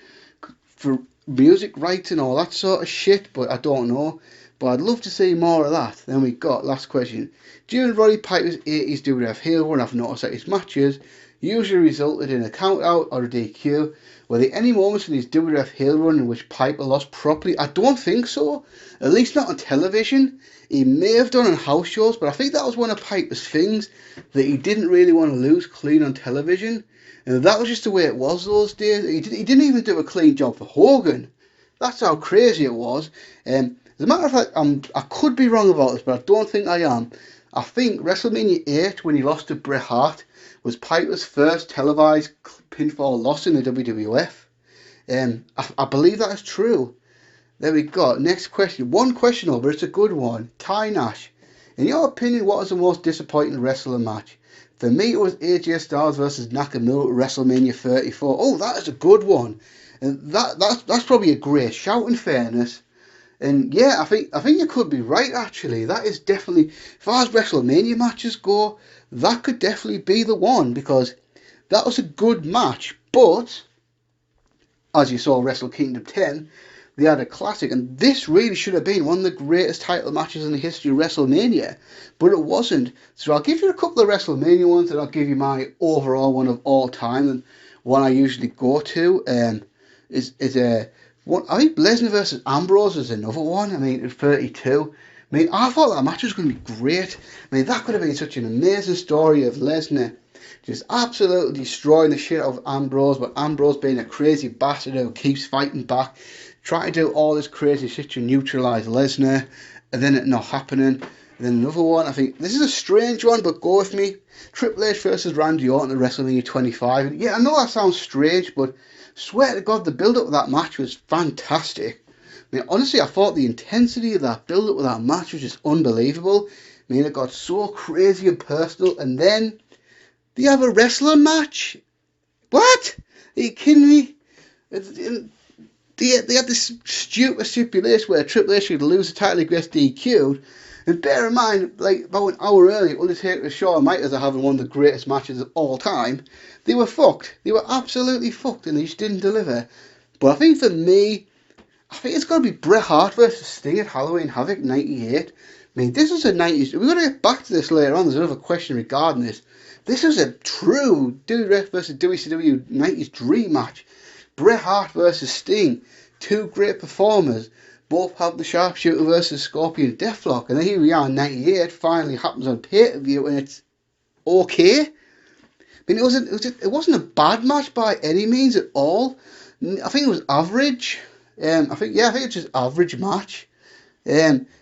for music rights and all that sort of shit, but I don't know. But I'd love to see more of that. Then we got, last question. During Roddy Piper's 80s WWF heel run, I've noticed that his matches usually resulted in a count out or a DQ. Were there any moments in his WWF heel run in which Piper lost properly? I don't think so. At least not on television. He may have done on house shows, but I think that was one of Piper's things, that he didn't really want to lose clean on television. And that was just the way it was those days. He didn't even do a clean job for Hogan. That's how crazy it was. As a matter of fact, I could be wrong about this, but I don't think I am. I think WrestleMania 8, when he lost to Bret Hart, was Piper's first televised pinfall loss in the WWF. I believe that is true. There we go. Next question. One question over. It's a good one. Ty Nash. In your opinion, what was the most disappointing wrestling match? For me, it was AJ Styles versus Nakamura at WrestleMania 34. Oh, that is a good one. And that's probably a great shout, in fairness. And yeah, I think you could be right, actually. That is definitely, as far as WrestleMania matches go, that could definitely be the one, because that was a good match. But, as you saw Wrestle Kingdom 10, they had a classic, and this really should have been one of the greatest title matches in the history of WrestleMania, but it wasn't. So I'll give you a couple of WrestleMania ones, and I'll give you my overall one of all time, and one I usually go to is one. I think Lesnar versus Ambrose is another one. I mean, at 32. I mean, I thought that match was going to be great. I mean, that could have been such an amazing story of Lesnar just absolutely destroying the shit out of Ambrose, but Ambrose being a crazy bastard who keeps fighting back, trying to do all this crazy shit to neutralise Lesnar, and then it not happening. And then another one, I think this is a strange one, but go with me. Triple H versus Randy Orton at WrestleMania 25. And yeah, I know that sounds strange, but swear to God, the build-up of that match was fantastic. I mean, honestly, I thought the intensity of that build-up of that match was just unbelievable. I mean, it got so crazy and personal, and then they have a wrestling match? What? Are you kidding me? They had this stupid stipulation where Triple H could lose the title against DQ'd. And bear in mind, like about an hour earlier, Undertaker and Shawn Michaels are having one of the greatest matches of all time. They were fucked. They were absolutely fucked, and they just didn't deliver. But I think for me, I think it's got to be Bret Hart versus Sting at Halloween Havoc 98. I mean, this is a 90s. We're going to get back to this later on. There's another question regarding this. This is a true WWF versus WCW 90s dream match. Bret Hart versus Sting. Two great performers. Both have the Sharpshooter versus Scorpion Deathlock. And then here we are in 98. Finally happens on pay-per-view, and it's okay. I mean, it wasn't a bad match by any means at all. I think it was average. I think it's just average match.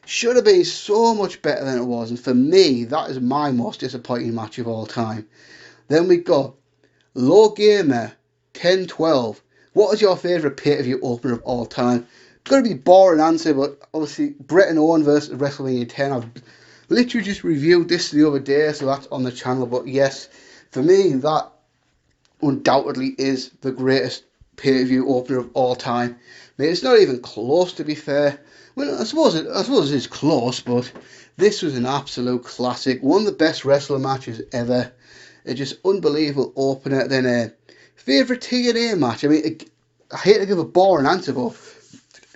Should have been so much better than it was, and for me, that is my most disappointing match of all time. Then we got Low Gamer 10-12. What is your favourite pay-per-view opener of all time? It's going to be a boring answer, but obviously Bret and Owen versus WrestleMania 10. I've literally just reviewed this the other day, so that's on the channel. But yes, for me, that undoubtedly is the greatest pay-per-view opener of all time. I mean, it's not even close, to be fair. Well, I suppose it is close, but this was an absolute classic. One of the best wrestling matches ever. It's just unbelievable opener. Then a favourite TNA match. I mean, I hate to give a boring answer, but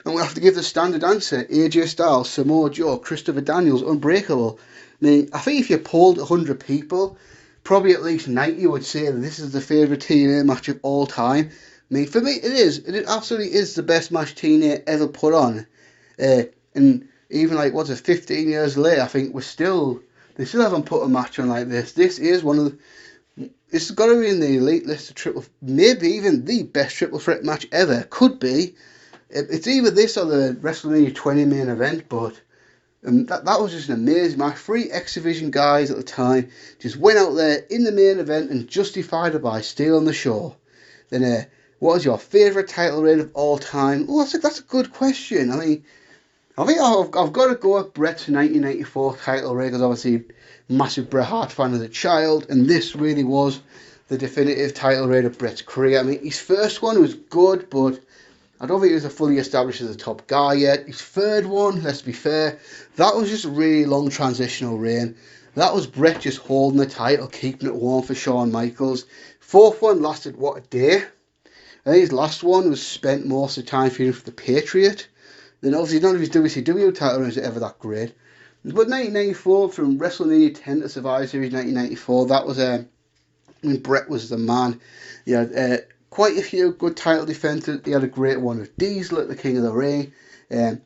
And we'll have to give the standard answer: AJ Styles, Samoa Joe, Christopher Daniels, Unbreakable. I mean, I think if you polled 100 people, probably at least 90 would say that this is the favourite TNA match of all time. I mean, for me, it is. It absolutely is the best match TNA ever put on. And even 15 years later, I think they still haven't put a match on like this. This is one of the, it's got to be in the elite list of maybe even the best triple threat match ever. Could be. It's either this or the WrestleMania 20 main event, but that was just an amazing match. 3 X Division guys at the time just went out there in the main event and justified it by stealing the show. Then, what is your favourite title reign of all time? Oh, that's a good question. I mean, I think I've got to go with Bret's 1994 title reign, because obviously massive Bret Hart fan as a child, and this really was the definitive title reign of Bret's career. I mean, his first one was good, but I don't think he was fully established as a top guy yet. His third one, let's be fair, that was just a really long transitional reign. That was Bret just holding the title, keeping it warm for Shawn Michaels. Fourth one lasted, what, a day? I think his last one was spent most of the time feuding for the Patriot. Then obviously none of his WCW title runs are ever that great. But 1994, from WrestleMania 10 to Survivor Series 1994, that was when Bret was the man. He had quite a few good title defenses. He had a great one with Diesel at the King of the Ring. An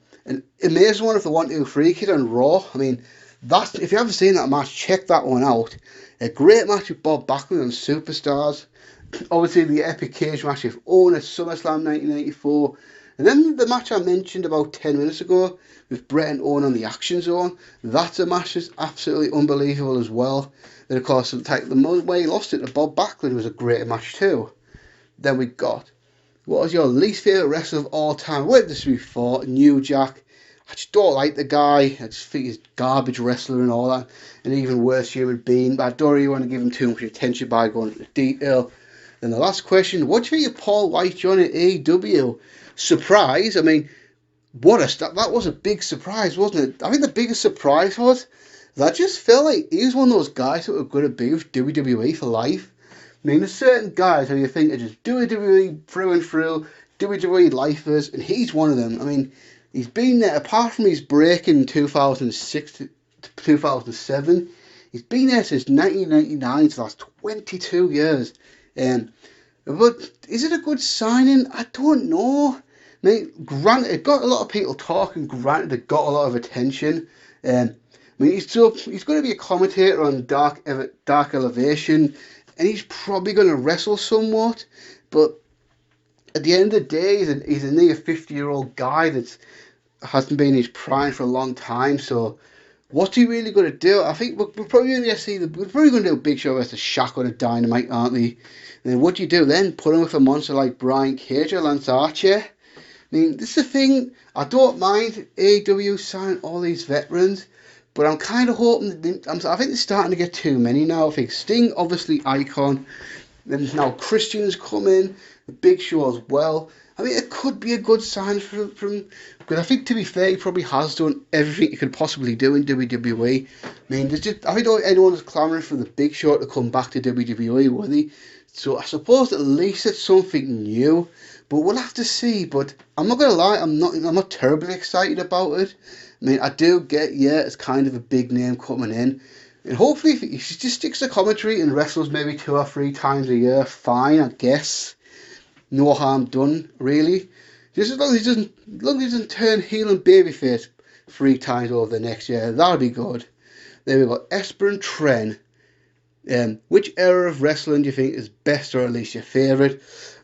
amazing one of the 1-2-3 kid on Raw. I mean, that's, if you haven't seen that match, check that one out. A great match with Bob Backlund and Superstars. Obviously the epic cage match with Owen at SummerSlam 1994. And then the match I mentioned about 10 minutes ago with Bret and Owen on the Action Zone, that's a match that's absolutely unbelievable as well. Then, of course, the way he lost it to Bob Backlund was a great match too. Then we got, what was your least favourite wrestler of all time? I went this before, New Jack. I just don't like the guy. I just think he's garbage wrestler and all that. An even worse human being. But I don't really want to give him too much attention by going into detail. Then the last question, what do you think of Paul White joining AEW? Surprise? I mean, that was a big surprise, wasn't it? I think the biggest surprise was that I just felt like he was one of those guys that were going to be with WWE for life. I mean, there's certain guys who you think are just WWE through and through, WWE lifers, and he's one of them. I mean, he's been there, apart from his break in 2006 to 2007, he's been there since 1999, so that's 22 years. But is it a good signing? I don't know. I mean, granted, it got a lot of people talking, granted, it got a lot of attention. I mean, he's going to be a commentator on Dark Elevation, and he's probably going to wrestle somewhat, but at the end of the day, he's a near 50-year-old guy that hasn't been in his prime for a long time, so what's he really going to do? I think we're probably going to do a Big Show versus Shaq on a Dynamite, aren't we? And then what do you do then? Put him with a monster like Brian Cage or Lance Archer? I mean, this is the thing. I don't mind AEW signing all these veterans, but I'm kind of hoping that I think they're starting to get too many now. I think Sting, obviously, icon. Then now Christian's coming, the Big Show as well. I mean, it could be a good sign from because I think, to be fair, he probably has done everything he could possibly do in WWE. I mean, I don't think anyone's clamouring for the Big Show to come back to WWE, were they? So I suppose at least it's something new, but we'll have to see. But I'm not gonna lie, I'm not terribly excited about it. I mean, I do get, it's kind of a big name coming in, and hopefully if he just sticks to commentary and wrestles maybe 2 or 3 times a year, fine, I guess. No harm done, really. Just as long as he doesn't turn heel and babyface 3 times over the next year, that'll be good. Then we've got Esper and Tren. Which era of wrestling do you think is best or at least your favourite?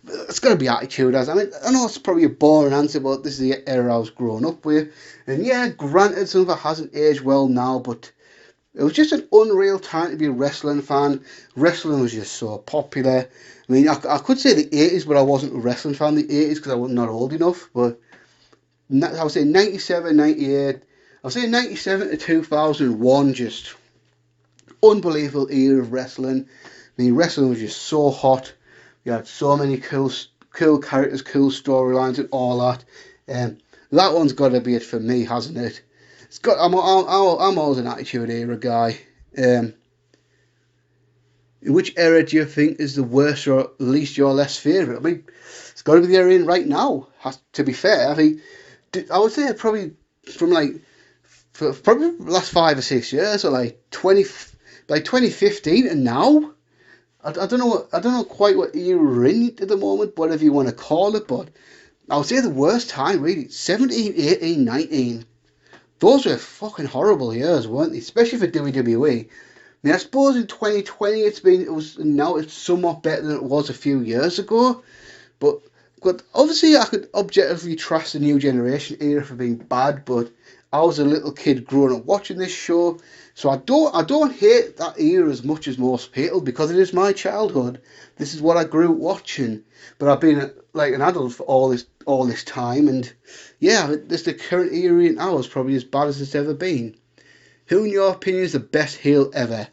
It's got to be Attitude Era. I mean, I know it's probably a boring answer, but this is the era I was growing up with. And yeah, granted, some of it hasn't aged well now, but it was just an unreal time to be a wrestling fan. Wrestling was just so popular. I mean, I could say the 80s, but I wasn't a wrestling fan in the 80s because I was not old enough. But I would say 97, 98. I would say 97 to 2001, just unbelievable era of wrestling. I mean, wrestling was just so hot. You had so many cool characters, cool storylines, and all that. That one's got to be it for me, hasn't it? I'm always an Attitude Era guy. Which era do you think is the worst or at least your less favourite? I mean, it's got to be the era in right now. To be fair, I think I would say probably from like for probably the last 5 or 6 years, or like 2015 and now. I don't know quite what you're in at the moment, whatever you want to call it, but I would say the worst time really 17, 18, 19. Those were fucking horrible years, weren't they? Especially for WWE. I mean, I suppose in 2020 now it's somewhat better than it was a few years ago, but obviously I could objectively trust the new generation era for being bad, but I was a little kid growing up watching this show, so I don't hate that era as much as most people because it is my childhood. This is what I grew up watching, but I've been like an adult for all this time, and yeah, this the current era now is probably as bad as it's ever been. Who, in your opinion, is the best heel ever?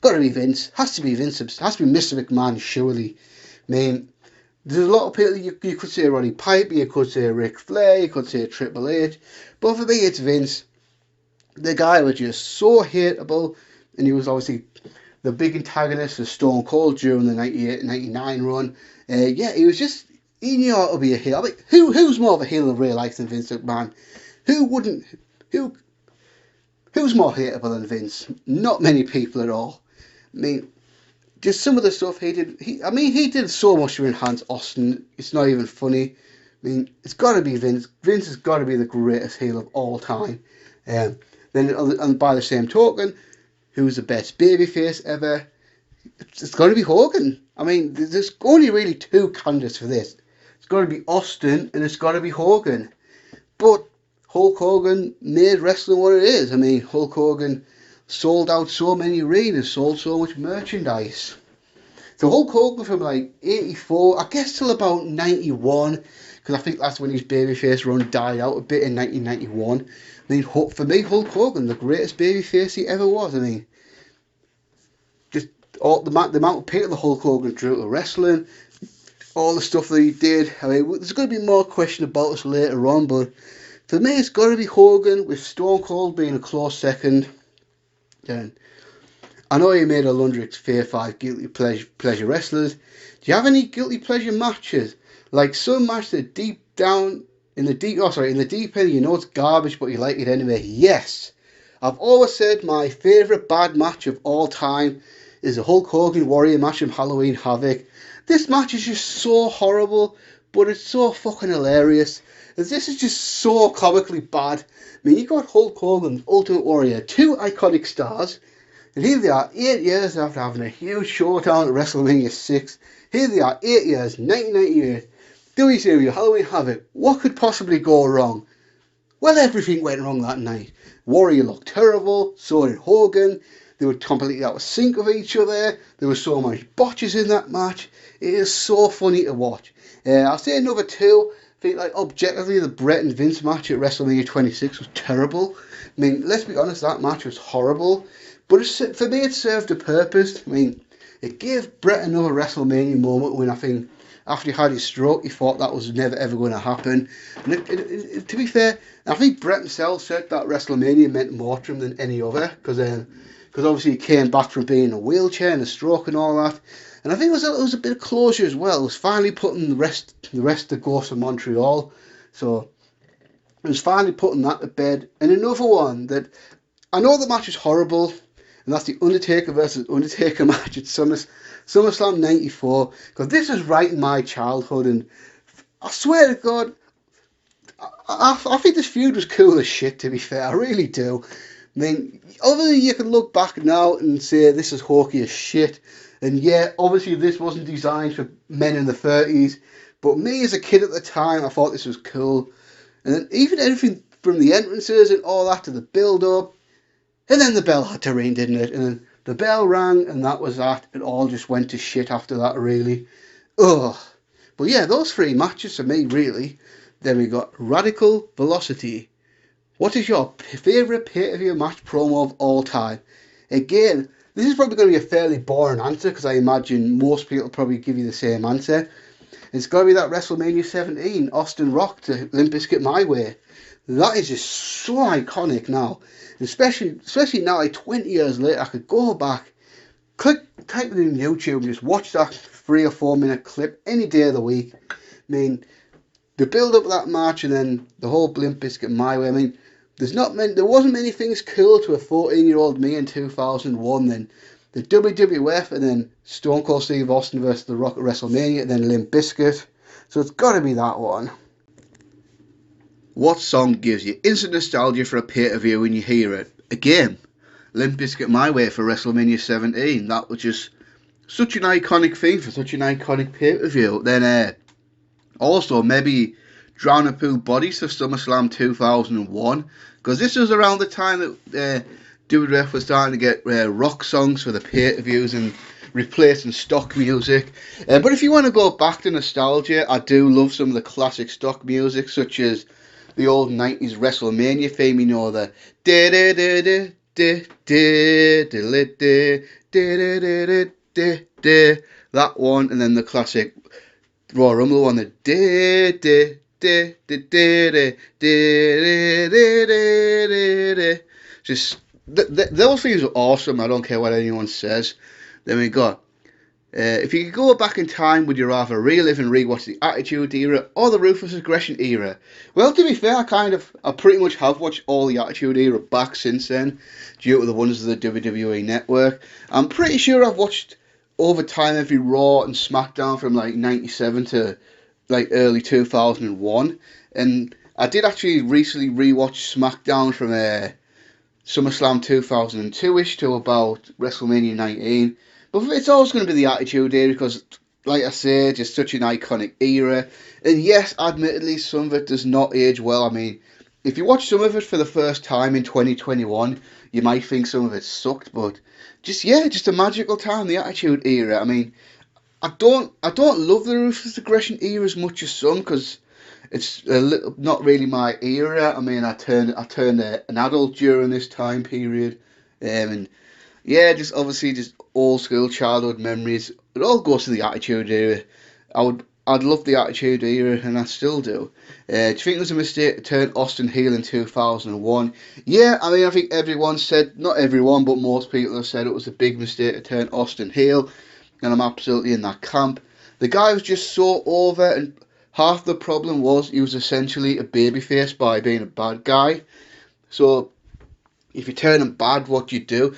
Got to be Vince. Has to be Vince. Has to be Mr. McMahon, surely. I mean, there's a lot of people, you could say Roddy Piper, you could say Ric Flair, you could say Triple H, but for me it's Vince. The guy was just so hateable, and he was obviously the big antagonist for Stone Cold during the 98-99 run. He was just, he knew how to be a heel. I mean, who's more of a heel in real life than Vince McMahon? Who's more hateable than Vince? Not many people at all. I mean, just some of the stuff he did. He did so much to enhance Austin. It's not even funny. I mean, it's got to be Vince. Vince has got to be the greatest heel of all time. Then, and by the same token, who's the best babyface ever? It's got to be Hogan. I mean, there's only really two candidates for this. It's got to be Austin and it's got to be Hogan. But Hulk Hogan made wrestling what it is. I mean, Hulk Hogan sold out so many arenas, sold so much merchandise. So Hulk Hogan from like 84, I guess till about 91, because I think that's when his babyface run died out a bit in 1991. I mean, for me, Hulk Hogan, the greatest babyface he ever was. I mean, just all the amount of people the Hulk Hogan drew to wrestling, all the stuff that he did. I mean, there's going to be more question about us later on, but for me, it's got to be Hogan, with Stone Cold being a close second. Then, I know you made a Lundrick's Fair 5 guilty pleasure wrestlers. Do you have any guilty pleasure matches? Like some matches that deep down in the deep end, you know it's garbage, but you like it anyway. Yes, I've always said my favourite bad match of all time is the Hulk Hogan Warrior match from Halloween Havoc. This match is just so horrible, but it's so fucking hilarious. This is just so comically bad. I mean, you got Hulk Hogan, Ultimate Warrior, two iconic stars, and here they are 8 years after having a huge showdown at WrestleMania 6. Here they are 8 years, 1998, WCW Halloween Havoc. What could possibly go wrong? Well, everything went wrong that night. Warrior looked terrible, so did Hogan. They were completely out of sync with each other. There were so many botches in that match. It is so funny to watch. I'll say another two. I think, like, objectively, the Bret and Vince match at WrestleMania 26 was terrible. I mean, let's be honest, that match was horrible. But for me, it served a purpose. I mean, it gave Bret another WrestleMania moment when I think after he had his stroke, he thought that was never ever going to happen. And to be fair, I think Bret himself said that WrestleMania meant more to him than any other, because obviously he came back from being in a wheelchair and a stroke and all that. And I think it was a bit of closure as well. It was finally putting the rest of the Ghost of Montreal. So it was finally putting that to bed. And another one that I know the match is horrible, and that's the Undertaker versus Undertaker match at SummerSlam 94. Because this is right in my childhood, and I swear to God, I think this feud was cool as shit, to be fair. I really do. I mean, obviously you can look back now and say this is hokey as shit. And yeah, obviously this wasn't designed for men in the 30s. But me as a kid at the time, I thought this was cool. And then even everything from the entrances and all that to the build-up. And then the bell had to ring, didn't it? And then the bell rang and that was that. It all just went to shit after that, really. Ugh. But yeah, those three matches for me, really. Then we got Radical Velocity. What is your favourite pay-per-view match promo of all time? Again, this is probably going to be a fairly boring answer because I imagine most people will probably give you the same answer. It's got to be that WrestleMania 17, Austin Rock to Limp Bizkit My Way. That is just so iconic now. Especially now, like 20 years later, I could go back, type it in YouTube and just watch that 3 or 4 minute clip any day of the week. I mean, the build up of that match and then the whole Limp Bizkit My Way. I mean, there wasn't many things cool to a 14-year-old me in 2001 than the WWF and then Stone Cold Steve Austin versus The Rock at WrestleMania and then Limp Bizkit. So it's got to be that one. What song gives you instant nostalgia for a pay-per-view when you hear it? Again, Limp Bizkit My Way for WrestleMania 17. That was just such an iconic thing for such an iconic pay-per-view. Then also maybe Drown a Poo Bodies for SummerSlam 2001, because this was around the time that WWF was starting to get rock songs for the pay-per-views and replacing stock music. But if you want to go back to nostalgia, I do love some of the classic stock music, such as the old 90s WrestleMania theme, you know, the that one, and then the classic Royal Rumble one, the just those things are awesome. I don't care what anyone says. Then we got if you could go back in time, would you rather relive and rewatch the Attitude Era or the Ruthless Aggression Era? Well, to be fair, I pretty much have watched all the Attitude Era back since then, due to the wonders of the WWE Network. I'm pretty sure I've watched over time every Raw and SmackDown from like 97 to like early 2001, and I did actually recently rewatch SmackDown from SummerSlam 2002ish to about WrestleMania 19. But it's always going to be the Attitude Era because, like I say, it's just such an iconic era. And yes, admittedly, some of it does not age well. I mean, if you watch some of it for the first time in 2021, you might think some of it sucked, but just a magical time, the Attitude Era. I mean, I don't love the Ruthless Aggression Era as much as some, because it's not really my era. I mean, I turned an adult during this time period, and yeah, just obviously just old school childhood memories. It all goes to the Attitude Era. I'd love the Attitude Era, and I still do. Do you think it was a mistake to turn Austin heel in 2001? Yeah, I mean, I think everyone said, not everyone, but most people have said it was a big mistake to turn Austin heel, and I'm absolutely in that camp. The guy was just so over, and half the problem was he was essentially a babyface by being a bad guy. So, if you turn him bad, what do you do?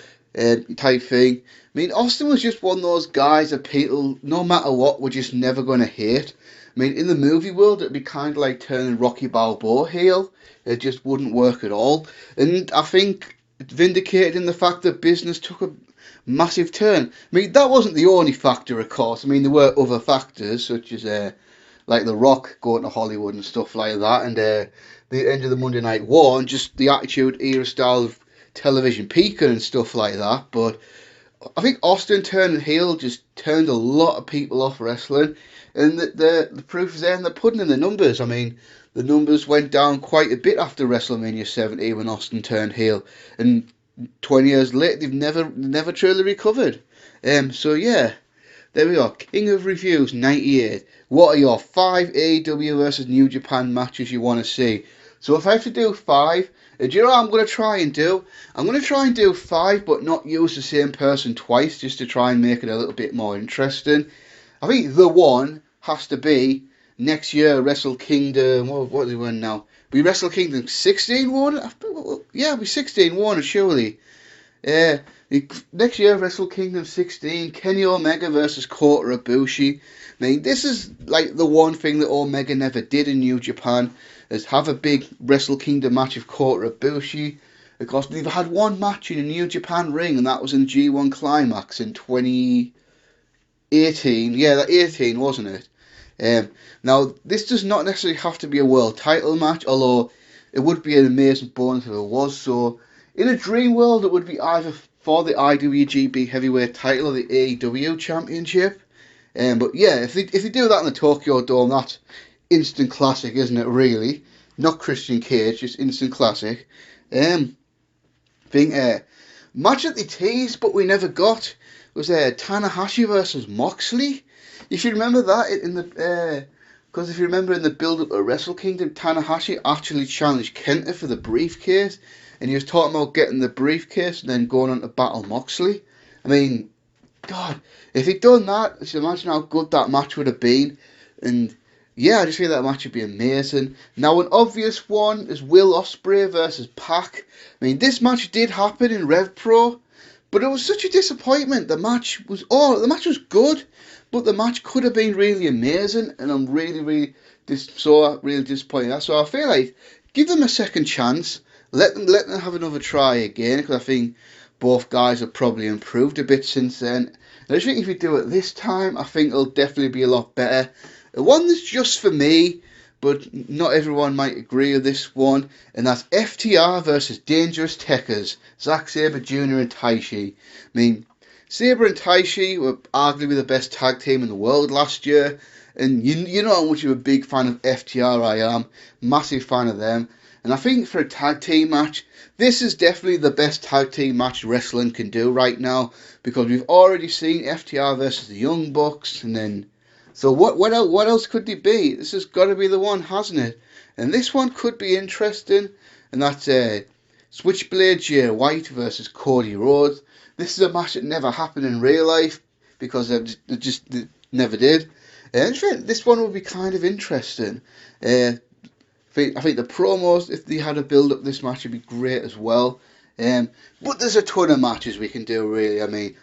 Type thing. I mean, Austin was just one of those guys that people, no matter what, were just never going to hate. I mean, in the movie world, it'd be kind of like turning Rocky Balboa heel. It just wouldn't work at all. And I think it vindicated in the fact that business took a massive turn. I mean, that wasn't the only factor, of course. I mean, there were other factors, such as like The Rock going to Hollywood and stuff like that, and the end of the Monday Night War, and just the Attitude Era style of television peaking and stuff like that. But I think Austin turning heel just turned a lot of people off wrestling, and the proof is there in the pudding in the numbers. I mean, the numbers went down quite a bit after WrestleMania 17 when Austin turned heel, and 20 years later they've never truly recovered. So yeah, there we are. King of Reviews 98. What are your 5 AEW versus New Japan matches you want to see? So if I have to do 5, do you know what I'm going to try and do? I'm going to try and do 5, but not use the same person twice, just to try and make it a little bit more interesting. I think the one has to be next year Wrestle Kingdom. What are we on now? We Wrestle Kingdom 16 one? Yeah, we 16 one surely. Next year Wrestle Kingdom 16, Kenny Omega versus Kota Ibushi. I mean, this is like the one thing that Omega never did in New Japan, is have a big Wrestle Kingdom match of Kota Ibushi. Of course, they've had one match in a New Japan ring, and that was in G1 Climax in 2018. Yeah, that 18, wasn't it? Now, this does not necessarily have to be a world title match, although it would be an amazing bonus if it was. So, in a dream world, it would be either for the IWGP Heavyweight title or the AEW Championship. But yeah, if they do that in the Tokyo Dome, that's instant classic, isn't it, really? Not Christian Cage, just instant classic. Match that they teased but we never got was Tanahashi versus Moxley. If you remember that in the because if you remember in the build-up of Wrestle Kingdom, Tanahashi actually challenged Kenta for the briefcase, and he was talking about getting the briefcase and then going on to battle Moxley. I mean, God, if he'd done that, just imagine how good that match would have been. And yeah, I just feel that match would be amazing. Now, an obvious one is Will Ospreay versus Pac. I mean, this match did happen in Rev Pro, but it was such a disappointment. The match was good, but the match could have been really amazing, and I'm really really disappointed. So I feel like give them a second chance. Let them have another try again, because I think both guys have probably improved a bit since then. And I just think if you do it this time, I think it'll definitely be a lot better. One that's just for me, but not everyone might agree with this one, and that's FTR versus Dangerous Tekkers, Zack Sabre Jr. and Taishi. I mean, Sabre and Taishi were arguably the best tag team in the world last year, and you know how much of a big fan of FTR I am, massive fan of them, and I think for a tag team match, this is definitely the best tag team match wrestling can do right now, because we've already seen FTR versus the Young Bucks, and then so what else could it be? This has got to be the one, hasn't it? And this one could be interesting, and that's Switchblade Jay White versus Cody Rhodes. This is a match that never happened in real life, because it never did. And I think this one would be kind of interesting. I think the promos, if they had a build up this match, would be great as well. But there's a ton of matches we can do, really. I mean,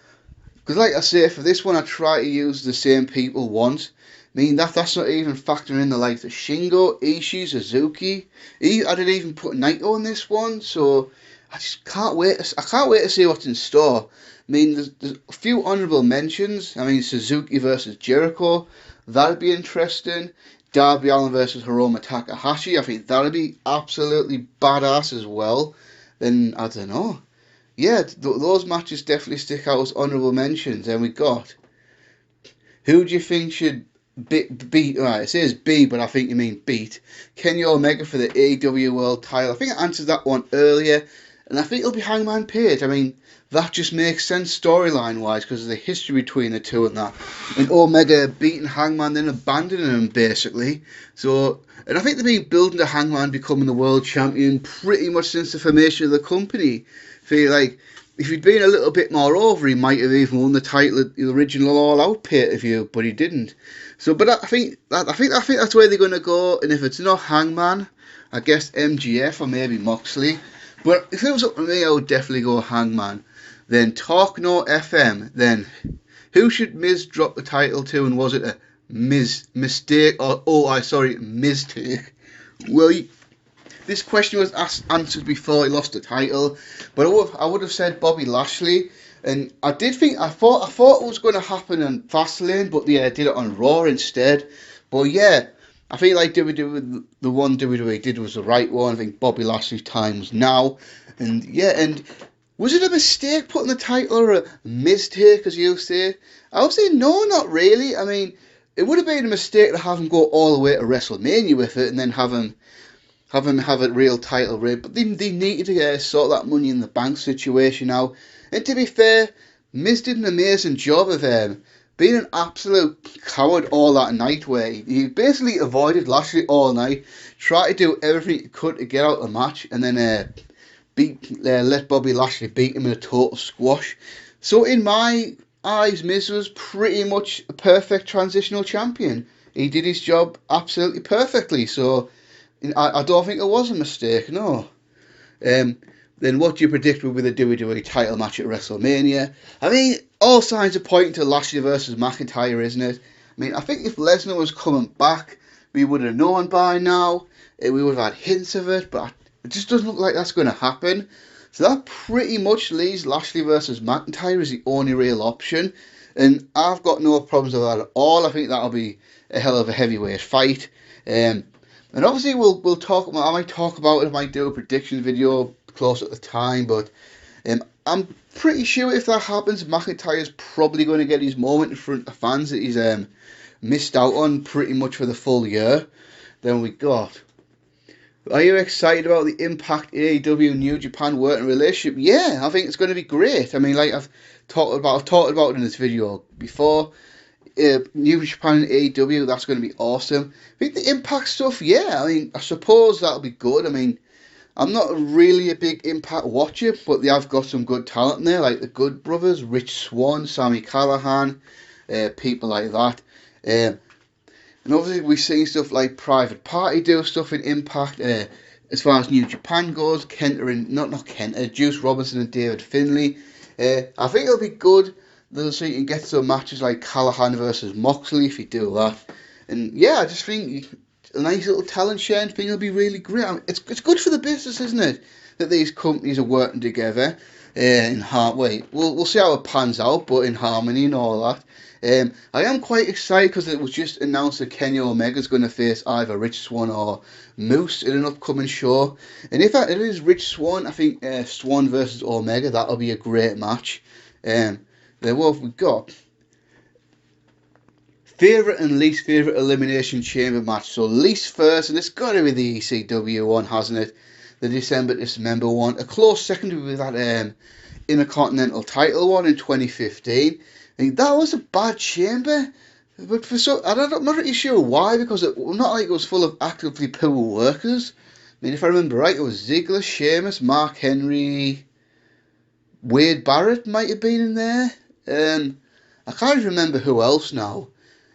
because like I say, for this one I try to use the same people once. I mean, that's not even factoring in the likes of Shingo, Ishii, Suzuki. I didn't even put Naito in this one, so I just can't wait. I can't wait to see what's in store. I mean, there's a few honourable mentions. I mean, Suzuki versus Jericho, that'd be interesting. Darby Allin versus Hiromu Takahashi, I think that'd be absolutely badass as well. Then, I don't know. Yeah, those matches definitely stick out as honourable mentions. And we got, who do you think should beat? Right, it says B, but I think you mean beat Kenny Omega for the AEW World Title. I think I answered that one earlier, and I think it'll be Hangman Page. I mean, that just makes sense storyline wise because of the history between the two and that. And Omega beating Hangman, then abandoning him basically. So, and I think they've been building to Hangman becoming the world champion pretty much since the formation of the company. Feel like if he'd been a little bit more over, he might have even won the title at the original All Out pay-per-view, but he didn't. So, but I think that's where they're going to go. And if it's not Hangman, I guess MGF or maybe Moxley. But if it was up to me, I would definitely go Hangman. Then Talk No FM. Then who should Miz drop the title to? And was it a mistake or mistake? Well, this question was answered before he lost the title, but I would have said Bobby Lashley, and I thought it was going to happen on Fastlane, but yeah, I did it on Raw instead. But yeah, I feel like the one WWE did was the right one. I think Bobby Lashley's time was now, and yeah, and was it a mistake putting the title or a mistake, as you say? I would say no, not really. I mean, it would have been a mistake to have him go all the way to WrestleMania with it and then have him have a real title raid, but they needed to sort that Money in the Bank situation out. And to be fair, Miz did an amazing job of being an absolute coward all that night, where he basically avoided Lashley all night, tried to do everything he could to get out of the match, and then let Bobby Lashley beat him in a total squash. So in my eyes, Miz was pretty much a perfect transitional champion. He did his job absolutely perfectly, so I don't think it was a mistake, no. Then what do you predict will be the WWE title match at WrestleMania? I mean, all signs are pointing to Lashley versus McIntyre, isn't it? I mean, I think if Lesnar was coming back, we would have known by now. We would have had hints of it, but it just doesn't look like that's going to happen. So that pretty much leaves Lashley versus McIntyre as the only real option. And I've got no problems with that at all. I think that'll be a hell of a heavyweight fight. And obviously we'll talk. I might talk about it. I might do a prediction video close at the time. But I'm pretty sure if that happens, McIntyre's probably going to get his moment in front of fans that he's missed out on pretty much for the full year. Then we got. Are you excited about the Impact AEW New Japan working relationship? Yeah, I think it's going to be great. I mean, like I've talked about it in this video before. New Japan and AEW, that's going to be awesome. I think the Impact stuff, yeah, I mean, I suppose that'll be good. I mean, I'm not really a big Impact watcher, but they have got some good talent in there, like the Good Brothers, Rich Swann, Sami Callihan, people like that. And obviously we've seen stuff like Private Party do stuff in Impact. As far as New Japan goes, Juice Robinson and David Finlay. I think it'll be good. So you can get some matches like Callahan versus Moxley if you do that. And yeah, I just think a nice little talent sharing thing will be really great. I mean, it's good for the business, isn't it? That these companies are working together in harmony. We'll see how it pans out, but in harmony and all that. I am quite excited because it was just announced that Kenny Omega's going to face either Rich Swann or Moose in an upcoming show. And if it is Rich Swann, I think Swann versus Omega, that'll be a great match. Then what have we got? Favourite and least favourite Elimination Chamber match. So least first, and it's got to be the ECW one, hasn't it? The December Dismember one. A close second would be that Intercontinental title one in 2015. I think that was a bad chamber, but I'm not really sure why, because not like it was full of actively poor workers. I mean, if I remember right, it was Ziggler, Sheamus, Mark Henry, Wade Barrett might have been in there. I can't even remember who else now.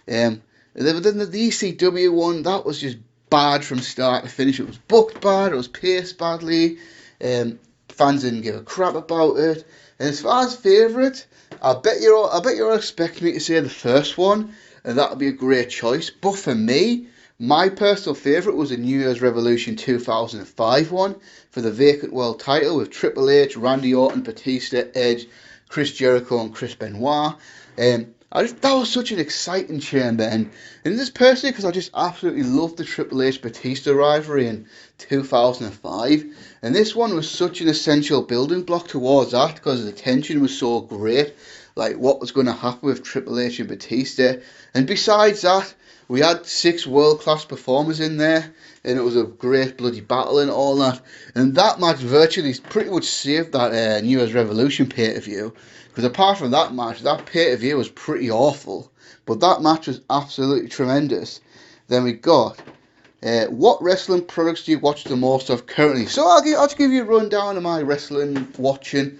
Then the ECW one, that was just bad from start to finish. It was booked bad, it was paced badly, fans didn't give a crap about it. And as far as favourite, I bet you're expecting me to say the first one, and that would be a great choice. But for me, my personal favourite was the New Year's Revolution 2005 one for the vacant world title with Triple H, Randy Orton, Batista, Edge, Chris Jericho and Chris Benoit. That was such an exciting chamber, and this personally because I just absolutely loved the Triple H Batista rivalry in 2005, and this one was such an essential building block towards that because the tension was so great, like what was going to happen with Triple H and Batista. And besides that, we had 6 world-class performers in there, and it was a great bloody battle and all that. And that match virtually pretty much saved that New Year's Revolution pay-per-view. Because apart from that match, that pay-per-view was pretty awful. But that match was absolutely tremendous. Then we got, what wrestling products do you watch the most of currently? So I'll give you a rundown of my wrestling watching.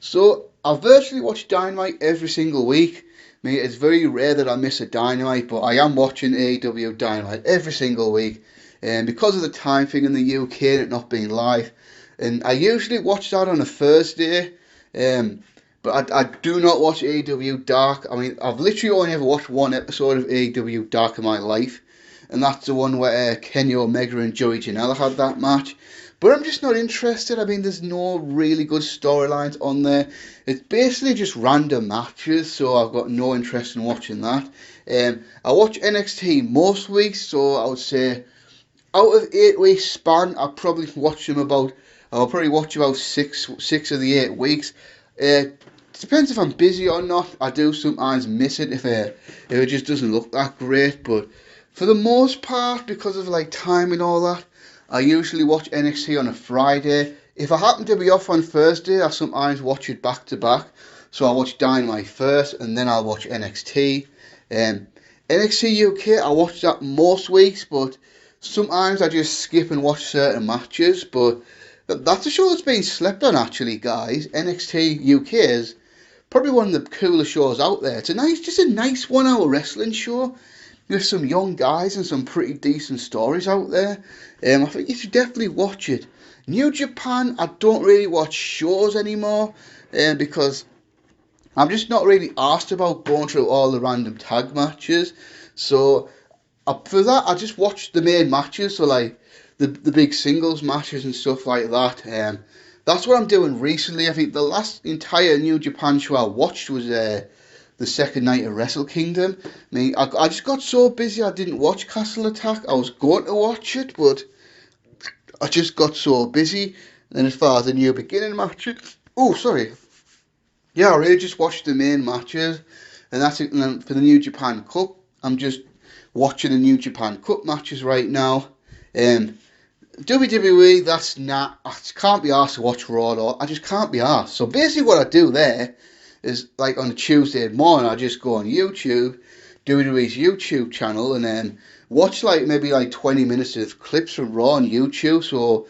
So I virtually watch Dynamite every single week. I mean, it's very rare that I miss a Dynamite, but I am watching AEW Dynamite every single week. And because of the time thing in the UK and it not being live, and I usually watch that on a Thursday. But I do not watch AEW Dark. I mean, I've literally only ever watched one episode of AEW Dark in my life, and that's the one where Kenny Omega and Joey Janela had that match. But I'm just not interested. I mean, there's no really good storylines on there. It's basically just random matches, so I've got no interest in watching that. I watch NXT most weeks, so I would say out of 8 weeks span, I'll probably watch about 6 of the 8 weeks. Depends if I'm busy or not. I do sometimes miss it if it just doesn't look that great. But for the most part, because of like time and all that, I usually watch NXT on a Friday. If I happen to be off on Thursday, I sometimes watch it back to back. So I'll watch Dynamite first, and then I'll watch NXT. NXT UK, I watch that most weeks, but sometimes I just skip and watch certain matches. But that's a show that's been slept on, actually, guys. NXT UK is probably one of the coolest shows out there. It's just a nice 1 hour wrestling show with some young guys and some pretty decent stories out there. I think you should definitely watch it. New Japan, I don't really watch shows anymore because I'm just not really asked about going through all the random tag matches. So for that, I just watch the main matches, so like the big singles matches and stuff like that. That's what I'm doing recently. I think the last entire New Japan show I watched was the second night of Wrestle Kingdom. I mean, I just got so busy I didn't watch Castle Attack. I was going to watch it, but I just got so busy. And as far as the New Beginning matches, I really just watched the main matches, and that's it. And then for the New Japan Cup, I'm just watching the New Japan Cup matches right now. WWE, I just can't be asked to watch Raw. I just can't be asked. So basically what I do there is, like on a Tuesday morning, I just go on YouTube, WWE's YouTube channel, and then watch maybe 20 minutes of clips from Raw on YouTube, so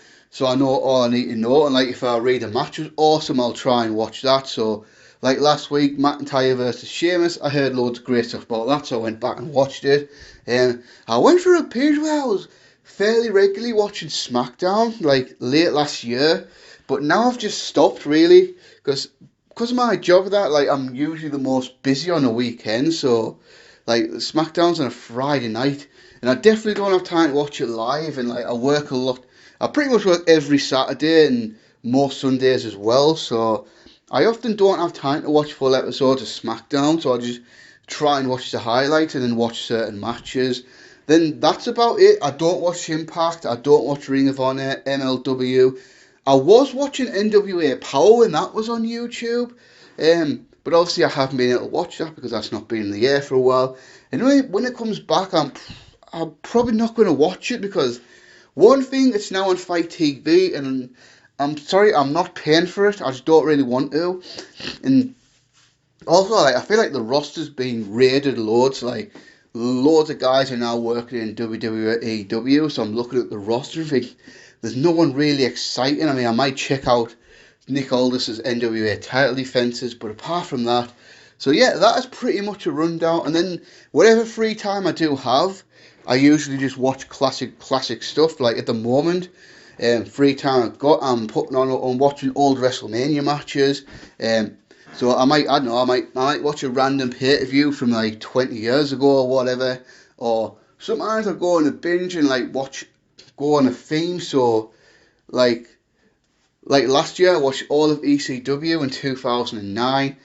I know all I need to know. And like if I read a match was awesome, I'll try and watch that. So Like last week, McIntyre versus Sheamus, I heard loads of great stuff about that, so I went back and watched it. I went through a period where I was fairly regularly watching SmackDown, like late last year, but now I've just stopped really, because of my job that, like, I'm usually the most busy on a weekend, so like SmackDown's on a Friday night, and I definitely don't have time to watch it live, and like I work a lot. I pretty much work every Saturday and most Sundays as well, so I often don't have time to watch full episodes of SmackDown, so I just try and watch the highlights and then watch certain matches. Then that's about it. I don't watch Impact, I don't watch Ring of Honor, MLW. I was watching NWA Power when that was on YouTube, but obviously I haven't been able to watch that because that's not been in the air for a while. And when it comes back, I'm probably not going to watch it because one thing, it's now on Fight TV, and I'm sorry, I'm not paying for it. I just don't really want to. And also, like, I feel like the roster's being raided loads. Like, loads of guys are now working in WWE AEW, so I'm looking at the roster and think there's no one really exciting. I mean, I might check out Nick Aldis's NWA title defenses, but apart from that, so yeah, that is pretty much a rundown. And then whatever free time I do have, I usually just watch classic stuff. Like at the moment, free time I've got, I'm putting on watching old Wrestlemania matches. So I don't know, I might watch a random pay-per-view from like 20 years ago or whatever. Or sometimes I go on a binge and like go on a theme. So like last year I watched all of ECW in 2009.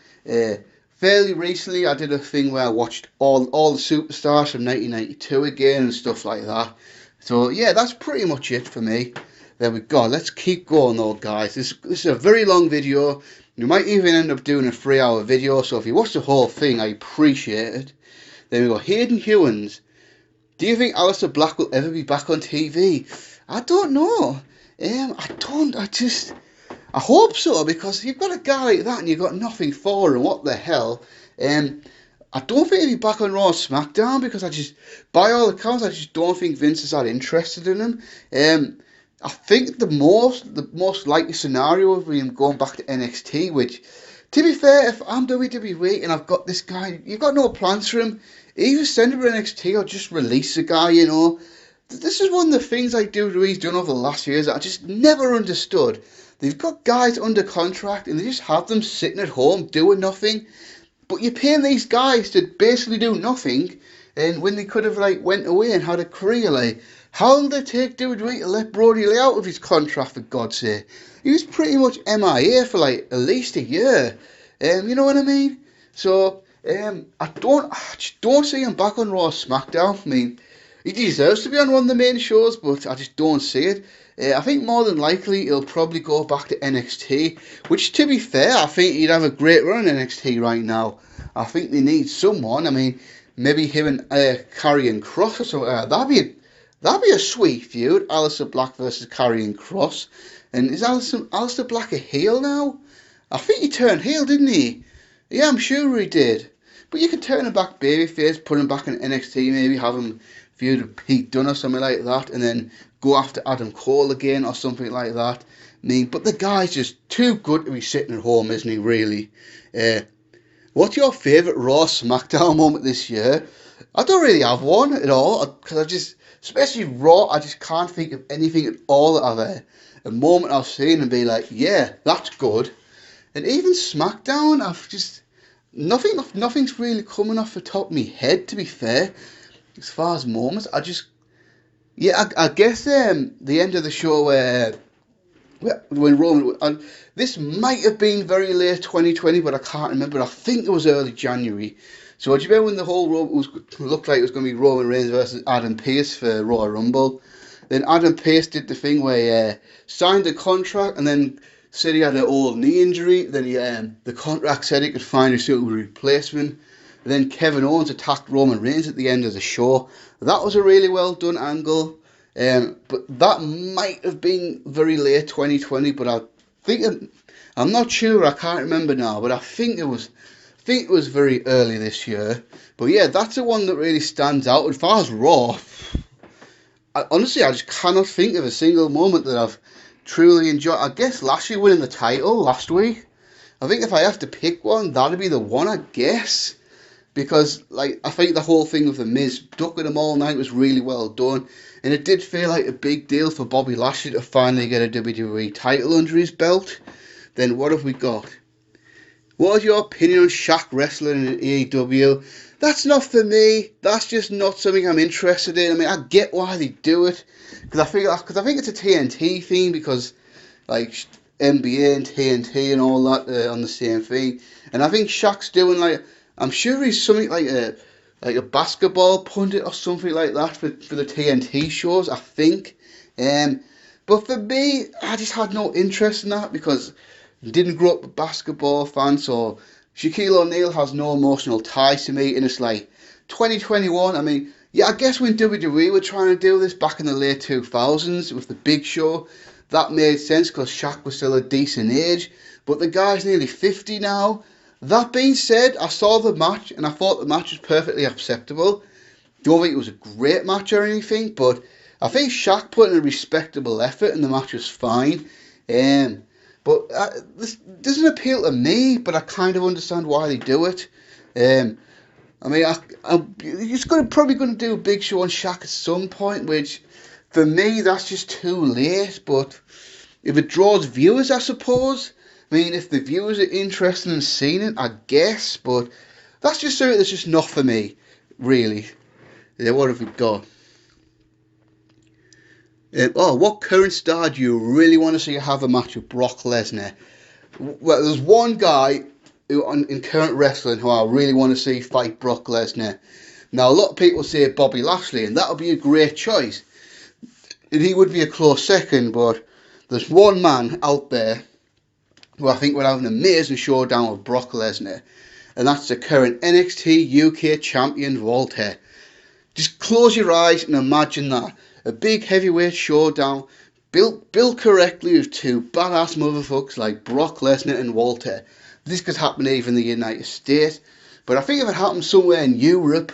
Fairly recently I did a thing where I watched all the superstars from 1992 again and stuff like that. So yeah, that's pretty much it for me. There we go. Let's keep going though, guys. This is a very long video. You might even end up doing a 3-hour video, so if you watch the whole thing, I appreciate it. There we go. Hayden Hewins. Do you think Aleister Black will ever be back on TV? I don't know. I hope so, because if you've got a guy like that and you've got nothing for him, what the hell? I don't think he'll be back on Raw or SmackDown, because by all accounts, I just don't think Vince is that interested in him. I think the most likely scenario would be him going back to NXT, which, to be fair, if I'm WWE and I've got this guy, you've got no plans for him, either send him to NXT or just release the guy, you know. This is one of the things like WWE's done over the last years that I just never understood. They've got guys under contract and they just have them sitting at home doing nothing, but you're paying these guys to basically do nothing, and when they could have like went away and had a career. Like, how long did it take WWE to let Brody Lee out of his contract, for God's sake? He was pretty much MIA for like at least a year. You know what I mean? So I just don't see him back on Raw or SmackDown. I mean, he deserves to be on one of the main shows, but I just don't see it. I think more than likely he'll probably go back to NXT, which, to be fair, I think he'd have a great run in NXT right now. I think they need someone. I mean, maybe him and Karrion Kross or something. That'd be a sweet feud, Aleister Black versus Karrion Kross. And is Aleister Black a heel now? I think he turned heel, didn't he? Yeah, I'm sure he did. But you could turn him back babyface, put him back in NXT, maybe have him feud with Pete Dunne or something like that, and then go after Adam Cole again or something like that. I mean, but the guy's just too good to be sitting at home, isn't he, really? What's your favourite Raw SmackDown moment this year? I don't really have one at all, because especially Raw, I just can't think of anything at all that I've a moment I've seen and be like, yeah, that's good. And even SmackDown, nothing's really coming off the top of my head, to be fair. As far as moments, I guess the end of the show when Roman, this might have been very late 2020, but I can't remember. I think it was early January. So do you remember when the whole looked like it was going to be Roman Reigns versus Adam Pearce for Royal Rumble? Then Adam Pearce did the thing where he signed a contract and then said he had an old knee injury. Then the contract said he could find a suitable replacement. And then Kevin Owens attacked Roman Reigns at the end of the show. That was a really well done angle. But that might have been very late 2020. But I'm not sure. I can't remember now. But I think it was very early this year. But yeah, that's the one that really stands out. As far as Raw, honestly, I just cannot think of a single moment that I've truly enjoyed. I guess Lashley winning the title last week. I think if I have to pick one, that'd be the one, I guess. Because, like, I think the whole thing with The Miz ducking him all night was really well done. And it did feel like a big deal for Bobby Lashley to finally get a WWE title under his belt. Then what have we got? What is your opinion on Shaq wrestling in AEW? That's not for me. That's just not something I'm interested in. I mean, I get why they do it. Because I think it's a TNT thing, because, like, NBA and TNT and all that on the same thing. And I think Shaq's doing, like, I'm sure he's something like a basketball pundit or something like that for the TNT shows, I think. But for me, I just had no interest in that, because I didn't grow up a basketball fan, so Shaquille O'Neal has no emotional ties to me. And it's like 2021. I mean, yeah, I guess when WWE were trying to do this back in the late 2000s with the Big Show, that made sense because Shaq was still a decent age. But the guy's nearly 50 now. That being said, I saw the match and I thought the match was perfectly acceptable. Don't think it was a great match or anything, but I think Shaq put in a respectable effort and the match was fine. But this doesn't appeal to me, but I kind of understand why they do it. I mean, he's probably going to do a Big Show on Shaq at some point, which for me, that's just too late. But if it draws viewers, I suppose. I mean, if the viewers are interested in seeing it, I guess. But that's just something that's just not for me, really. Yeah, what have we got? What current star do you really want to see have a match with Brock Lesnar? Well, there's one guy in current wrestling who I really want to see fight Brock Lesnar. Now, a lot of people say Bobby Lashley, and that would be a great choice. And he would be a close second, but there's one man out there who I think would have an amazing showdown with Brock Lesnar, and that's the current NXT UK champion, Walter. Just close your eyes and imagine that. A big heavyweight showdown, built correctly with two badass motherfuckers like Brock Lesnar and Walter. This could happen even in the United States, but I think if it happened somewhere in Europe,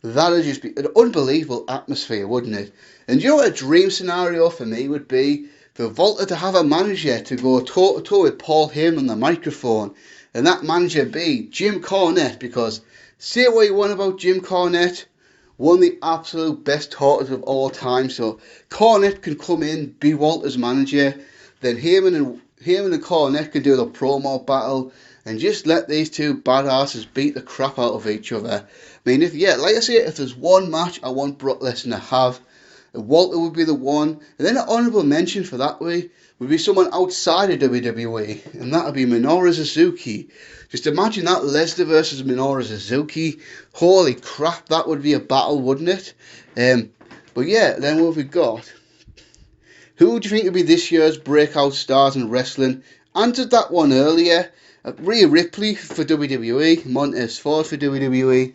that'd just be an unbelievable atmosphere, wouldn't it? And you know what a dream scenario for me would be? For Walter to have a manager to go toe-to-toe with Paul Heyman on the microphone, and that manager be Jim Cornette, because say what you want about Jim Cornette, one of the absolute best talkers of all time. So Cornette can come in, be Walter's manager, then Heyman and Cornette can do the promo battle, and just let these two badasses beat the crap out of each other. I mean, like I say, if there's one match I want Brock Lesnar to have, Walter would be the one, and then an honourable mention for that way would be someone outside of WWE, and that would be Minoru Suzuki. Just imagine that, Lesnar versus Minoru Suzuki. Holy crap, that would be a battle, wouldn't it? But yeah, then what have we got? Who do you think would be this year's breakout stars in wrestling? Answered that one earlier. Rhea Ripley for WWE, Montez Ford for WWE,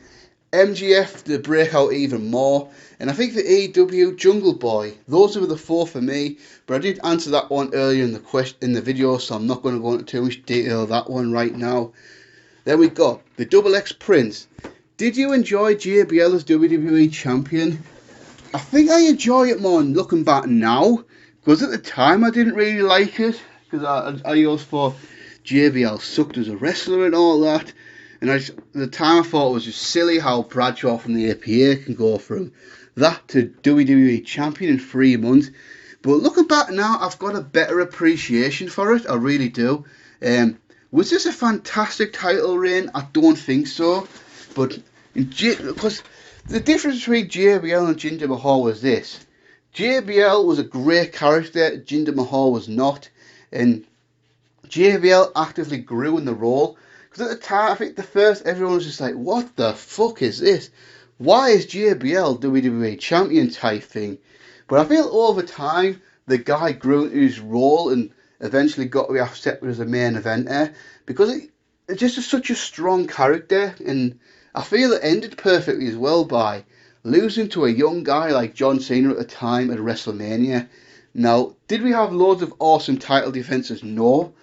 MGF to break out even more, and I think the AEW Jungle Boy. Those were the four for me, but I did answer that one earlier in the video, so I'm not going to go into too much detail of that one right now. Then we got the Double X Prince. Did you enjoy JBL as WWE Champion? I think I enjoy it more looking back now, because at the time I didn't really like it, because I always thought JBL sucked as a wrestler and all that. And at the time I thought it was just silly how Bradshaw from the APA can go from that to WWE Champion in 3 months. But looking back now, I've got a better appreciation for it. I really do. Was this a fantastic title reign? I don't think so. But because the difference between JBL and Jinder Mahal was this. JBL was a great character, Jinder Mahal was not. And JBL actively grew in the role. Because at the time, I think everyone was just like, what the fuck is this? Why is JBL WWE Champion type thing? But I feel over time, the guy grew into his role and eventually got to be accepted as a main eventer. Because it's just such a strong character. And I feel it ended perfectly as well by losing to a young guy like John Cena at the time at WrestleMania. Now, did we have loads of awesome title defenses? No.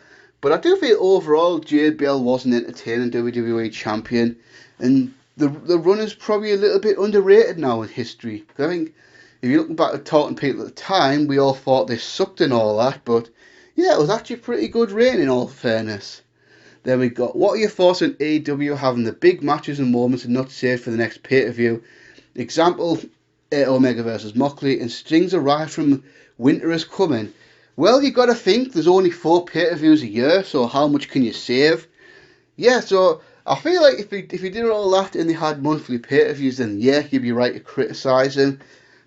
But I do feel overall JBL was an entertaining WWE Champion, and the run is probably a little bit underrated now in history. I think if you're looking back at talking to people at the time, we all thought they sucked and all that, but yeah, it was actually a pretty good reign in all fairness. Then we got, what are your thoughts on AEW having the big matches and moments and not saved for the next pay-per-view? Example, Omega versus Moxley, and Sting's arrive from winter is coming. Well, you got to think there's only 4 pay-per-views a year, so how much can you save? Yeah, so I feel like if you did all that and they had monthly pay-per-views, then yeah, you'd be right to criticise them.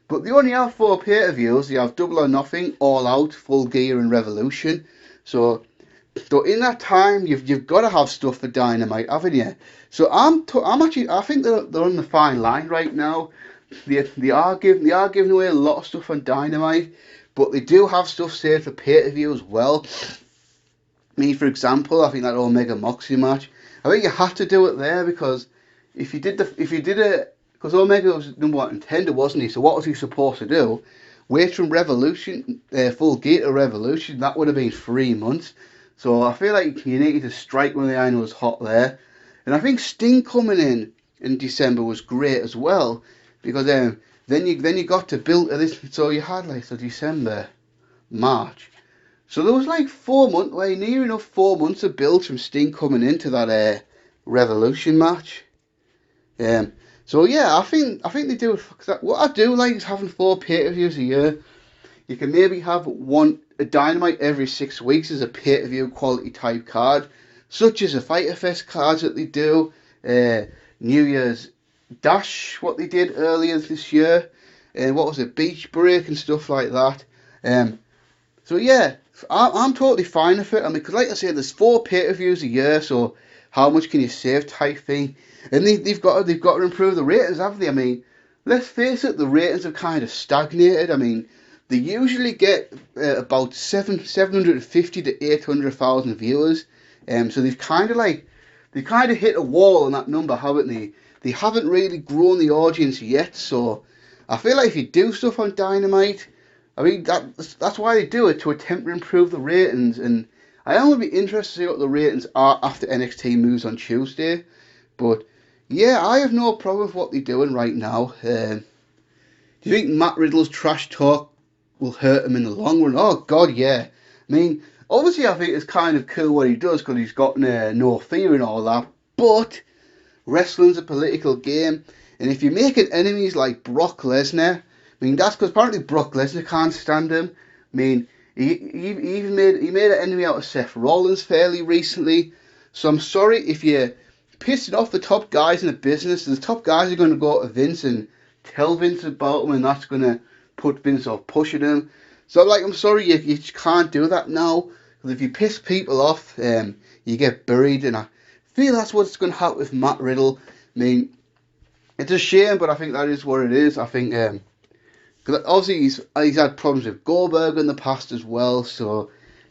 But they only have 4 pay-per-views. They have Double or Nothing, All Out, Full Gear, and Revolution. So in that time, you've got to have stuff for Dynamite, haven't you? So I think they're on the fine line right now. They are giving away a lot of stuff on Dynamite, but they do have stuff saved for pay-per-view as well. For example, I think that Omega Moxley match, I think you have to do it there, because if you did it, because Omega was number 1 contender, wasn't he? So what was he supposed to do? Wait from Revolution, Full Gear to Revolution? That would have been 3 months. So I feel like you needed to strike when the iron was hot there. And I think Sting coming in December was great as well, because then you got to build to this. So you had December, March. So there was 4 months, near enough 4 months of build from Sting coming into that Revolution match. So yeah, I think they do it. What I do like is having 4 pay-per-views a year. You can maybe have a Dynamite every 6 weeks as a pay-per-view quality type card, such as the Fyter Fest cards that they do, New Year's Dash, what they did earlier this year, and what was it, Beach Break and stuff like that. So yeah, I'm totally fine with it. Because like I said, there's 4 pay-per-views a year, so how much can you save type thing? And they've got to improve the ratings, haven't they? Let's face it, the ratings have kind of stagnated. They usually get about 750 to 800,000 viewers. So they've kind of hit a wall on that number, haven't they? They haven't really grown the audience yet. So I feel like if you do stuff on Dynamite, that's why they do it, to attempt to improve the ratings. And I am going to be interested to see what the ratings are after NXT moves on Tuesday. But yeah, I have no problem with what they're doing right now. Do you think Matt Riddle's trash talk will hurt him in the long run? Oh God, yeah. Obviously I think it's kind of cool what he does, because he's got no fear and all that. But wrestling's a political game, and if you're making enemies like Brock Lesnar, that's because apparently Brock Lesnar can't stand him. He even made an enemy out of Seth Rollins fairly recently. So I'm sorry if you're pissing off the top guys in the business. The top guys are going to go to Vince and tell Vince about him, and that's going to put Vince off pushing him. So I'm sorry, you can't do that now. Because if you piss people off, you get buried. And I feel that's what's going to happen with Matt Riddle. It's a shame, but I think that is what it is. I think because obviously he's had problems with Goldberg in the past as well. So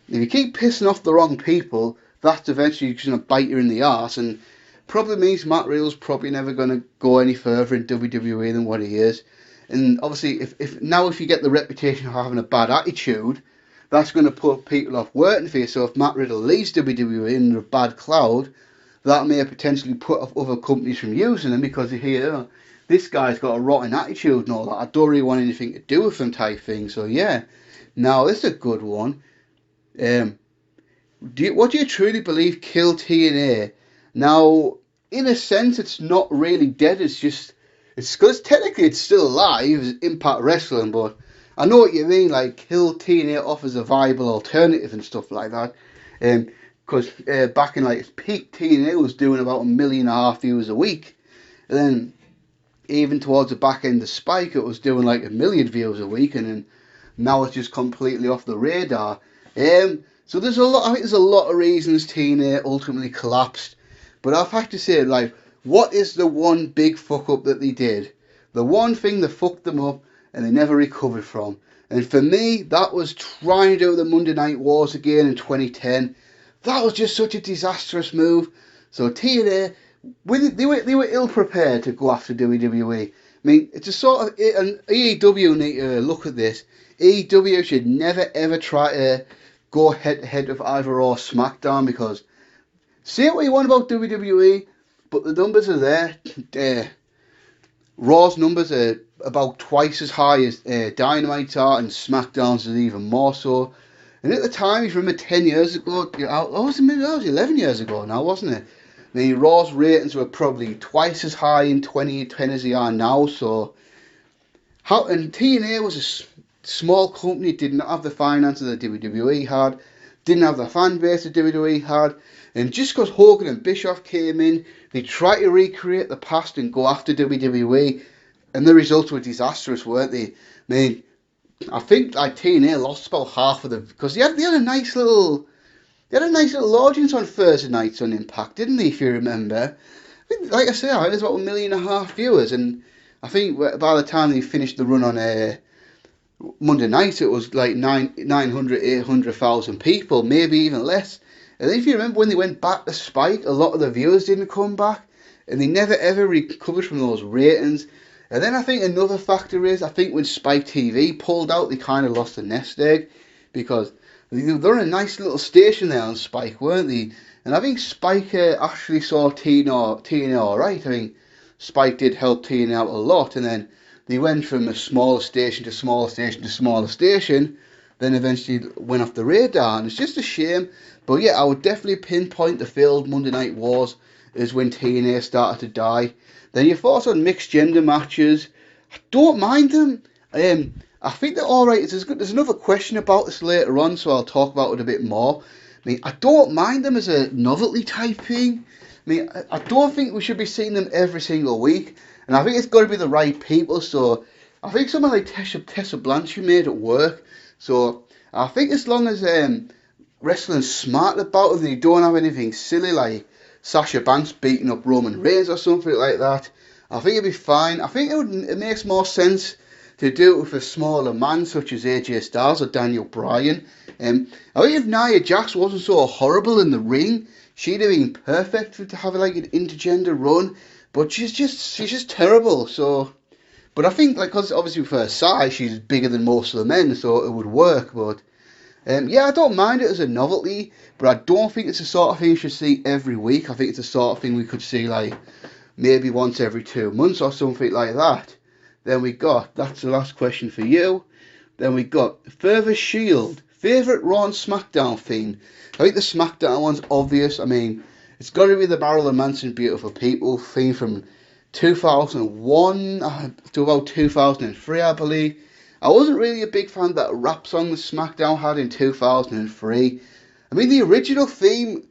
if you keep pissing off the wrong people, that's eventually just going to bite you in the arse, and probably means Matt Riddle's probably never going to go any further in WWE than what he is. And obviously, if you get the reputation of having a bad attitude, that's going to put people off working for you. So if Matt Riddle leaves WWE under a bad cloud, that may potentially put off other companies from using him, because they hear, oh, this guy's got a rotten attitude and all that, I don't really want anything to do with him type thing. So yeah, now this is a good one. What do you truly believe killed TNA? Now, in a sense, it's not really dead. It's because technically it's still alive, it's Impact Wrestling, but I know what you mean, kill TNA offers a viable alternative and stuff like that. Because back in its peak, TNA was doing about 1.5 million viewers a week, and then even towards the back end of Spike, it was doing 1 million viewers a week, and then now it's just completely off the radar. So I think there's a lot of reasons TNA ultimately collapsed, but I've had to say, what is the one big fuck up that they did? The one thing that fucked them up and they never recovered from. And for me, that was trying to do the Monday Night Wars again in 2010. That was just such a disastrous move. So TNA, they were ill prepared to go after WWE. It's a sort of, and AEW need to look at this. AEW should never ever try to go head to head with either Raw or SmackDown, because say what you want about WWE, but the numbers are there. Raw's numbers are about twice as high as Dynamite's are, and SmackDown's is even more so. And at the time, if you remember 10 years ago, that was 11 years ago now, wasn't it? The Raw's ratings were probably twice as high in 2010 as they are now. So, and TNA was a small company, did not have the finances that WWE had, didn't have the fan base that WWE had. And just because Hogan and Bischoff came in, they tried to recreate the past and go after WWE. And the results were disastrous, weren't they? I mean, I think like TNA lost about half of them because they had a nice little audience on Thursday nights on Impact, didn't they? If you remember, I think, like I say, I think there's about 1.5 million viewers, and I think by the time they finished the run on Monday night, it was like 800,000 people, maybe even less. And if you remember when they went back to Spike, a lot of the viewers didn't come back, and they never ever recovered from those ratings. And then I think another factor is, I think when Spike TV pulled out, they kind of lost the nest egg, because they're a nice little station there on Spike, weren't they? And I think Spike actually saw TNA alright. I think Spike did help TNA out a lot, and then they went from a smaller station to smaller station to smaller station, then eventually went off the radar, and it's just a shame. But yeah, I would definitely pinpoint the failed Monday Night Wars is when TNA started to die. Then your thoughts on mixed gender matches. I don't mind them. I think they're alright. There's another question about this later on, so I'll talk about it a bit more. I mean, I don't mind them as a novelty type thing. I mean, I don't think we should be seeing them every single week. And I think it's got to be the right people. So I think someone like Tessa Blanchard made it work. So I think as long as wrestling's smart about it, they don't have anything silly like Sasha Banks beating up Roman Reigns or something like that, I think it'd be fine. I think it makes more sense to do it with a smaller man such as AJ Styles or Daniel Bryan. I think if Nia Jax wasn't so horrible in the ring, she'd have been perfect to have like an intergender run. But she's just terrible. So, but I think like because obviously with her size, she's bigger than most of the men, so it would work. But yeah, I don't mind it as a novelty, but I don't think it's the sort of thing you should see every week. I think it's the sort of thing we could see like maybe once every 2 months or something like that. Then that's the last question for you. Then we got Further Shield, favourite Raw and SmackDown theme. I think the SmackDown one's obvious. I mean, it's got to be the Marilyn Manson Beautiful People theme from 2001 to about 2003, I believe. I wasn't really a big fan of that rap song that SmackDown had in 2003. I mean, the original theme,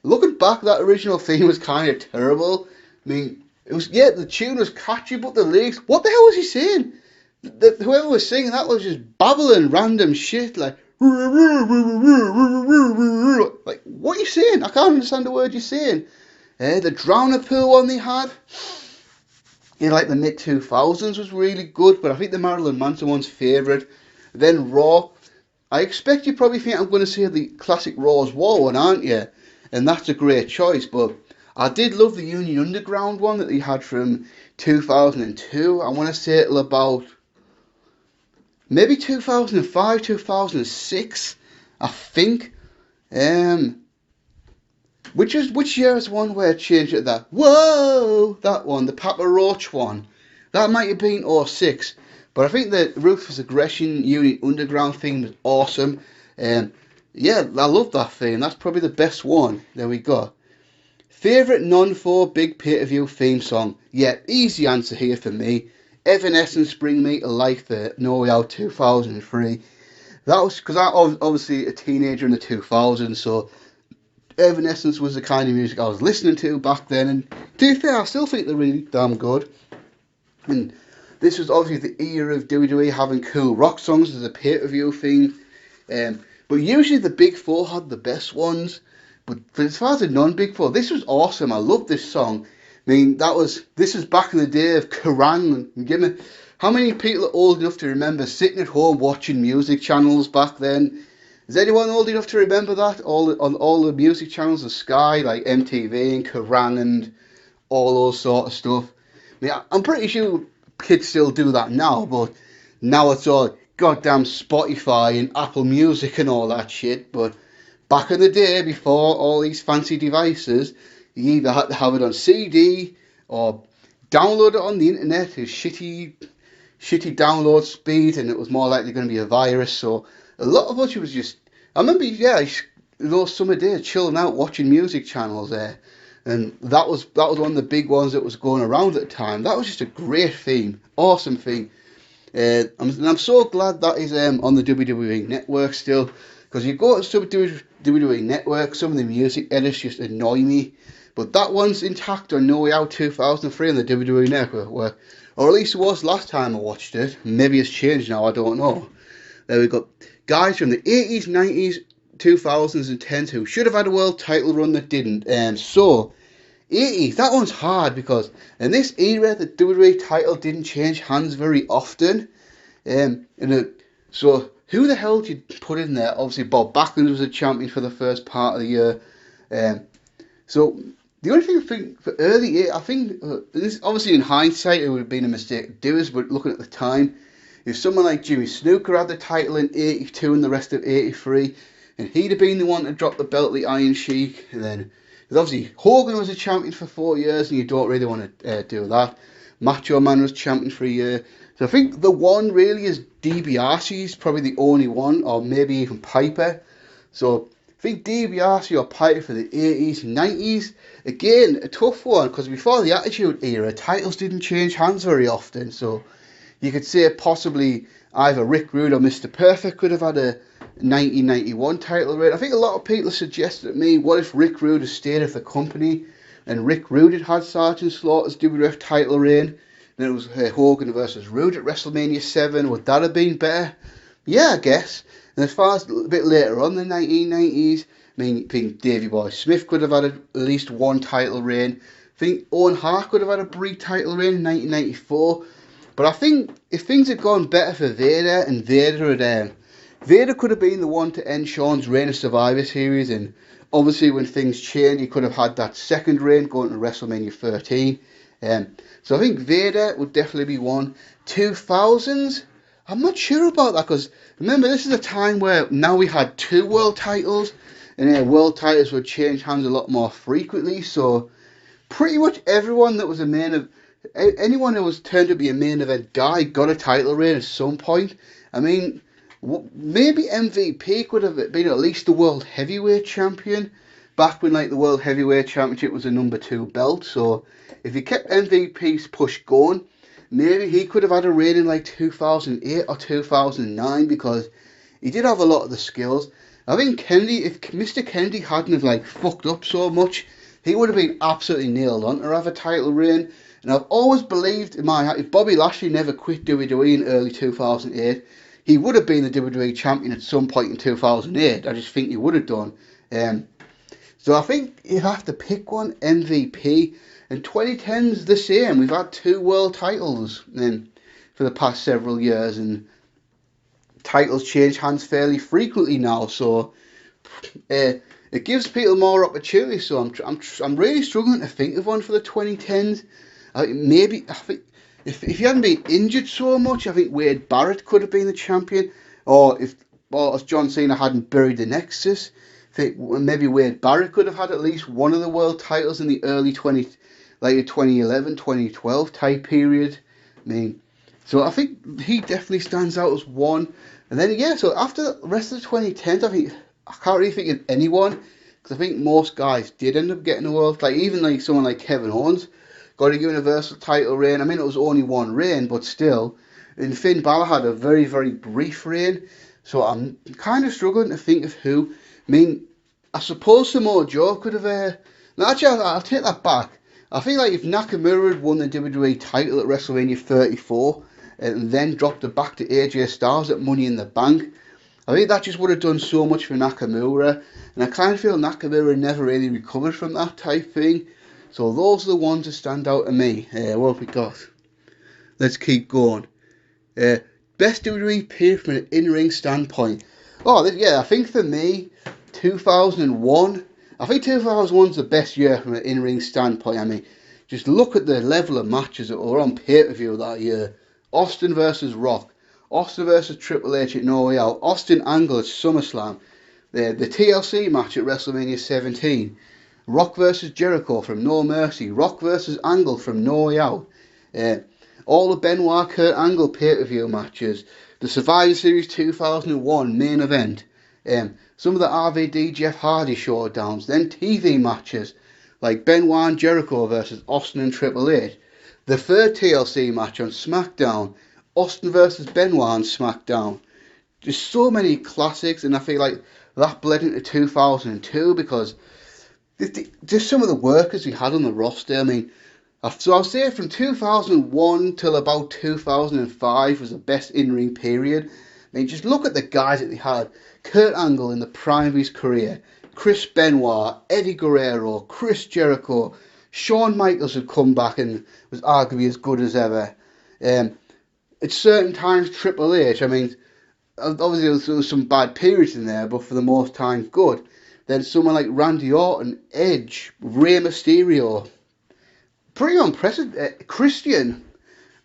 looking back, that original theme was kind of terrible. I mean, the tune was catchy, but the lyrics, what the hell was he saying? Whoever was singing that was just babbling random shit, like, what are you saying? I can't understand the word you're saying. The Drowner Pool one they had, in like the mid-2000s was really good, but I think the Marilyn Manson one's favourite. Then Raw. I expect you probably think I'm going to say the classic Raw's War one, aren't you? And that's a great choice, but I did love the Union Underground one that they had from 2002. I want to say till about maybe 2005, 2006, I think. Which year is one where it changed it? That whoa, that one, the Papa Roach one, that might have been 06. But I think the Ruthless Aggression Union Underground theme was awesome. Yeah, I love that theme. That's probably the best one. There we go. Favourite non-4 big pay-per-view theme song? Yeah, easy answer here for me. Evanescence Bring Me to Life for No Way Out 2003. That was because I was obviously a teenager in the 2000s, so Evanescence was the kind of music I was listening to back then. And to be fair, I still think they're really damn good. And this was obviously the era of WWE having cool rock songs as a pay-per-view theme. But usually the Big Four had the best ones. But as far as the non-Big Four, this was awesome. I love this song. I mean, this was back in the day of Kerrang! How many people are old enough to remember sitting at home watching music channels back then? Is anyone old enough to remember that? On all the music channels of Sky, like MTV and Kerrang! And all those sort of stuff. I mean, I'm pretty sure kids still do that now, but now it's all goddamn Spotify and Apple Music and all that shit. But back in the day, before all these fancy devices, you either had to have it on CD or download it on the internet with shitty download speed, and it was more likely going to be a virus. So a lot of us was just I remember, yeah, those summer days chilling out watching music channels there, and that was one of the big ones that was going around at the time. That was just a great theme, awesome theme. I'm so glad that is on the WWE Network still, because you go to some WWE Network, some of the music edits just annoy me, but that one's intact on No Way Out 2003 on the WWE Network, or at least it was last time I watched it. Maybe it's changed now, I don't know. There we go. Guys from the 80s, 90s, 2000s and 10s who should have had a world title run that didn't. So 80s, that one's hard because in this era the WWE title didn't change hands very often. So who the hell did you put in there? Obviously Bob Backlund was a champion for the first part of the year. So the only thing for early, I think, this, obviously in hindsight it would have been a mistake to do this, but looking at the time, if someone like Jimmy Snuka had the title in 82 and the rest of 83, and he'd have been the one to drop the belt to the Iron Sheik, and then, because obviously Hogan was a champion for 4 years, and you don't really want to do that. Macho Man was champion for a year. So I think the one really is DiBiase's probably the only one, or maybe even Piper. So I think DiBiase or Piper for the 80s, 90s, again, a tough one, because before the Attitude Era, titles didn't change hands very often, so you could say possibly either Rick Rude or Mr. Perfect could have had a 1991 title reign. I think a lot of people suggested to me, what if Rick Rude had stayed at the company and Rick Rude had Sergeant Slaughter's WWF title reign? Then it was Hogan versus Rude at WrestleMania 7. Would that have been better? Yeah, I guess. And as far as a bit later on, the 1990s, I think Davey Boy Smith could have had at least one title reign. I think Owen Hart could have had a brief title reign in 1994. But I think if things had gone better for Vader, and Vader could have been the one to end Shawn's reign of Survivor Series, and obviously when things changed, he could have had that second reign going to WrestleMania 13. So I think Vader would definitely be one. 2000s, I'm not sure about that, because remember, this is a time where now we had 2 world titles, and world titles would change hands a lot more frequently, so pretty much everyone that was anyone who was turned to be a main event guy got a title reign at some point. I mean, maybe MVP could have been at least the world heavyweight champion back when like the world heavyweight championship was a number 2 belt. So if you kept MVP's push going, maybe he could have had a reign in like 2008 or 2009, because he did have a lot of the skills. I think Kennedy, if Mr. Kennedy hadn't have like fucked up so much, he would have been absolutely nailed on to have a title reign. And I've always believed in my heart, if Bobby Lashley never quit WWE in early 2008, he would have been the WWE champion at some point in 2008. I just think he would have done. So I think you have to pick one, MVP. And 2010's the same. We've had 2 world titles for the past several years, and titles change hands fairly frequently now. So it gives people more opportunity. So I'm really struggling to think of one for the 2010s. I think if he hadn't been injured so much, I think Wade Barrett could have been the champion. Or if John Cena hadn't buried the Nexus, I think maybe Wade Barrett could have had at least one of the world titles in the early 2011, 2012 type period. So I think he definitely stands out as one. And then so after the rest of the 2010s, I can't really think of anyone, because I think most guys did end up getting a world, even like someone like Kevin Owens got a Universal title reign. I mean, it was only one reign, but still. And Finn Balor had a very, very brief reign. So I'm kind of struggling to think of who. I suppose Samoa Joe could have... No, actually, I'll take that back. I think if Nakamura had won the WWE title at WrestleMania 34 and then dropped it back to AJ Styles at Money in the Bank, I think that just would have done so much for Nakamura. And I kind of feel Nakamura never really recovered from that type thing. So those are the ones that stand out to me. What have we got? Let's keep going. Best WWE period from an in-ring standpoint. I think for me, 2001. I think 2001's the best year from an in-ring standpoint. Just look at the level of matches that were on pay-per-view that year. Austin versus Rock. Austin versus Triple H at No Way Out. Austin Angle at SummerSlam. The TLC match at WrestleMania 17. Rock versus Jericho from No Mercy. Rock versus Angle from No Way Out. All the Benoit Kurt Angle pay-per-view matches. The Survivor Series 2001 main event. some of the RVD Jeff Hardy showdowns, then TV matches like Benoit and Jericho versus Austin and Triple H, the third TLC match on SmackDown, Austin versus Benoit on SmackDown. Just so many classics, and I feel like that bled into 2002 because just some of the workers we had on the roster. I mean, so I'll say from 2001 till about 2005 was the best in-ring period. I mean, just look at the guys that they had. Kurt Angle in the prime of his career, Chris Benoit, Eddie Guerrero, Chris Jericho, Shawn Michaels had come back and was arguably as good as ever. At certain times, Triple H, I mean, obviously there was some bad periods in there, but for the most time, good. Then someone like Randy Orton, Edge, Rey Mysterio, pretty unprecedented, Christian,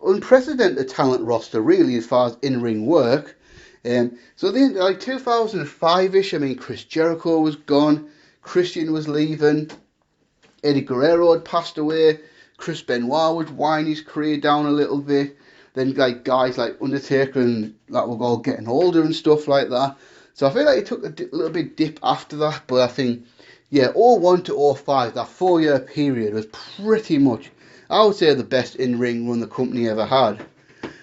unprecedented talent roster really as far as in-ring work. So then, like 2005-ish, I mean, Chris Jericho was gone, Christian was leaving, Eddie Guerrero had passed away, Chris Benoit was winding his career down a little bit. Then like guys like Undertaker and that were all getting older and stuff like that. So I feel like it took a little bit dip after that, but I think, yeah, 01 to 05, that 4-year period was pretty much, I would say, the best in-ring run the company ever had.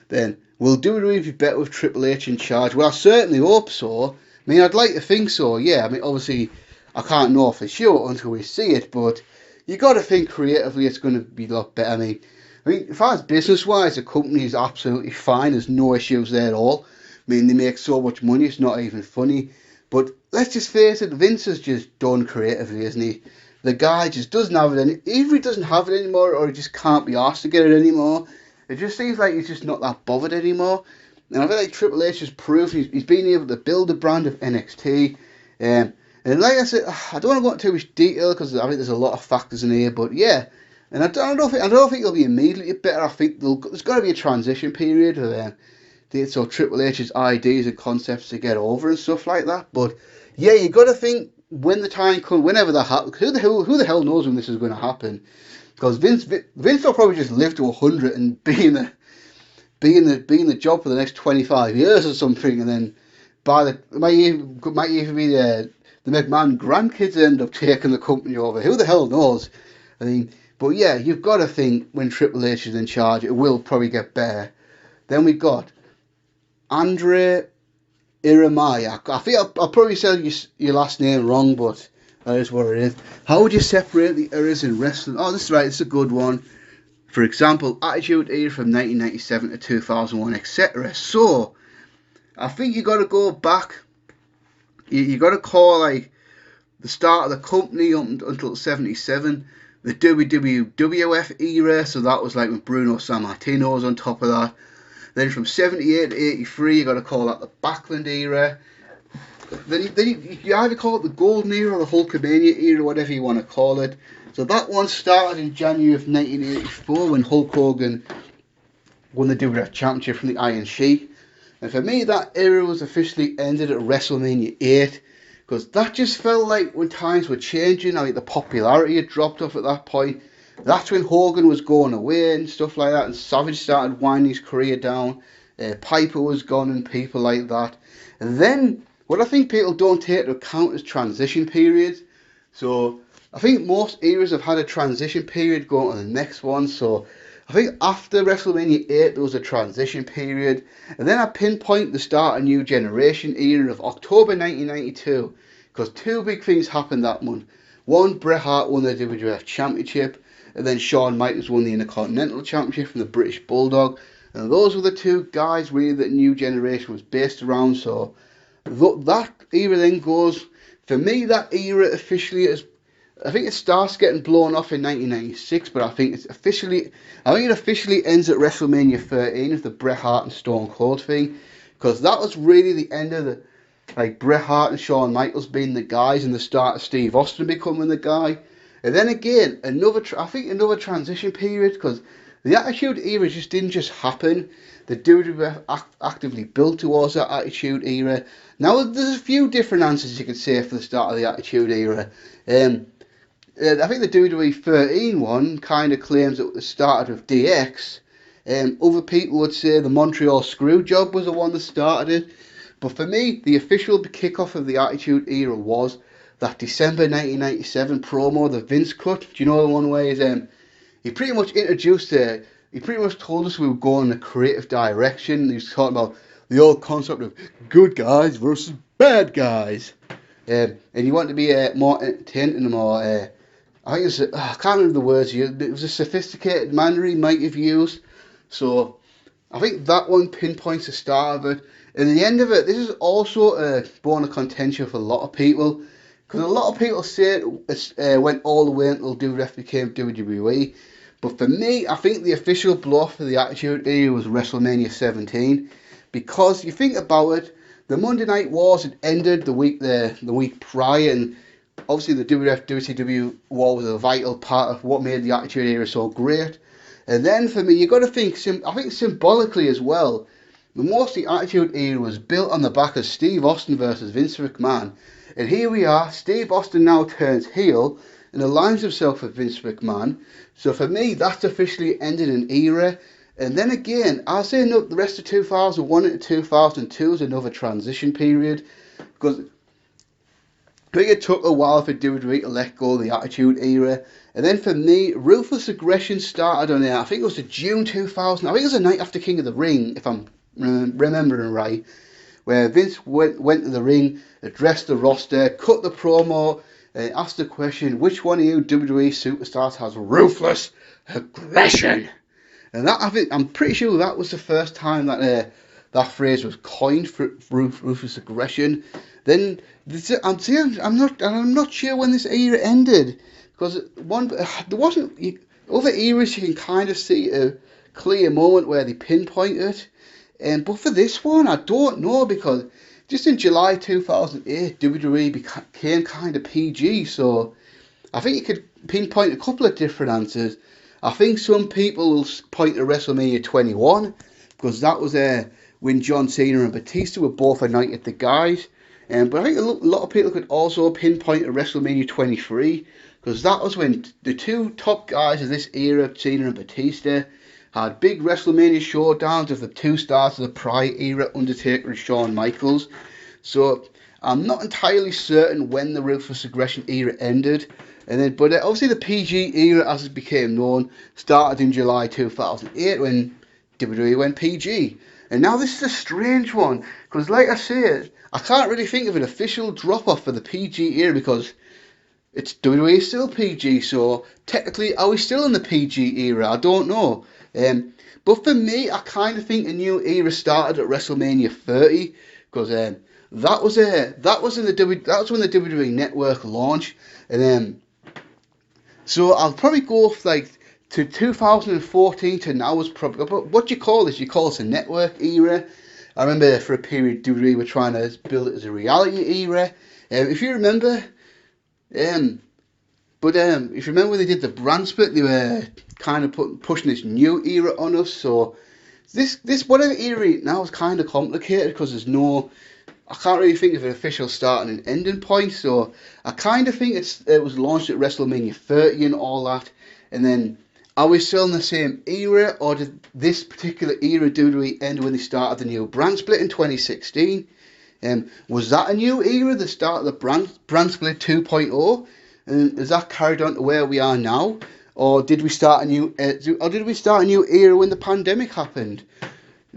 Then, will WWE be better with Triple H in charge? Well, I certainly hope so. I mean, I'd like to think so, yeah. I mean, obviously, I can't know for sure until we see it, but you got to think creatively it's going to be a lot better. I mean, as far as business-wise, the company is absolutely fine. There's no issues there at all. I mean, they make so much money, it's not even funny. But let's just face it, Vince is just done creatively, isn't he? The guy just doesn't have it any. Either he doesn't have it anymore, or he just can't be asked to get it anymore. It just seems like he's just not that bothered anymore. And I feel like Triple H has proved he's been able to build a brand of NXT. And like I said, I don't want to go into too much detail because I think there's a lot of factors in here. But yeah, and I don't think it'll be immediately better. I think there's got to be a transition period so Triple H's ideas and concepts to get over and stuff like that. But yeah, you got to think when the time comes, whenever that happens. Who the hell knows when this is going to happen? Because Vince will probably just live to 100 and be in the job for the next 25 years or something, and then it might even be the McMahon grandkids end up taking the company over. Who the hell knows? I mean, but yeah, you've got to think when Triple H is in charge, it will probably get better. Then we got Andre Irimaia. I think I'll probably say your last name wrong, but that is what it is. How would you separate the eras in wrestling? Oh, this is right. This is a good one. For example, Attitude Era from 1997 to 2001, etc. So, I think you got to go back. You got to call like the start of the company up until 77. The WWF era, so that was like when Bruno Sammartino was on top of that. Then from 78 to 83, you got to call that the Backlund era. Then you either call it the Golden Era or the Hulkamania era, whatever you want to call it. So that one started in January of 1984 when Hulk Hogan won the WWF Championship from the Iron Sheik. And for me, that era was officially ended at WrestleMania 8. Because that just felt like when times were changing, I mean, the popularity had dropped off at that point. That's when Hogan was going away and stuff like that, and Savage started winding his career down. Piper was gone and people like that. And then, what I think people don't take into account is transition periods. So, I think most eras have had a transition period going on the next one. So, I think after WrestleMania 8, there was a transition period. And then I pinpoint the start of New Generation era of October 1992. Because two big things happened that month. One, Bret Hart won the WWF Championship. And then Shawn Michaels won the Intercontinental Championship from the British Bulldog. And those were the two guys really that New Generation was based around. So that era then goes, for me, that era officially is, I think it starts getting blown off in 1996, but I think it officially ends at WrestleMania 13 with the Bret Hart and Stone Cold thing, because that was really the end of the, like, Bret Hart and Shawn Michaels being the guys and the start of Steve Austin becoming the guy. And then again, another transition period, because the Attitude Era just didn't just happen. The WWF actively built towards that Attitude Era. Now, there's a few different answers you could say for the start of the Attitude Era. I think the WWE 13 one kind of claims that it started with DX. Other people would say the Montreal Screwjob was the one that started it. But for me, the official kickoff of the Attitude Era was that December 1997 promo, the Vince cut. Do you know the one where he pretty much introduced he pretty much told us we were going in a creative direction. He was talking about the old concept of good guys versus bad guys. And he wanted to be more entertaining and more, I think it's, I can't remember the words he used, but it was a sophisticated manner he might have used. So I think that one pinpoints the start of it. And the end of it, this is also a bone of contention for a lot of people. Because a lot of people say it went all the way until WWF became WWE. But for me, I think the official blow for the Attitude Era was WrestleMania 17. Because you think about it, the Monday Night Wars had ended the week prior, and obviously the WWF-WCW war was a vital part of what made the Attitude Era so great. And then for me, you've got to think, I think symbolically as well, the most of the Attitude Era was built on the back of Steve Austin versus Vince McMahon. And here we are, Steve Austin now turns heel and aligns himself with Vince McMahon. So for me, that's officially ended an era. And then again, I'll say no, the rest of 2001 into 2002 is another transition period. Because I think it took a while for WWE to let go of the Attitude Era. And then for me, Ruthless Aggression started on I think it was the June 2000. I think it was the night after King of the Ring, if I'm remembering right. Where Vince went to the ring, addressed the roster, cut the promo, and asked the question, which one of you WWE superstars has ruthless aggression? And that, I'm pretty sure that was the first time that that phrase was coined for ruthless aggression. Then I'm not sure when this era ended, because there wasn't other eras you can kind of see a clear moment where they pinpoint it. But for this one, I don't know, because just in July 2008, WWE became kind of PG, so I think you could pinpoint a couple of different answers. I think some people will point to WrestleMania 21, because that was when John Cena and Batista were both anointed the guys. But I think a lot of people could also pinpoint to WrestleMania 23, because that was when the two top guys of this era, Cena and Batista, had big WrestleMania showdowns of the two stars of the prior era, Undertaker and Shawn Michaels. So I'm not entirely certain when the Ruthless Aggression era ended. But obviously the PG era, as it became known, started in July 2008 when WWE went PG. And now this is a strange one, because like I said, I can't really think of an official drop-off for the PG era, because it's WWE is still PG, so technically are we still in the PG era? I don't know. But for me, I kind of think a new era started at WrestleMania 30, because that was when the WWE Network launched, and so I'll probably go to 2014 to now was probably, but what do you call this? You call this a network era. I remember for a period WWE were trying to build it as a reality era. If you remember, if you remember when they did the brand split, they were kind of pushing this new era on us. So this whatever era now is kind of complicated, because I can't really think of an official start and an ending point. So I kind of think it was launched at WrestleMania 30 and all that. And then are we still in the same era, or did this particular era WWE end when they started the new brand split in 2016? Was that a new era, the start of the brand split 2.0? And is that carried on to where we are now, or did we start a new era when the pandemic happened?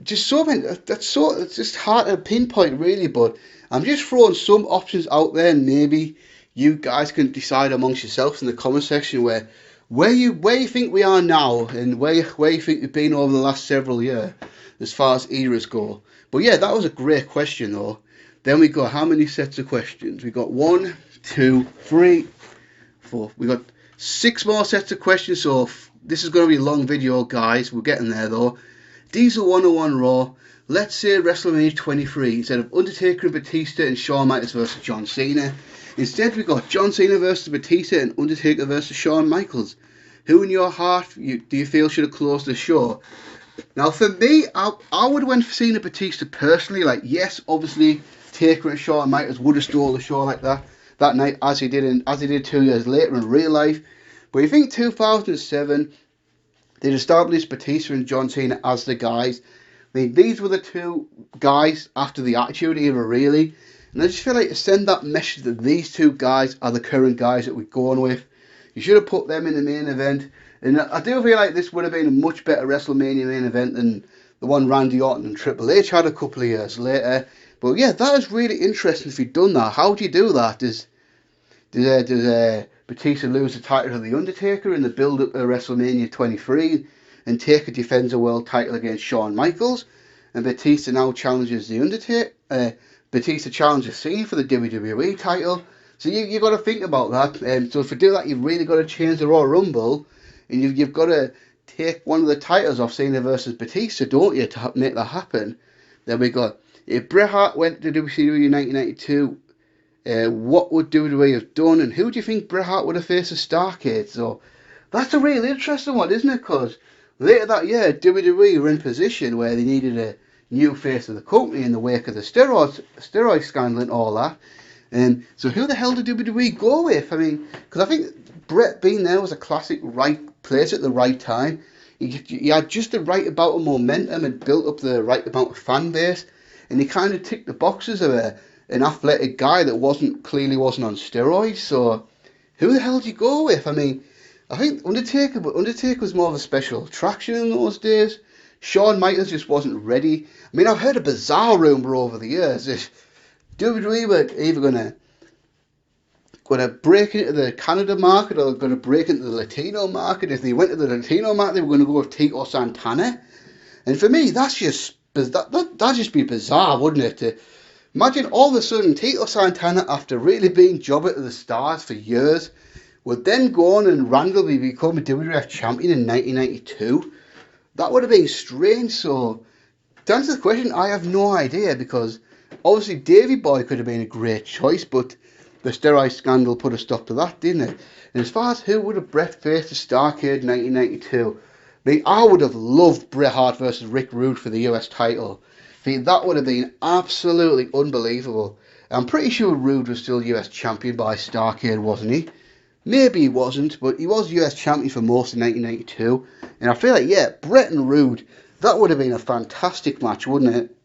Just it's just hard to pinpoint really, but I'm just throwing some options out there, and maybe you guys can decide amongst yourselves in the comment section where you think we are now, and where you think we've been over the last several years as far as eras go. But yeah, that was a great question though. Then we got how many sets of questions? We got 1, 2, 3, 4. We got 6 more sets of questions, so this is going to be a long video, guys. We're getting there though. Diesel 101 Raw. Let's say WrestleMania 23 instead of Undertaker and Batista and Shawn Michaels versus John Cena. Instead, we got John Cena versus Batista and Undertaker versus Shawn Michaels. Who in your heart do you feel should have closed the show? Now, for me, I would have went for Cena Batista personally. Yes, obviously, Taker and Shawn Michaels would have stole the show like that night, as he did 2 years later in real life. But you think 2007, they'd established Batista and John Cena as the guys. I mean, these were the two guys after the Attitude Era, really. And I just feel like to send that message that these two guys are the current guys that we're going with. You should have put them in the main event. And I do feel like this would have been a much better WrestleMania main event than the one Randy Orton and Triple H had a couple of years later. But yeah, that is really interesting if you'd done that. How do you do that? Does Batista lose the title to The Undertaker in the build-up of WrestleMania 23 and Taker defends a world title against Shawn Michaels? And Batista now challenges The Undertaker. Batista challenges Cena for the WWE title. So you've got to think about that. So if you do that, you've really got to change the Royal Rumble. And you've got to take one of the titles off Cena versus Batista, don't you, to make that happen? Then we got, if Bret Hart went to WCW in 1992, what would WWE have done? And who do you think Bret Hart would have faced at Starrcade? So that's a really interesting one, isn't it? Because later that year, WWE were in position where they needed a new face of the company in the wake of the steroid scandal and all that. And so who the hell did WWE go with? I mean, because I think Bret being there was a classic right place at the right time. He had just the right amount of momentum and built up the right amount of fan base. And he kind of ticked the boxes of an athletic guy that clearly wasn't on steroids. So who the hell did you go with? I mean, I think Undertaker was more of a special attraction in those days. Shawn Michaels just wasn't ready. I mean, I've heard a bizarre rumour over the years that WWE were either going to break into the Canada market or going to break into the Latino market. If they went to the Latino market, they were going to go with Tito Santana. And for me, that'd just be bizarre, wouldn't it? To imagine all of a sudden Tito Santana, after really being jobber to the stars for years, would then go on and randomly become a WWF champion in 1992. That would have been strange. So to answer the question, I have no idea, because obviously Davey Boy could have been a great choice, but the steroid scandal put a stop to that, didn't it? And as far as who would have Bret faced at Starrcade 1992, I mean, I would have loved Bret Hart versus Rick Rude for the US title. I mean, that would have been absolutely unbelievable. I'm pretty sure Rude was still US champion by Starrcade, wasn't he? Maybe he wasn't, but he was US champion for most of 1992. And I feel like, yeah, Bret and Rude, that would have been a fantastic match, wouldn't it?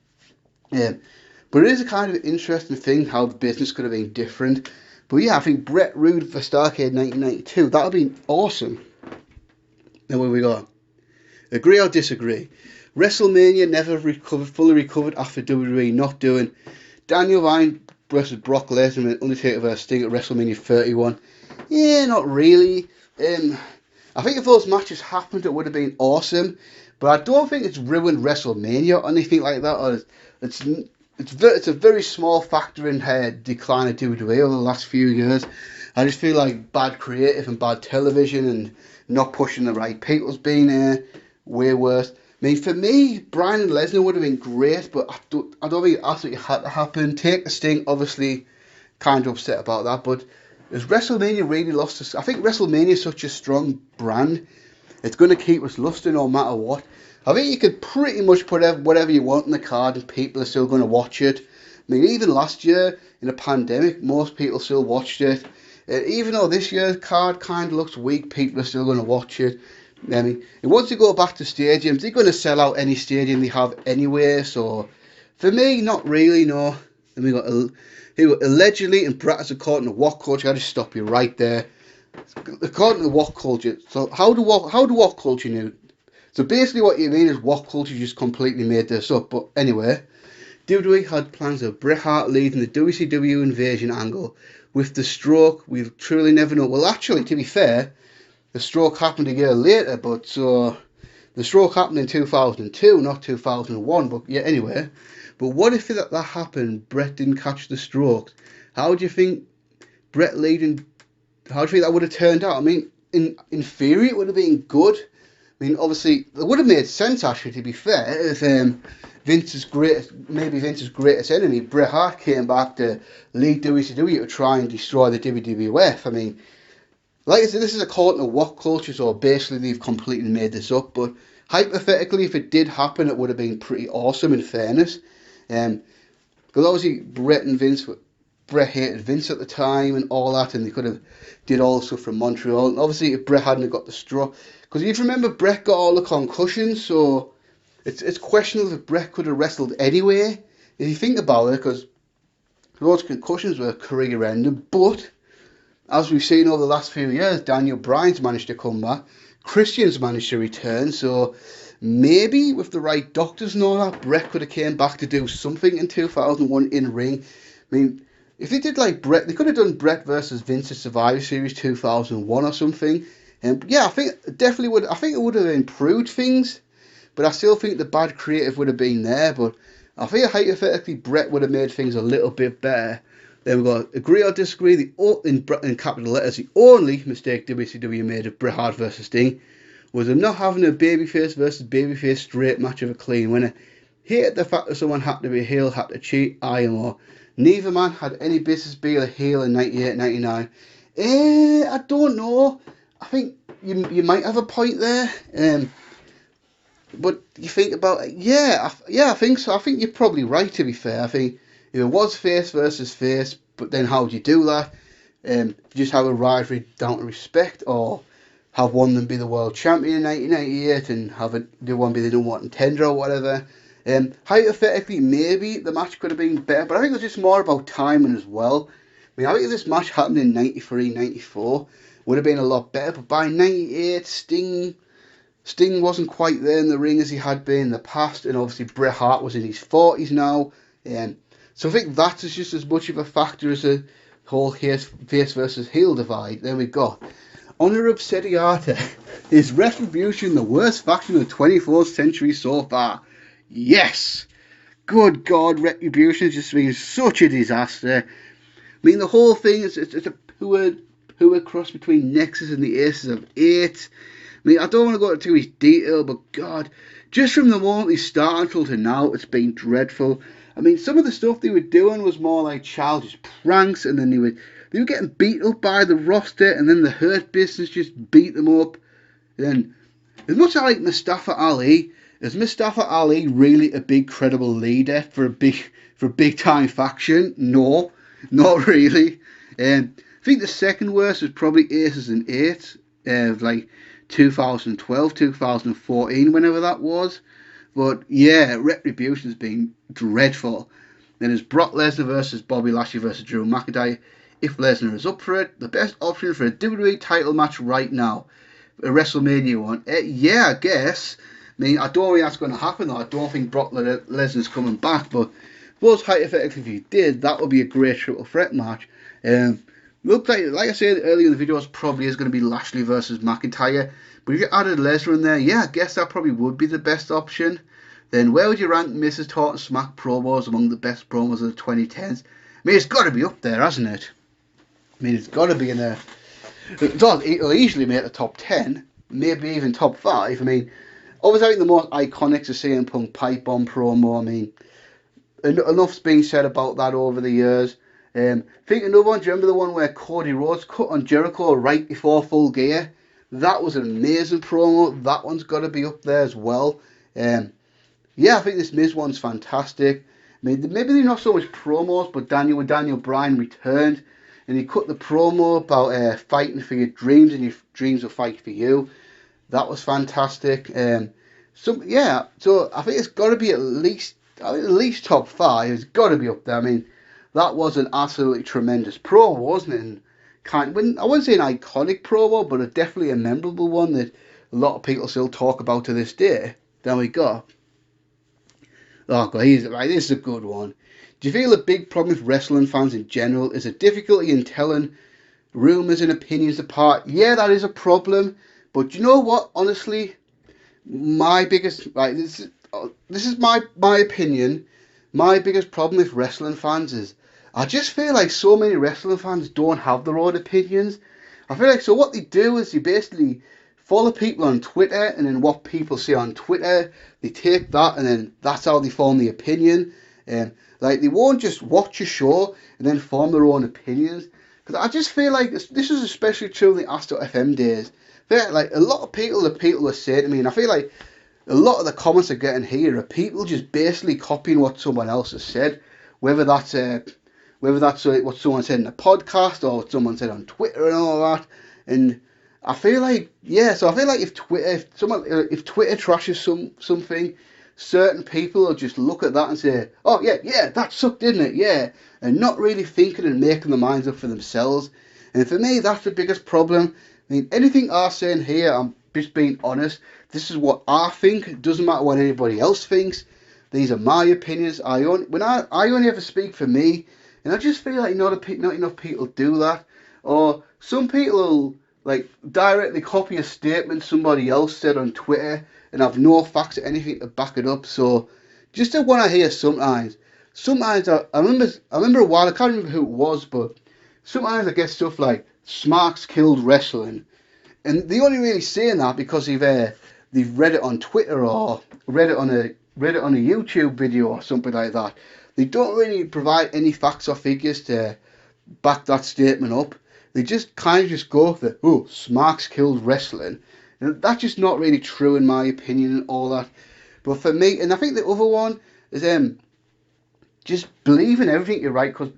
Yeah. But it is a kind of interesting thing how the business could have been different. But yeah, I think Bret Rude for Starrcade 1992, that would have been awesome. Then where we go? Agree or disagree? WrestleMania never fully recovered after WWE not doing Daniel Bryan versus Brock Lesnar and Undertaker versus Sting at WrestleMania 31. Yeah, not really. I think if those matches happened, it would have been awesome. But I don't think it's ruined WrestleMania or anything like that. Or it's a very small factor in decline of WWE over the last few years. I just feel like bad creative and bad television and not pushing the right people's been way worse. I mean, for me, Bryan and Lesnar would have been great, but I don't think it absolutely had to happen. Take the Sting, obviously, kind of upset about that, but has WrestleMania really lost us? I think WrestleMania is such a strong brand. It's going to keep us lusting no matter what. I think you could pretty much put whatever you want in the card and people are still going to watch it. I mean, even last year in a pandemic, most people still watched it. Even though this year's card kind of looks weak, people are still going to watch it. I mean, and once you go back to stadiums, they're going to sell out any stadium they have anyway. So, for me, not really, no. And we got allegedly, and practice according to what culture? I just stop you right there. According to what culture? So, how do what culture know? So basically, what you mean is what culture just completely made this up. But anyway, WWE had plans of Bret Hart leading the WCW invasion angle. With the stroke, we've truly never known. Well, actually, to be fair, the stroke happened a year later, but so the stroke happened in 2002, not 2001. But yeah, anyway. But what if that happened? Bret didn't catch the stroke. How do you think Bret leading? How do you think that would have turned out? I mean, in theory, it would have been good. I mean, obviously, it would have made sense actually. To be fair, if Vince's greatest enemy, Bret Hart, came back to lead WCW to try and destroy the WWF. I mean, like I said, this is according to what culture, so basically they've completely made this up. But hypothetically, if it did happen, it would have been pretty awesome. In fairness, because obviously Bret hated Vince at the time and all that, and they could have did all the stuff from Montreal. And obviously, if Bret hadn't got the stroke, because if you remember, Bret got all the concussions, so it's questionable if Brett could have wrestled anyway, if you think about it, because those concussions were career-ending. But as we've seen over the last few years, Daniel Bryan's managed to come back, Christian's managed to return, so maybe with the right doctors and all that, Brett could have came back to do something in 2001 in ring. I mean, if they did like Brett, they could have done Brett versus Vince at Survivor Series 2001 or something. And yeah, I think it definitely would. I think it would have improved things, but I still think the bad creative would have been there. But I think hypothetically Brett would have made things a little bit better. Then we've got agree or disagree. In capital letters, the only mistake WCW made of Bret Hart versus Sting was them not having a babyface versus babyface straight match of a clean winner. Hated the fact that someone had to be a heel, had to cheat, or neither man had any business being a heel in 98, 99. I don't know. I think you might have a point there. But you think about it, I think so. I think you're probably right, to be fair. I think if it was face versus face, but then how would you do that? Just have a rivalry down to respect, or have one of them be the world champion in 1998 and have the one be the number one contender or whatever. Hypothetically, maybe the match could have been better, but I think it was just more about timing as well. I mean, I think if this match happened in 93, 94, would have been a lot better, but by 98, Sting wasn't quite there in the ring as he had been in the past, and obviously Bret Hart was in his 40s now. So I think that is just as much of a factor as a whole face versus heel divide. There we go. Honor Obsediata. Is Retribution the worst faction of the 24th century so far? Yes! Good God, Retribution has just been such a disaster. I mean, the whole thing is it's a poor cross between Nexus and the Aces of 8. I mean, I don't want to go into too much detail, but God, just from the moment they started until to now, it's been dreadful. I mean, some of the stuff they were doing was more like childish pranks, and then they were getting beat up by the roster, and then the Hurt Business just beat them up. And as much as I like Mustafa Ali, is Mustafa Ali really a big credible leader for a big time faction? No, not really. I think the second worst was probably Aces and 8, like 2012, 2014, whenever that was. But yeah, Retribution's been dreadful. Then there's Brock Lesnar versus Bobby Lashley versus Drew McIntyre. If Lesnar is up for it, the best option for a WWE title match right now, a WrestleMania one. Yeah, I guess. I mean, I don't think that's going to happen though. I don't think Brock Lesnar's coming back, but suppose hypothetically if he did, that would be a great triple threat match. Looked like I said earlier in the video, it probably is going to be Lashley versus McIntyre. But if you added Lesnar in there, yeah, I guess that probably would be the best option. Then where would you rank Mrs. Talk and Smack promos among the best promos of the 2010s? I mean, it's got to be up there, hasn't it? I mean, it's got to be in there. It'll easily make the top 10, maybe even top 5. I mean, obviously I think the most iconic is the CM Punk Pipe Bomb promo. I mean, enough's been said about that over the years. Think another one, do you remember the one where Cody Rhodes cut on Jericho right before Full Gear? That was an amazing promo. That one's got to be up there as well. Yeah, I think this Miz one's fantastic. I mean, maybe they're not so much promos, but Daniel Bryan returned, and he cut the promo about fighting for your dreams, and your dreams will fight for you. That was fantastic. So I think it's got to be at least top 5. It's got to be up there. I mean, that was an absolutely tremendous promo, wasn't it? And I wouldn't say an iconic promo, but definitely a memorable one that a lot of people still talk about to this day. There we go. Oh God, this is a good one. Do you feel a big problem with wrestling fans in general is a difficulty in telling rumours and opinions apart? Yeah, that is a problem. But you know what? Honestly, my biggest this is my opinion. My biggest problem with wrestling fans is I just feel like so many wrestling fans don't have their own opinions. I feel like so what they do is they basically follow people on Twitter, and then what people say on Twitter, they take that, and then that's how they form the opinion. Like they won't just watch a show and then form their own opinions. Because I just feel like this is especially true in the Astro.fm days. Like a lot of people, the people were saying to me, and I feel like a lot of the comments I'm getting here are people just basically copying what someone else has said, whether that's what someone said in a podcast or what someone said on Twitter and all that. And I feel like if Twitter trashes something, certain people will just look at that and say, oh yeah, that sucked, didn't it? Yeah. And not really thinking and making their minds up for themselves. And for me, that's the biggest problem. I mean, anything I'm saying here, I'm just being honest. This is what I think. It doesn't matter what anybody else thinks. These are my opinions. I only ever speak for me. And I just feel like not enough people do that. Or some people will like directly copy a statement somebody else said on Twitter and have no facts or anything to back it up. So just the one I hear sometimes. Sometimes I remember a while, I can't remember who it was, but sometimes I get stuff like Smarks killed wrestling. And they only really saying that because they've read it on Twitter or read it on a YouTube video or something like that. They don't really provide any facts or figures to back that statement up. They just kind of just go for Smarks killed wrestling. And that's just not really true in my opinion and all that. But for me, and I think the other one is just believe in everything you write, because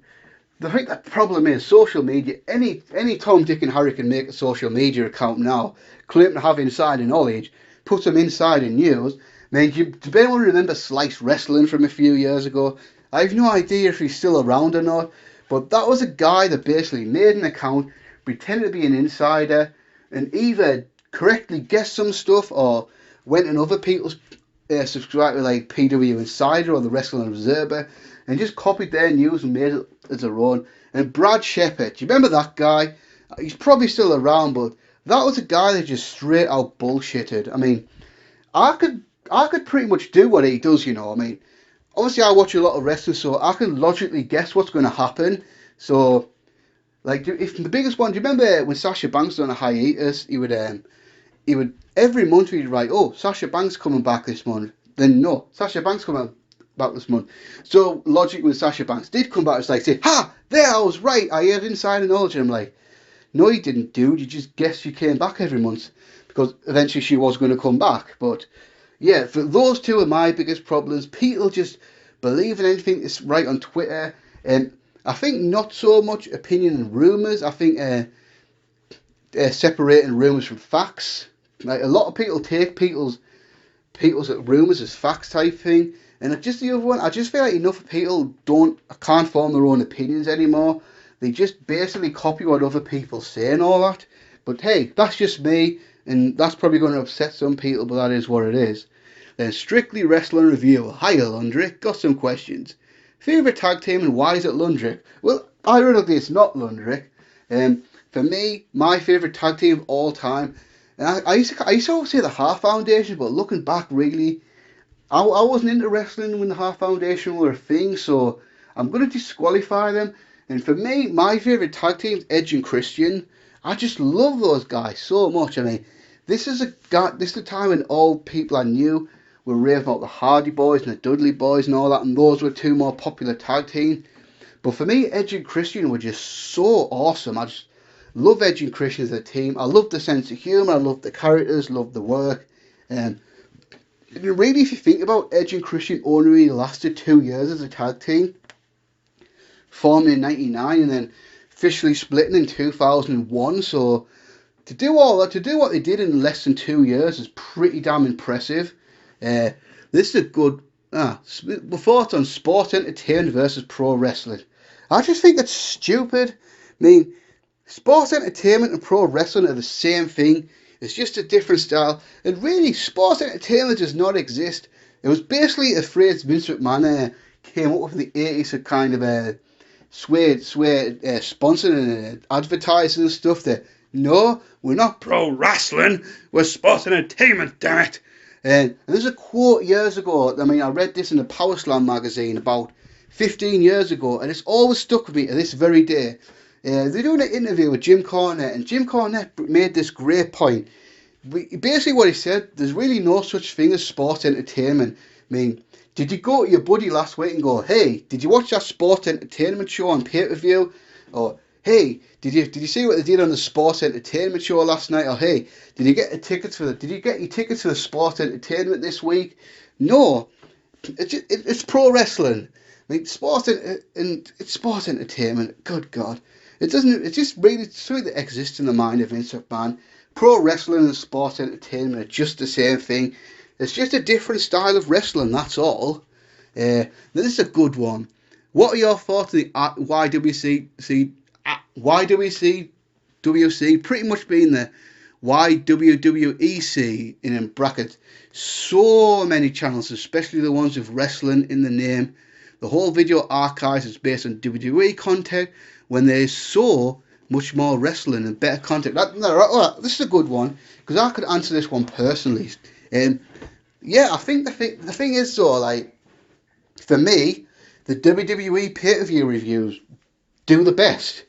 I think the problem is social media. Any Tom, Dick and Harry can make a social media account now, claim to have insider knowledge, put some insider news. I mean, does anyone remember Slice Wrestling from a few years ago? I have no idea if he's still around or not, but that was a guy that basically made an account, pretended to be an insider, and either correctly guessed some stuff or went in other people's subscribe to like PW Insider or the Wrestling Observer and just copied their news and made it as their own. And Brad Shepard, do you remember that guy? He's probably still around, but that was a guy that just straight out bullshitted. I mean, I could pretty much do what he does, you know. I mean, obviously I watch a lot of wrestling, so I can logically guess what's going to happen. So, like, if the biggest one, do you remember when Sasha Banks was on a hiatus? He would every month he'd write, oh, Sasha Banks coming back this month. Then no, Sasha Banks coming back this month. So logic when Sasha Banks did come back, it's like say, ha, there I was right. I had insider knowledge. And I'm like, no, you didn't, dude. You just guessed she came back every month because eventually she was going to come back. But yeah, for those two are my biggest problems. People just believe in anything that's right on Twitter, and I think not so much opinion and rumours. I think separating rumours from facts. Like a lot of people take people's rumours as facts type thing, and just the other one, I just feel like enough people can't form their own opinions anymore. They just basically copy what other people say and all that. But hey, that's just me, and that's probably going to upset some people, but that is what it is. Then Strictly Wrestling Review. Hiya Lundrick, got some questions. Favourite tag team and why is it Lundrick? Well, ironically it's not Lundrick. For me, my favourite tag team of all time, and I used to always say the Heart Foundation, but looking back really, I wasn't into wrestling when the Heart Foundation were a thing, so I'm going to disqualify them. And for me, my favourite tag team is Edge and Christian. I just love those guys so much. I mean, this is the time when all people I knew were raving about the Hardy Boys and the Dudley Boys and all that, and those were two more popular tag teams. But for me, Edge and Christian were just so awesome. I just love Edge and Christian as a team. I love the sense of humour, I love the characters, love the work. And really, if you think about Edge and Christian, only really lasted 2 years as a tag team. Formed in 1999 and then officially splitting in 2001. So to do all that, to do what they did in less than 2 years is pretty damn impressive. This is a good thoughts on sport entertainment versus pro wrestling. I just think it's stupid. I mean, sports entertainment and pro wrestling are the same thing. It's just a different style. And really, sports entertainment does not exist. It was basically a phrase Vince McMahon came up with in the 80s to kind of sway sponsoring and advertising and stuff. That no, we're not pro wrestling. We're sports entertainment, damn it. And there's a quote years ago. I mean, I read this in the Power Slam magazine about 15 years ago, and it's always stuck with me to this very day. They're doing an interview with Jim Cornette, and Jim Cornette made this great point. Basically what he said, there's really no such thing as sports entertainment. I mean, did you go to your buddy last week and go, hey, did you watch that sports entertainment show on pay-per-view? Or, hey, did you see what they did on the sports entertainment show last night? Or, hey, did you get your tickets for the sports entertainment this week? No, it's pro wrestling. I mean, it's sports entertainment. Good God. It's just really something that exists in the mind of Vince McMahon. Pro wrestling and sports entertainment are just the same thing. It's just a different style of wrestling, that's all. This is a good one. What are your thoughts on the YWC pretty much being the YWWEC in brackets? So many channels, especially the ones with wrestling in the name. The whole video archives is based on WWE content when there is so much more wrestling and better content. This is a good one because I could answer this one personally. Yeah, I think the thing is though, like, for me, the WWE pay-per-view reviews do the best.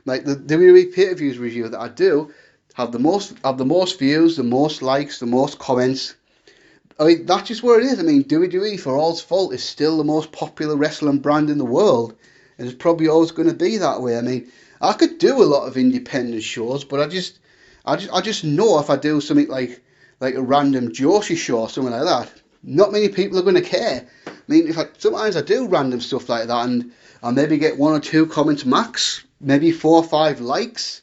Like the WWE pay-per-views review that I do have the most views, the most likes, the most comments. I mean, that's just where it is. I mean, WWE, for all's fault, is still the most popular wrestling brand in the world, and it's probably always going to be that way. I mean, I could do a lot of independent shows, but I just know if I do something like a random Joshi show or something like that, not many people are going to care. I mean, sometimes I do random stuff like that, and I maybe get 1 or 2 comments max, maybe 4 or 5 likes,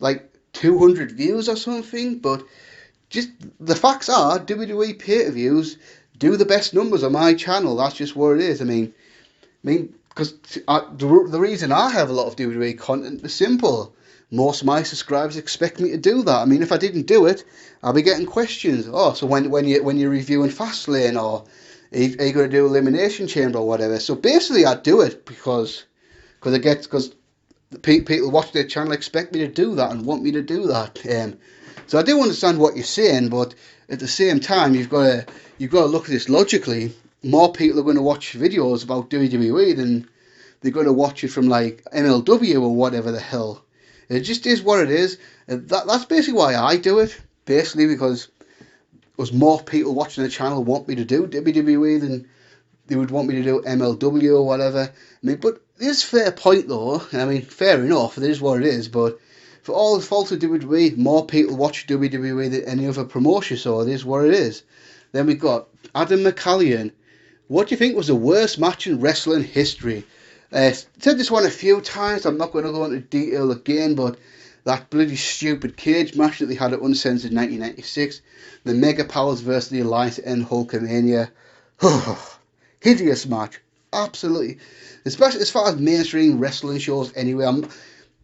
like 200 views or something, but just the facts are WWE pay-per-views do the best numbers on my channel. That's just what it is. I mean, because the reason I have a lot of WWE content is simple. Most of my subscribers expect me to do that. I mean, if I didn't do it, I'll be getting questions. Oh, so when you're reviewing Fastlane, or are you going to do Elimination Chamber or whatever? So basically, I do it because people watch their channel expect me to do that and want me to do that. So I do understand what you're saying, but at the same time, you've got to look at this logically. More people are going to watch videos about WWE than they're going to watch it from like MLW or whatever the hell. It just is what it is. That's basically why I do it. Basically because more people watching the channel want me to do WWE than they would want me to do MLW or whatever. I mean, but it is a fair point though. I mean, fair enough. It is what it is. But for all the faults of WWE, more people watch WWE than any other promotion. So it is what it is. Then we've got Adam McCallion. What do you think was the worst match in wrestling history? Said this one a few times. I'm not going to go into detail again, but that bloody stupid cage match that they had at Uncensored in 1996, the Mega Powers versus the Alliance at Hulkamania. Hideous match, absolutely. Especially as far as mainstream wrestling shows. Anyway, I'm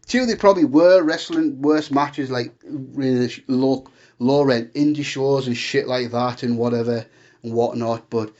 sure they probably were wrestling worse matches like really low rent indie shows and shit like that and whatever and whatnot. But as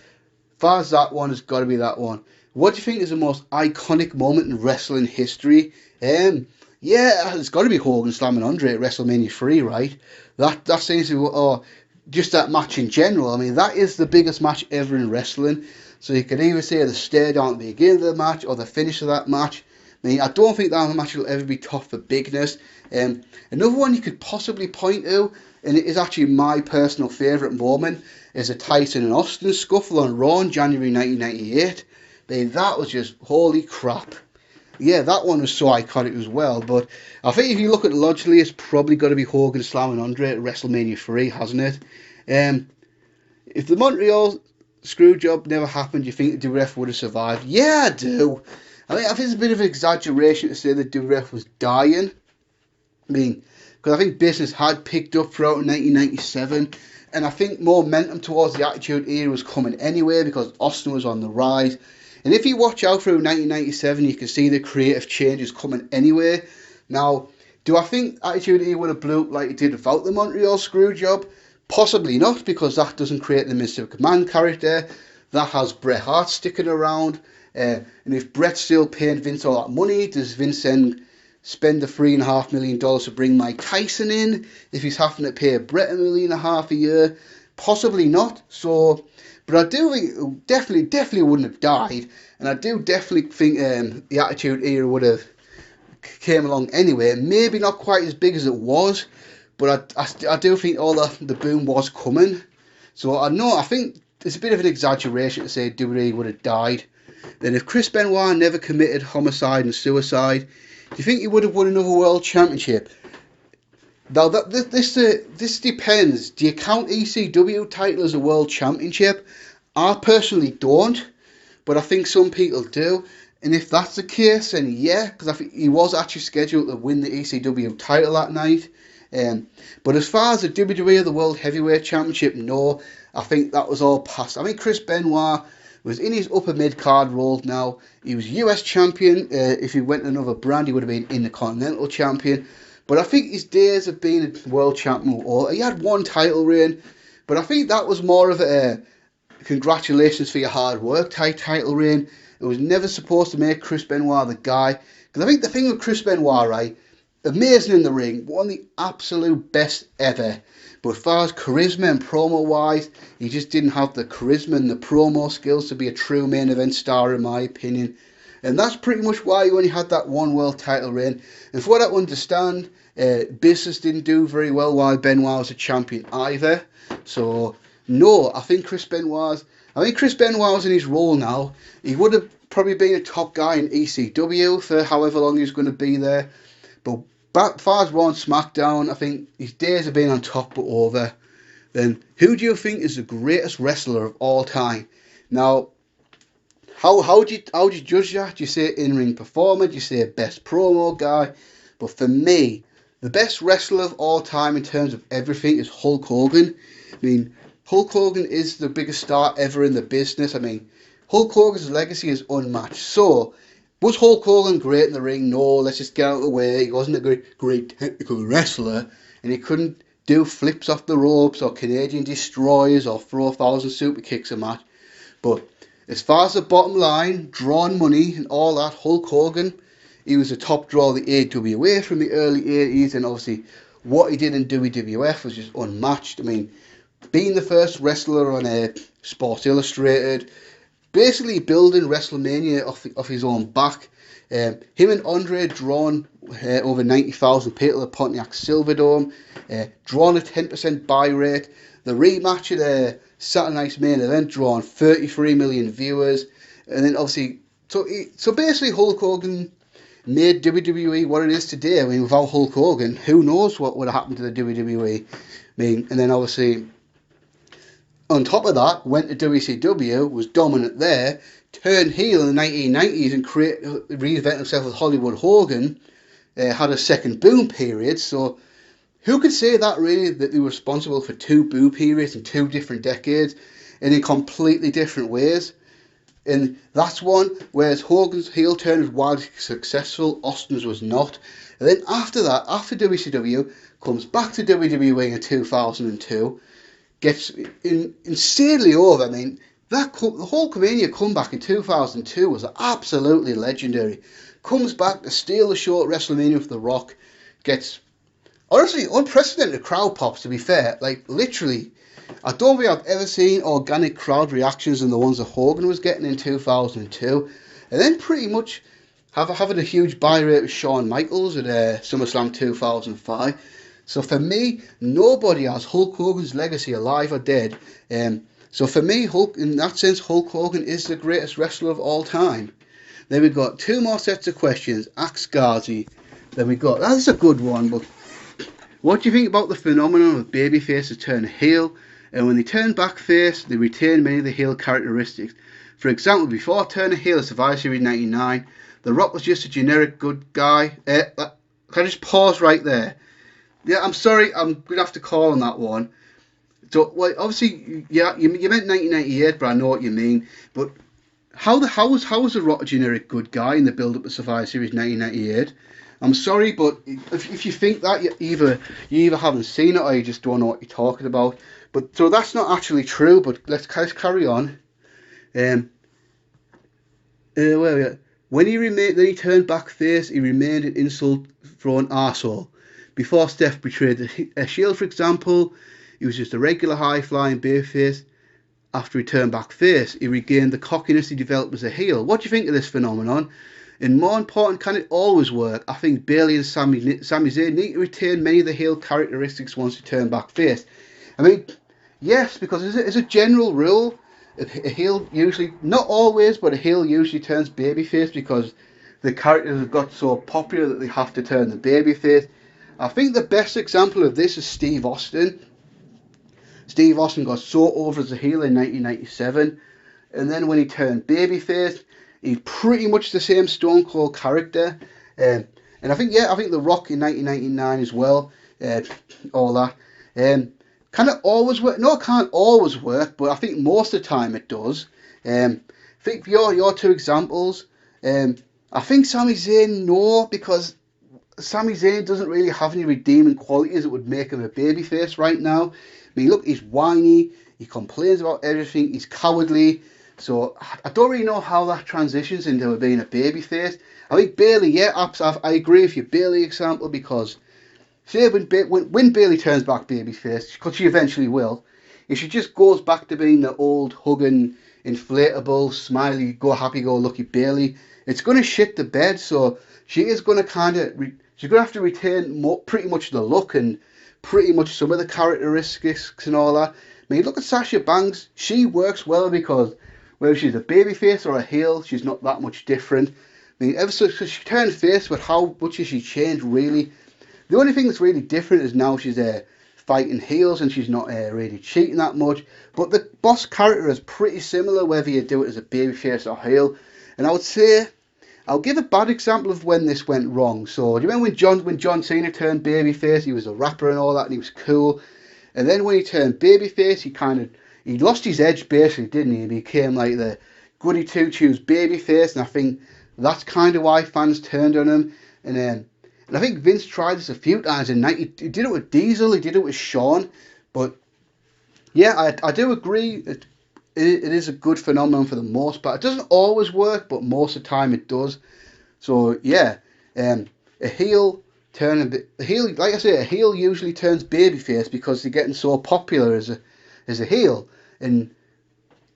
far as that one, it's got to be that one. What do you think is the most iconic moment in wrestling history? Yeah, it's got to be Hogan slamming Andre at WrestleMania 3, right? That seems to be, or just that match in general. I mean, that is the biggest match ever in wrestling. So you could either say the stare down at the beginning of the match or the finish of that match. I mean, I don't think that match will ever be topped for bigness. Another one you could possibly point to, and it is actually my personal favourite moment, is a Tyson and Austin scuffle on Raw in January 1998. I mean, that was just holy crap. Yeah, that one was so iconic as well. But I think if you look at it logically, it's probably got to be Hogan slamming Andre at WrestleMania 3, hasn't it? If the Montreal screw job never happened, do you think the WWF would have survived? Yeah, I do. I mean, I think it's a bit of an exaggeration to say that WWF was dying. I mean, because I think business had picked up throughout 1997, and I think more momentum towards the Attitude Era was coming anyway because Austin was on the rise. And if you watch out through 1997, you can see the creative changes coming anyway. Now, do I think Attitude Era would have blew up like it did without the Montreal screw job? Possibly not, because that doesn't create the Mr. McMahon character. That has Bret Hart sticking around. And if Bret's still paying Vince all that money, does Vince then spend the $3.5 million to bring Mike Tyson in? If he's having to pay Bret $1.5 million a year? Possibly not. So, but I do think definitely wouldn't have died. And I do definitely think the Attitude Era would have came along anyway. Maybe not quite as big as it was, but I do think all the boom was coming. So I think it's a bit of an exaggeration to say WWE would have died. Then if Chris Benoit never committed homicide and suicide, do you think he would have won another world championship? Now this depends. Do you count ECW title as a world championship? I personally don't, but I think some people do. And if that's the case, then yeah, because I think he was actually scheduled to win the ECW title that night. But as far as the WWE the World Heavyweight Championship, no, I think that was all past. I think Chris Benoit was in his upper mid-card role now. He was US champion. If he went to another brand, he would have been in the Continental champion. But I think his days of being a world champion, or he had one title reign, but I think that was more of a congratulations for your hard work type title reign. It was never supposed to make Chris Benoit the guy. Because I think the thing with Chris Benoit, right, amazing in the ring, one of the absolute best ever. But as far as charisma and promo wise, he just didn't have the charisma and the promo skills to be a true main event star, in my opinion. And that's pretty much why he only had that one world title reign. And for what I understand, business didn't do very well while Benoit was a champion either. So no, I think Chris Benoit was in his role now. He would have probably been a top guy in ECW for however long he was going to be there. But as far as Raw and SmackDown, I think his days of being on top were over. Then who do you think is the greatest wrestler of all time? Now, how do you judge that? Do you say in-ring performer? Do you say best promo guy? But for me, the best wrestler of all time in terms of everything is Hulk Hogan. I mean, Hulk Hogan is the biggest star ever in the business. I mean, Hulk Hogan's legacy is unmatched. So, was Hulk Hogan great in the ring? No, let's just get out of the way. He wasn't a great technical wrestler, and he couldn't do flips off the ropes or Canadian destroyers or throw 1,000 super kicks a match. But as far as the bottom line, drawing money and all that, Hulk Hogan, he was the top draw of the AWA from the early 80s, and obviously what he did in WWF was just unmatched. I mean, being the first wrestler on Sports Illustrated, basically building Wrestlemania off his own back. Him and Andre drawn over 90,000 people at Pontiac Silverdome, drawn a 10% buy rate. The rematch at Saturday Night's Main Event drawn 33 million viewers, and then obviously, so basically Hulk Hogan made WWE what it is today. I mean, without Hulk Hogan, who knows what would have happened to the WWE? I mean, and then obviously, on top of that, went to WCW, was dominant there, turned heel in the 1990s and reinvented himself with Hollywood Hogan, had a second boom period. So who could say that really, that they were responsible for two boom periods in 2 different decades and in completely different ways? And that's one, whereas Hogan's heel turn was wildly successful, Austin's was not. And then after that, after WCW, comes back to WWE in 2002, gets insanely over. I mean, the Hulkamania comeback in 2002 was absolutely legendary. Comes back to steal the show at WrestleMania with The Rock, gets honestly unprecedented crowd pops, to be fair. Like, literally, I don't think I've ever seen organic crowd reactions than the ones that Hogan was getting in 2002. And then pretty much having a huge buy rate with Shawn Michaels at SummerSlam 2005. So for me, nobody has Hulk Hogan's legacy alive or dead. So for me, in that sense, Hulk Hogan is the greatest wrestler of all time. Then we've got 2 more sets of questions. Ask Ghazi. Then we got, that's a good one, but what do you think about the phenomenon of babyfaces turn heel, and when they turn back face, they retain many of the heel characteristics? For example, before turning heel at Survivor Series 99, The Rock was just a generic good guy. Can I just pause right there? Yeah, I'm sorry, I'm going to have to call on that one. So, well, obviously, yeah, you meant 1998, but I know what you mean. But how was The Rock a generic good guy in the build-up of Survivor Series 1998? I'm sorry, but if you think that, you either haven't seen it or you just don't know what you're talking about. But so that's not actually true. But let's carry on. When he turned back face, he remained an insult-thrown arsehole. Before Steph betrayed the Shield, for example, he was just a regular high-flying babyface. After he turned back face, he regained the cockiness he developed as a heel. What do you think of this phenomenon? And more important, can it always work? I think Bayley and Sami Zayn need to retain many of the heel characteristics once they turn back face. I mean, yes, because as a general rule, a heel usually, not always, but a heel usually turns babyface because the characters have got so popular that they have to turn the babyface. I think the best example of this is Steve Austin. Steve Austin got so over as a heel in 1997, and then when he turned babyface, he's pretty much the same Stone Cold character. And I think The Rock in 1999 as well. all that. Can it always work? No, it can't always work, but I think most of the time it does. I think for your two examples, I think Sami Zayn, no, because Sami Zayn doesn't really have any redeeming qualities that would make him a babyface right now. I mean, look, he's whiny, he complains about everything, he's cowardly, so I don't really know how that transitions into being a babyface. I think Bayley, yeah, I agree with your Bayley example, because say when Bayley turns back babyface, because she eventually will, if she just goes back to being the old hugging, inflatable, smiley, happy-go-lucky Bayley, it's going to shit the bed. So she is going to she's going to have to retain pretty much the look and pretty much some of the characteristics and all that. I mean, look at Sasha Banks. She works well because whether she's a babyface or a heel, she's not that much different. I mean, ever since she turned face, but how much has she changed, really? The only thing that's really different is now she's fighting heels and she's not really cheating that much. But the boss character is pretty similar whether you do it as a babyface or heel. And I would say, I'll give a bad example of when this went wrong. So do you remember when John Cena turned babyface? He was a rapper and all that, and he was cool. And then when he turned babyface, he lost his edge basically, didn't he? He became like the goody two shoes babyface, and I think that's kind of why fans turned on him. And I think Vince tried this a few times in 90. He did it with Diesel, he did it with Shawn. But yeah, I do agree. It is a good phenomenon for the most part. It doesn't always work, but most of the time it does. So yeah, a heel like I say, a heel usually turns babyface because they're getting so popular as a heel. And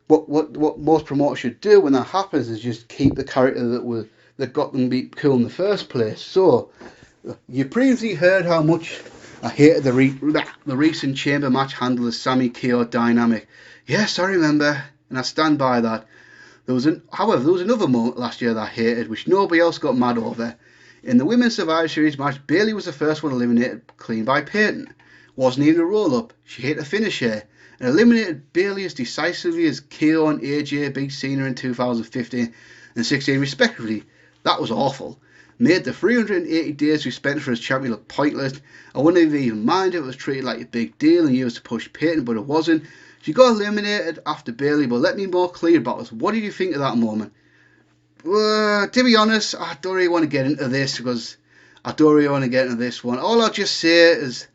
what most promoters should do when that happens is just keep the character that got them be cool in the first place. So you previously heard how much I hated the recent chamber match handle the Sami KO dynamic. Yes, I remember, and I stand by that. However, there was another moment last year that I hated, which nobody else got mad over. In the Women's Survivor Series match, Bayley was the first one eliminated clean by Peyton. Wasn't even a roll-up. She hit a finisher and eliminated Bayley as decisively as KO and AJ beat Cena in 2015 and 16 respectively. That was awful. Made the 380 days we spent for his champion look pointless. I wouldn't have even minded if it was treated like a big deal and used to push Peyton, but it wasn't. She got eliminated after Bayley, but let me be more clear about this. What did you think of that moment? To be honest, I don't really want to get into this because I don't really want to get into this one. All I'll just say is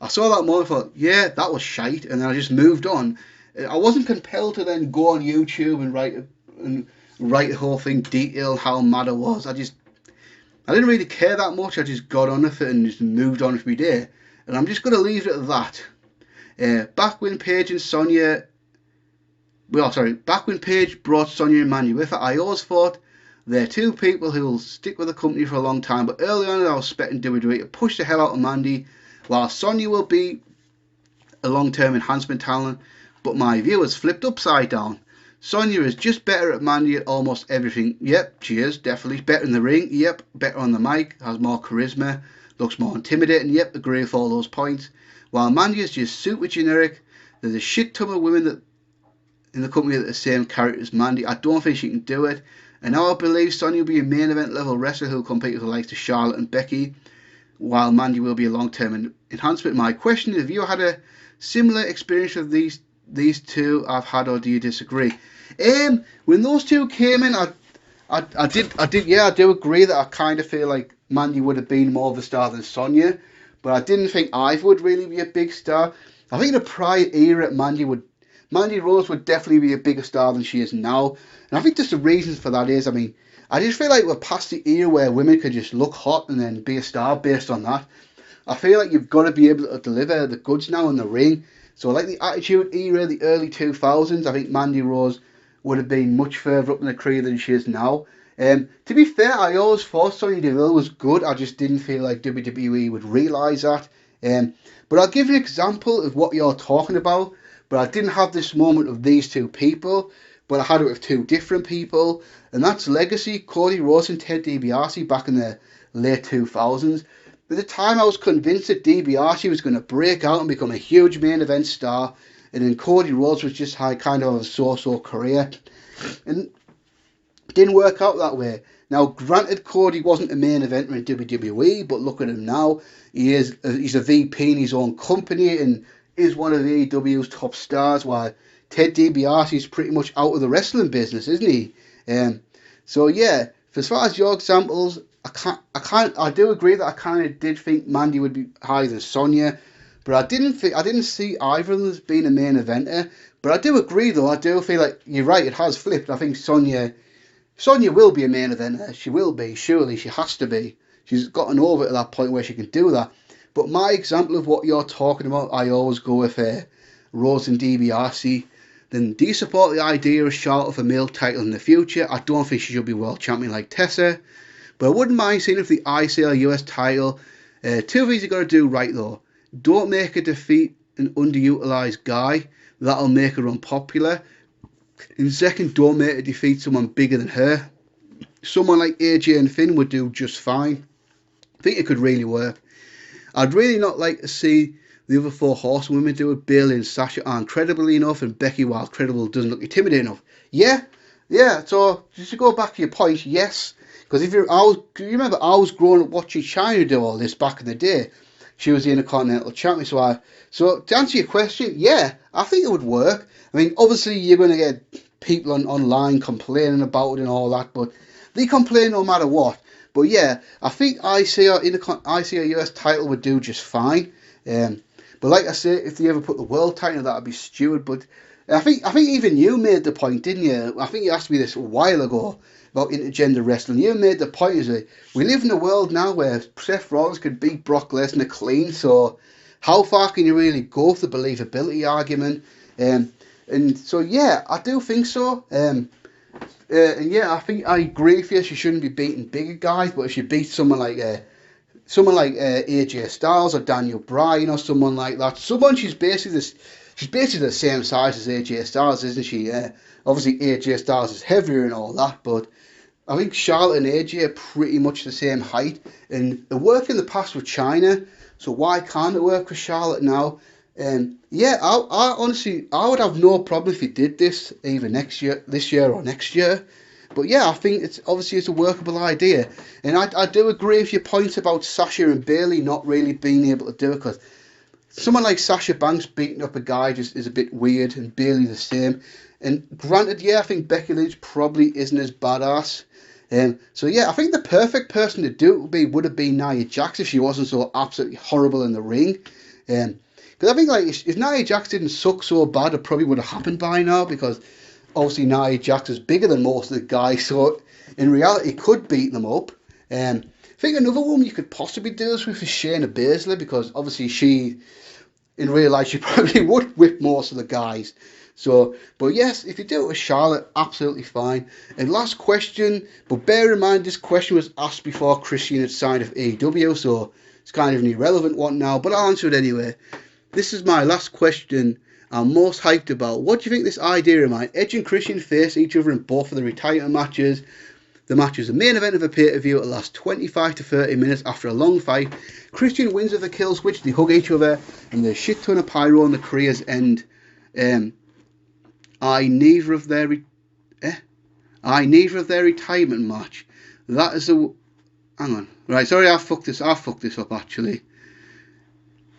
I saw that moment and thought, yeah, that was shite, and then I just moved on. I wasn't compelled to then go on YouTube and write the whole thing detail how mad I was. I didn't really care that much. I just got on with it and just moved on with my day. And I'm just going to leave it at that. Back when Paige brought Sonya and Mandy with her, I always thought they're two people who will stick with the company for a long time. But early on, I was expecting WWE to push the hell out of Mandy, while Sonya will be a long-term enhancement talent. But my view has flipped upside down. Sonya is just better at Mandy at almost everything. Yep, she is, definitely. Better in the ring. Yep, better on the mic. Has more charisma. Looks more intimidating. Yep, agree with all those points. While Mandy is just super generic. There's a shit ton of women that in the company that are the same character as Mandy. I don't think she can do it. And now I believe Sonya will be a main event level wrestler who will compete with the likes of Charlotte and Becky, while Mandy will be a long-term enhancement. My question is, have you had a similar experience with these two I've had, or do you disagree? When those two came in, I do agree that I kind of feel like Mandy would have been more of a star than Sonya, but I didn't think Ivy would really be a big star. I think in a prior era, Mandy Rose would definitely be a bigger star than she is now, and I think just the reasons for that is, I mean, I just feel like we're past the era where women could just look hot and then be a star based on that. I feel like you've got to be able to deliver the goods now in the ring. So like the Attitude Era, the early 2000s, I think Mandy Rose would have been much further up in the career than she is now. To be fair, I always thought Sonya Deville was good. I just didn't feel like WWE would realise that. But I'll give you an example of what you're talking about. But I didn't have this moment of these two people, but I had it with two different people. And that's Legacy, Cody Rhodes and Ted DiBiase back in the late 2000s. At the time, I was convinced that DiBiase was going to break out and become a huge main event star, and then Cody Rhodes was just had kind of a so-so career. And it didn't work out that way. Now, granted, Cody wasn't a main eventer in WWE, but look at him now. He's a VP in his own company and is one of the AEW's top stars, while Ted DiBiase is pretty much out of the wrestling business, isn't he? So yeah, as far as your examples, I do agree that I kind of did think Mandy would be higher than Sonya, but I didn't see either of them as being a main eventer. But I do agree, though. I do feel like you're right. It has flipped. I think Sonya will be a main eventer. She will be. Surely she has to be. She's gotten over to that point where she can do that. But my example of what you're talking about, I always go with Rose and DiBiase. Then do you support the idea of Charlotte for a male title in the future? I don't think she should be world champion like Tessa. But I wouldn't mind seeing if the ICL US title. Two things you got to do right, though. Don't make her defeat an underutilized guy. That'll make her unpopular. And second, don't make her defeat someone bigger than her. Someone like AJ and Finn would do just fine. I think it could really work. I'd really not like to see the other four horsewomen do it. Bayley and Sasha aren't credible enough, and Becky, while credible, doesn't look intimidating enough. Yeah. So just to go back to your point, yes, because you remember I was growing up watching China do all this back in the day. She was the Intercontinental Champion, so to answer your question, yeah, I think it would work. I mean, obviously you're going to get people online complaining about it and all that, but they complain no matter what. But yeah, I think ICR US title would do just fine. But like I say, if they ever put the world title, that'd be stupid. But I think even you made the point, didn't you? I think you asked me this a while ago about intergender wrestling. You made the point is that we live in a world now where Seth Rollins could beat Brock Lesnar clean. So how far can you really go with the believability argument? And so yeah, I do think so. And yeah, I think I agree with you. She shouldn't be beating bigger guys, but if she beats someone like AJ Styles or Daniel Bryan or someone like that, she's basically the same size as AJ Styles, isn't she? Obviously AJ Styles is heavier and all that, but I think Charlotte and AJ are pretty much the same height, and it worked in the past with China, so why can't it work with Charlotte now? Yeah, I honestly, I would have no problem if he did this either this year or next year. But yeah, I think it's a workable idea. And I do agree with your points about Sasha and Bayley not really being able to do it, because someone like Sasha Banks beating up a guy just is a bit weird, and Bayley the same. And granted, yeah, I think Becky Lynch probably isn't as badass. So yeah, I think the perfect person to do it would have been Nia Jax if she wasn't so absolutely horrible in the ring. Because I think like if Nia Jax didn't suck so bad, it probably would have happened by now, because obviously Nia Jax is bigger than most of the guys, so in reality could beat them up. I think another woman you could possibly do this with is Shayna Baszler, because obviously she, in real life, she probably would whip most of the guys. So, but yes, if you do it with Charlotte, absolutely fine. And last question, but bear in mind this question was asked before Christian had signed with AEW, so it's kind of an irrelevant one now, but I'll answer it anyway. This is my last question I'm most hyped about. What do you think this idea of mine? Edge and Christian face each other in both of the retirement matches. The match is the main event of a pay-per-view. It'll last 25 to 30 minutes after a long fight. Christian wins with a kill switch. They hug each other, and there's a shit ton of pyro on the career's end. Neither of their retirement match. That is a... Hang on. Right, sorry, I fucked this up, actually.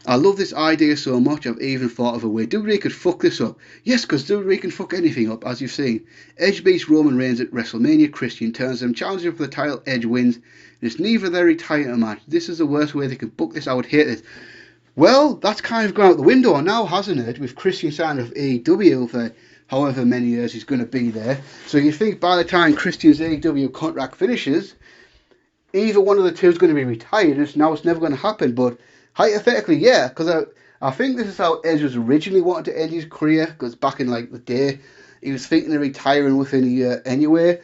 I love this idea so much, I've even thought of a way WWE could fuck this up. Yes, because WWE can fuck anything up, as you've seen. Edge beats Roman Reigns at WrestleMania. Christian turns them, challenges him for the title. Edge wins. And it's neither their retirement match. This is the worst way they could book this. I would hate this. Well, that's kind of gone out the window now, hasn't it? With Christian signing with AEW for however many years he's going to be there. So you think by the time Christian's AEW contract finishes, either one of the two is going to be retired. It's never going to happen, but hypothetically, yeah, because I think this is how Edge was originally wanted to end his career, because back in like the day, he was thinking of retiring within a year anyway.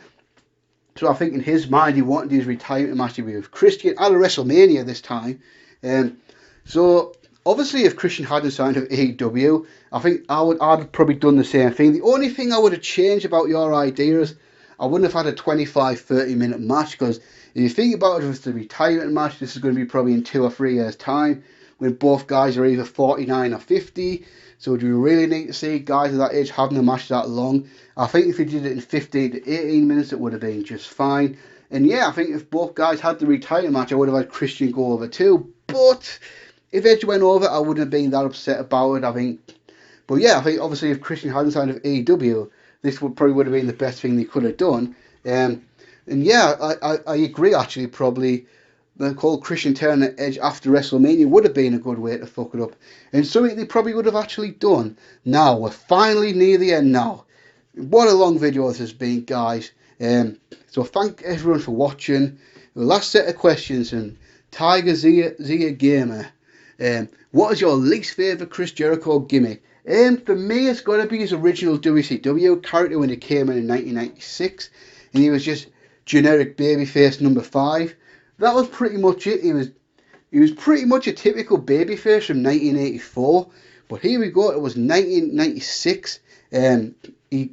So I think in his mind, he wanted his retirement match to be with Christian at a WrestleMania this time. So obviously, if Christian hadn't signed with AEW, I think I'd have probably done the same thing. The only thing I would have changed about your idea is I wouldn't have had a 25-30 minute match, because if you think about it, if it's the retirement match, this is going to be probably in 2 or 3 years' time, when both guys are either 49 or 50. So do you really need to see guys of that age having a match that long? I think if you did it in 15 to 18 minutes, it would have been just fine. And yeah, I think if both guys had the retitle match, I would have had Christian go over too. But if Edge went over, I wouldn't have been that upset about it, I think. But yeah, I think obviously if Christian hadn't signed with AEW, this probably would have been the best thing they could have done. And yeah, I agree actually, probably the whole Christian turning Edge after WrestleMania would have been a good way to fuck it up. And something they probably would have actually done. Now, we're finally near the end now. What a long video this has been, guys. So thank everyone for watching. The last set of questions from Tiger Zia Gamer. What is your least favourite Chris Jericho gimmick? For me, it's got to be his original WCW character when he came in 1996. And he was just generic babyface number 5. That was pretty much it. He was pretty much a typical babyface from 1984. But here we go, it was 1996. He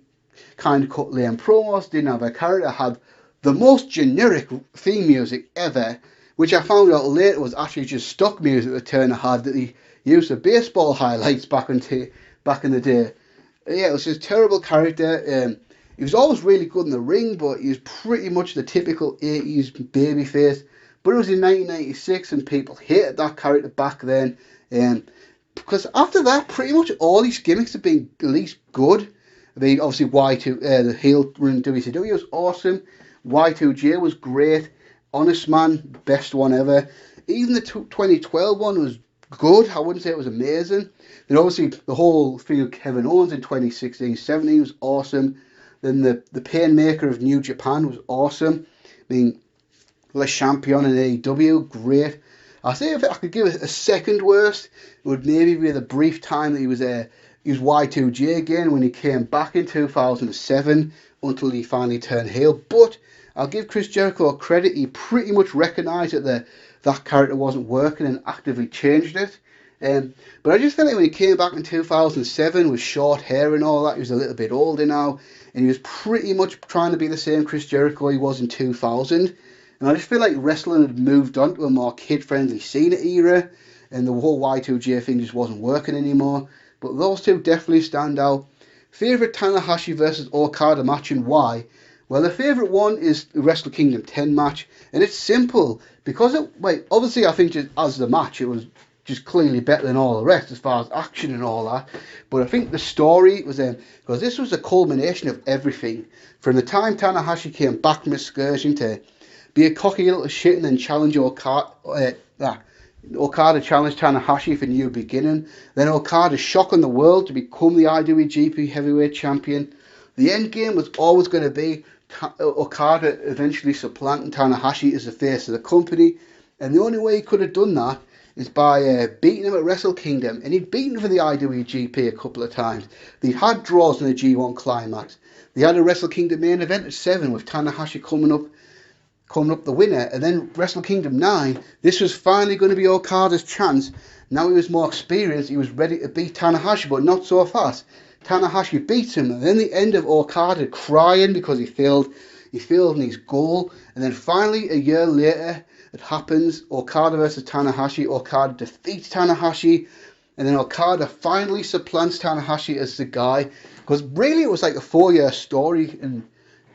kind of cut lame promos, didn't have a character, had the most generic theme music ever, which I found out later was actually just stock music that Turner had, that he used the baseball highlights back in the day. Yeah, it was just a terrible character. He was always really good in the ring, but he was pretty much the typical 80s babyface. But it was in 1996 and people hated that character back then. Because after that, pretty much all these gimmicks have been at least good. I mean, obviously Y2, the heel run WCW was awesome. Y2J was great. Honest Man, best one ever. Even the 2012 one was good. I wouldn't say it was amazing. Then obviously the whole thing of Kevin Owens in 2016-17 was awesome. Then the Painmaker of New Japan was awesome. I mean, Le Champion in AEW, great. I say if I could give it a second worst, it would maybe be the brief time that he was Y2J again when he came back in 2007 until he finally turned heel. But I'll give Chris Jericho credit. He pretty much recognised that that character wasn't working and actively changed it. But I just felt like when he came back in 2007 with short hair and all that, he was a little bit older now. And he was pretty much trying to be the same Chris Jericho he was in 2000. And I just feel like wrestling had moved on to a more kid-friendly Cena era. And the whole Y2J thing just wasn't working anymore. But those two definitely stand out. Favourite Tanahashi versus Okada match and why? Well, the favourite one is the Wrestle Kingdom 10 match. And it's simple. Because, obviously I think just as the match, it was just clearly better than all the rest as far as action and all that. But I think the story was because this was a culmination of everything. From the time Tanahashi came back from excursion to be a cocky little shit and then challenge Okada challenged Tanahashi for new beginning. Then Okada shocking the world to become the IWGP Heavyweight Champion. The end game was always going to be Okada eventually supplanting Tanahashi as the face of the company. And the only way he could have done that is by beating him at Wrestle Kingdom. And he'd beaten for the IWGP a couple of times. They had draws in the G1 Climax. They had a Wrestle Kingdom main event at 7 with Tanahashi coming up the winner. And then Wrestle Kingdom 9, this was finally going to be Okada's chance. Now he was more experienced, he was ready to beat Tanahashi, but not so fast. Tanahashi beats him, and then the end of Okada crying because he failed in his goal. And then finally, a year later, it happens, Okada versus Tanahashi. Okada defeats Tanahashi, and then Okada finally supplants Tanahashi as the guy. Because really it was like a 4-year story, and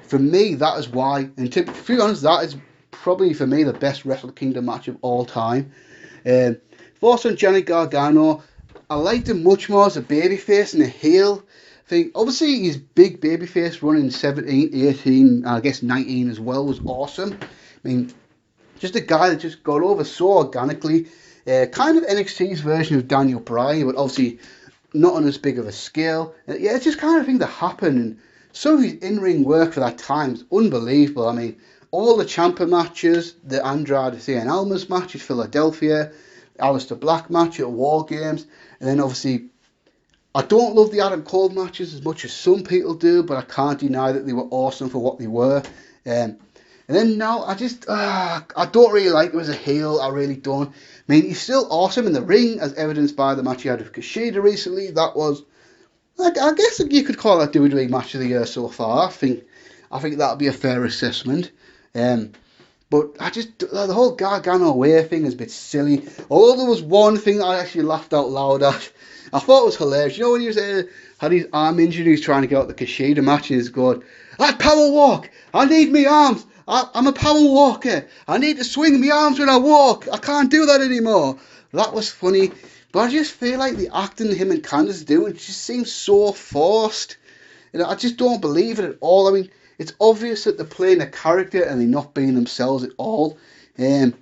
for me, that is why. And to be honest, that is probably for me the best Wrestle Kingdom match of all time. Thoughts on Johnny Gargano? I liked him much more as a babyface and a heel. I think obviously his big babyface run in 17, 18, I guess 19 as well was awesome. I mean, just a guy that just got over so organically. Kind of NXT's version of Daniel Bryan, but obviously not on as big of a scale. Yeah, it's just kind of thing that happened. And some of his in-ring work for that time is unbelievable. I mean, all the Ciampa matches, the Andrade Cien Almas match at Philadelphia, Aleister Black match at War Games, and then obviously, I don't love the Adam Cole matches as much as some people do, but I can't deny that they were awesome for what they were. And then now, I don't really like him as a heel, I really don't. I mean, he's still awesome in the ring, as evidenced by the match he had with Kushida recently. That was, I guess you could call that WWE match of the year so far. I think that would be a fair assessment. But the whole Gargano away thing is a bit silly. Although there was one thing I actually laughed out loud at. I thought it was hilarious. You know when he was had his arm injury, he was trying to get out the Kushida match and he's going, "I power walk, I need me arms, I'm a power walker. I need to swing my arms when I walk. I can't do that anymore. That was funny. But I just feel like the acting him and Candice do, it just seems so forced. You know, I just don't believe it at all. I mean, it's obvious that they're playing a character and they're not being themselves at all. And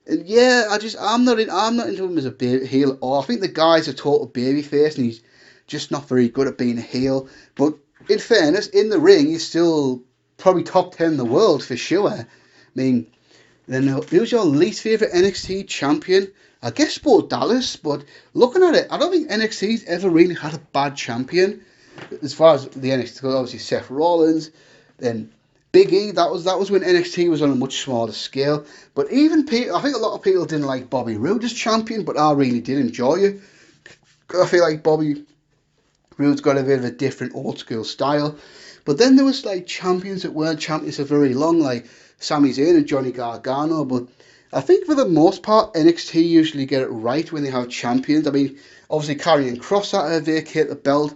yeah, I'm not into him as a heel at all. I think the guy's a total babyface and he's just not very good at being a heel. But in fairness, in the ring, he's still probably top 10 in the world for sure. I mean, then who's your least favourite NXT champion? I guess Bo Dallas, but looking at it, I don't think NXT's ever really had a bad champion. As far as the NXT, obviously Seth Rollins, then Big E, that was when NXT was on a much smaller scale. But even people, I think a lot of people didn't like Bobby Roode as champion, but I really did enjoy it. I feel like Bobby Roode's got a bit of a different old school style. But then there was like champions that weren't champions for very long, like Sami Zayn and Johnny Gargano. But I think for the most part, NXT usually get it right when they have champions. I mean, obviously Karrion Kross had to vacate the belt,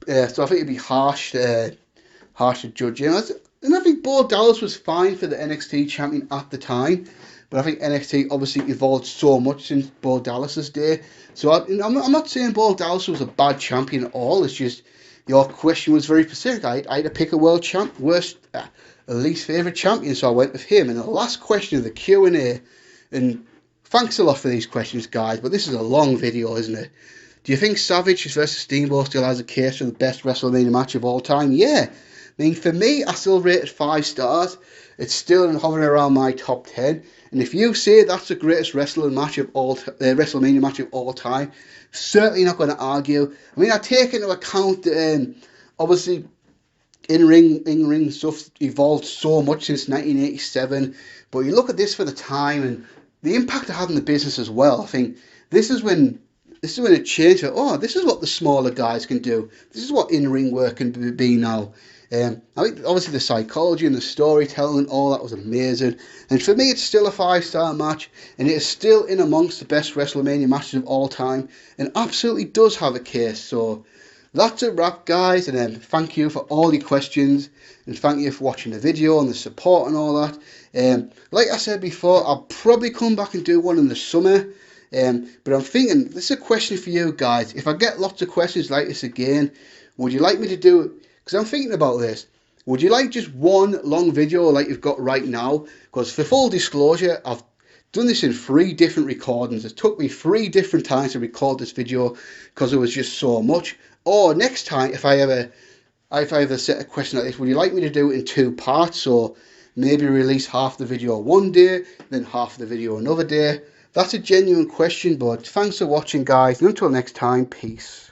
so I think it'd be harsh to judge him. And I think Bo Dallas was fine for the NXT champion at the time, but I think NXT obviously evolved so much since Bo Dallas's day. So I'm not saying Bo Dallas was a bad champion at all. It's just your question was very specific. I had to pick a least favourite champion, so I went with him. And the last question of the Q&A, and thanks a lot for these questions, guys, but this is a long video, isn't it? Do you think Savage versus Steamboat still has a case for the best WrestleMania match of all time? Yeah. I mean, for me, I still rate it 5 stars. It's still hovering around my top 10. And if you say that's the greatest WrestleMania match of all time, certainly not going to argue. I mean, I take into account obviously in-ring stuff evolved so much since 1987. But you look at this for the time and the impact it had on the business as well. I think this is when it changed. This is what the smaller guys can do. This is what in-ring work can be now. I think obviously the psychology and the storytelling and all that was amazing. And for me, it's still a 5-star match, and it is still in amongst the best WrestleMania matches of all time, and absolutely does have a case. So that's a wrap, guys, and thank you for all your questions, and thank you for watching the video and the support and all that. Like I said before, I'll probably come back and do one in the summer. But I'm thinking, this is a question for you guys. If I get lots of questions like this again, would you like me to do it? Because I'm thinking about this. Would you like just one long video like you've got right now? Because for full disclosure, I've done this in 3 different recordings. It took me 3 different times to record this video because it was just so much. Or next time, if I ever set a question like this, would you like me to do it in 2 parts? So maybe release half the video one day, then half the video another day. That's a genuine question, but thanks for watching, guys. And until next time, peace.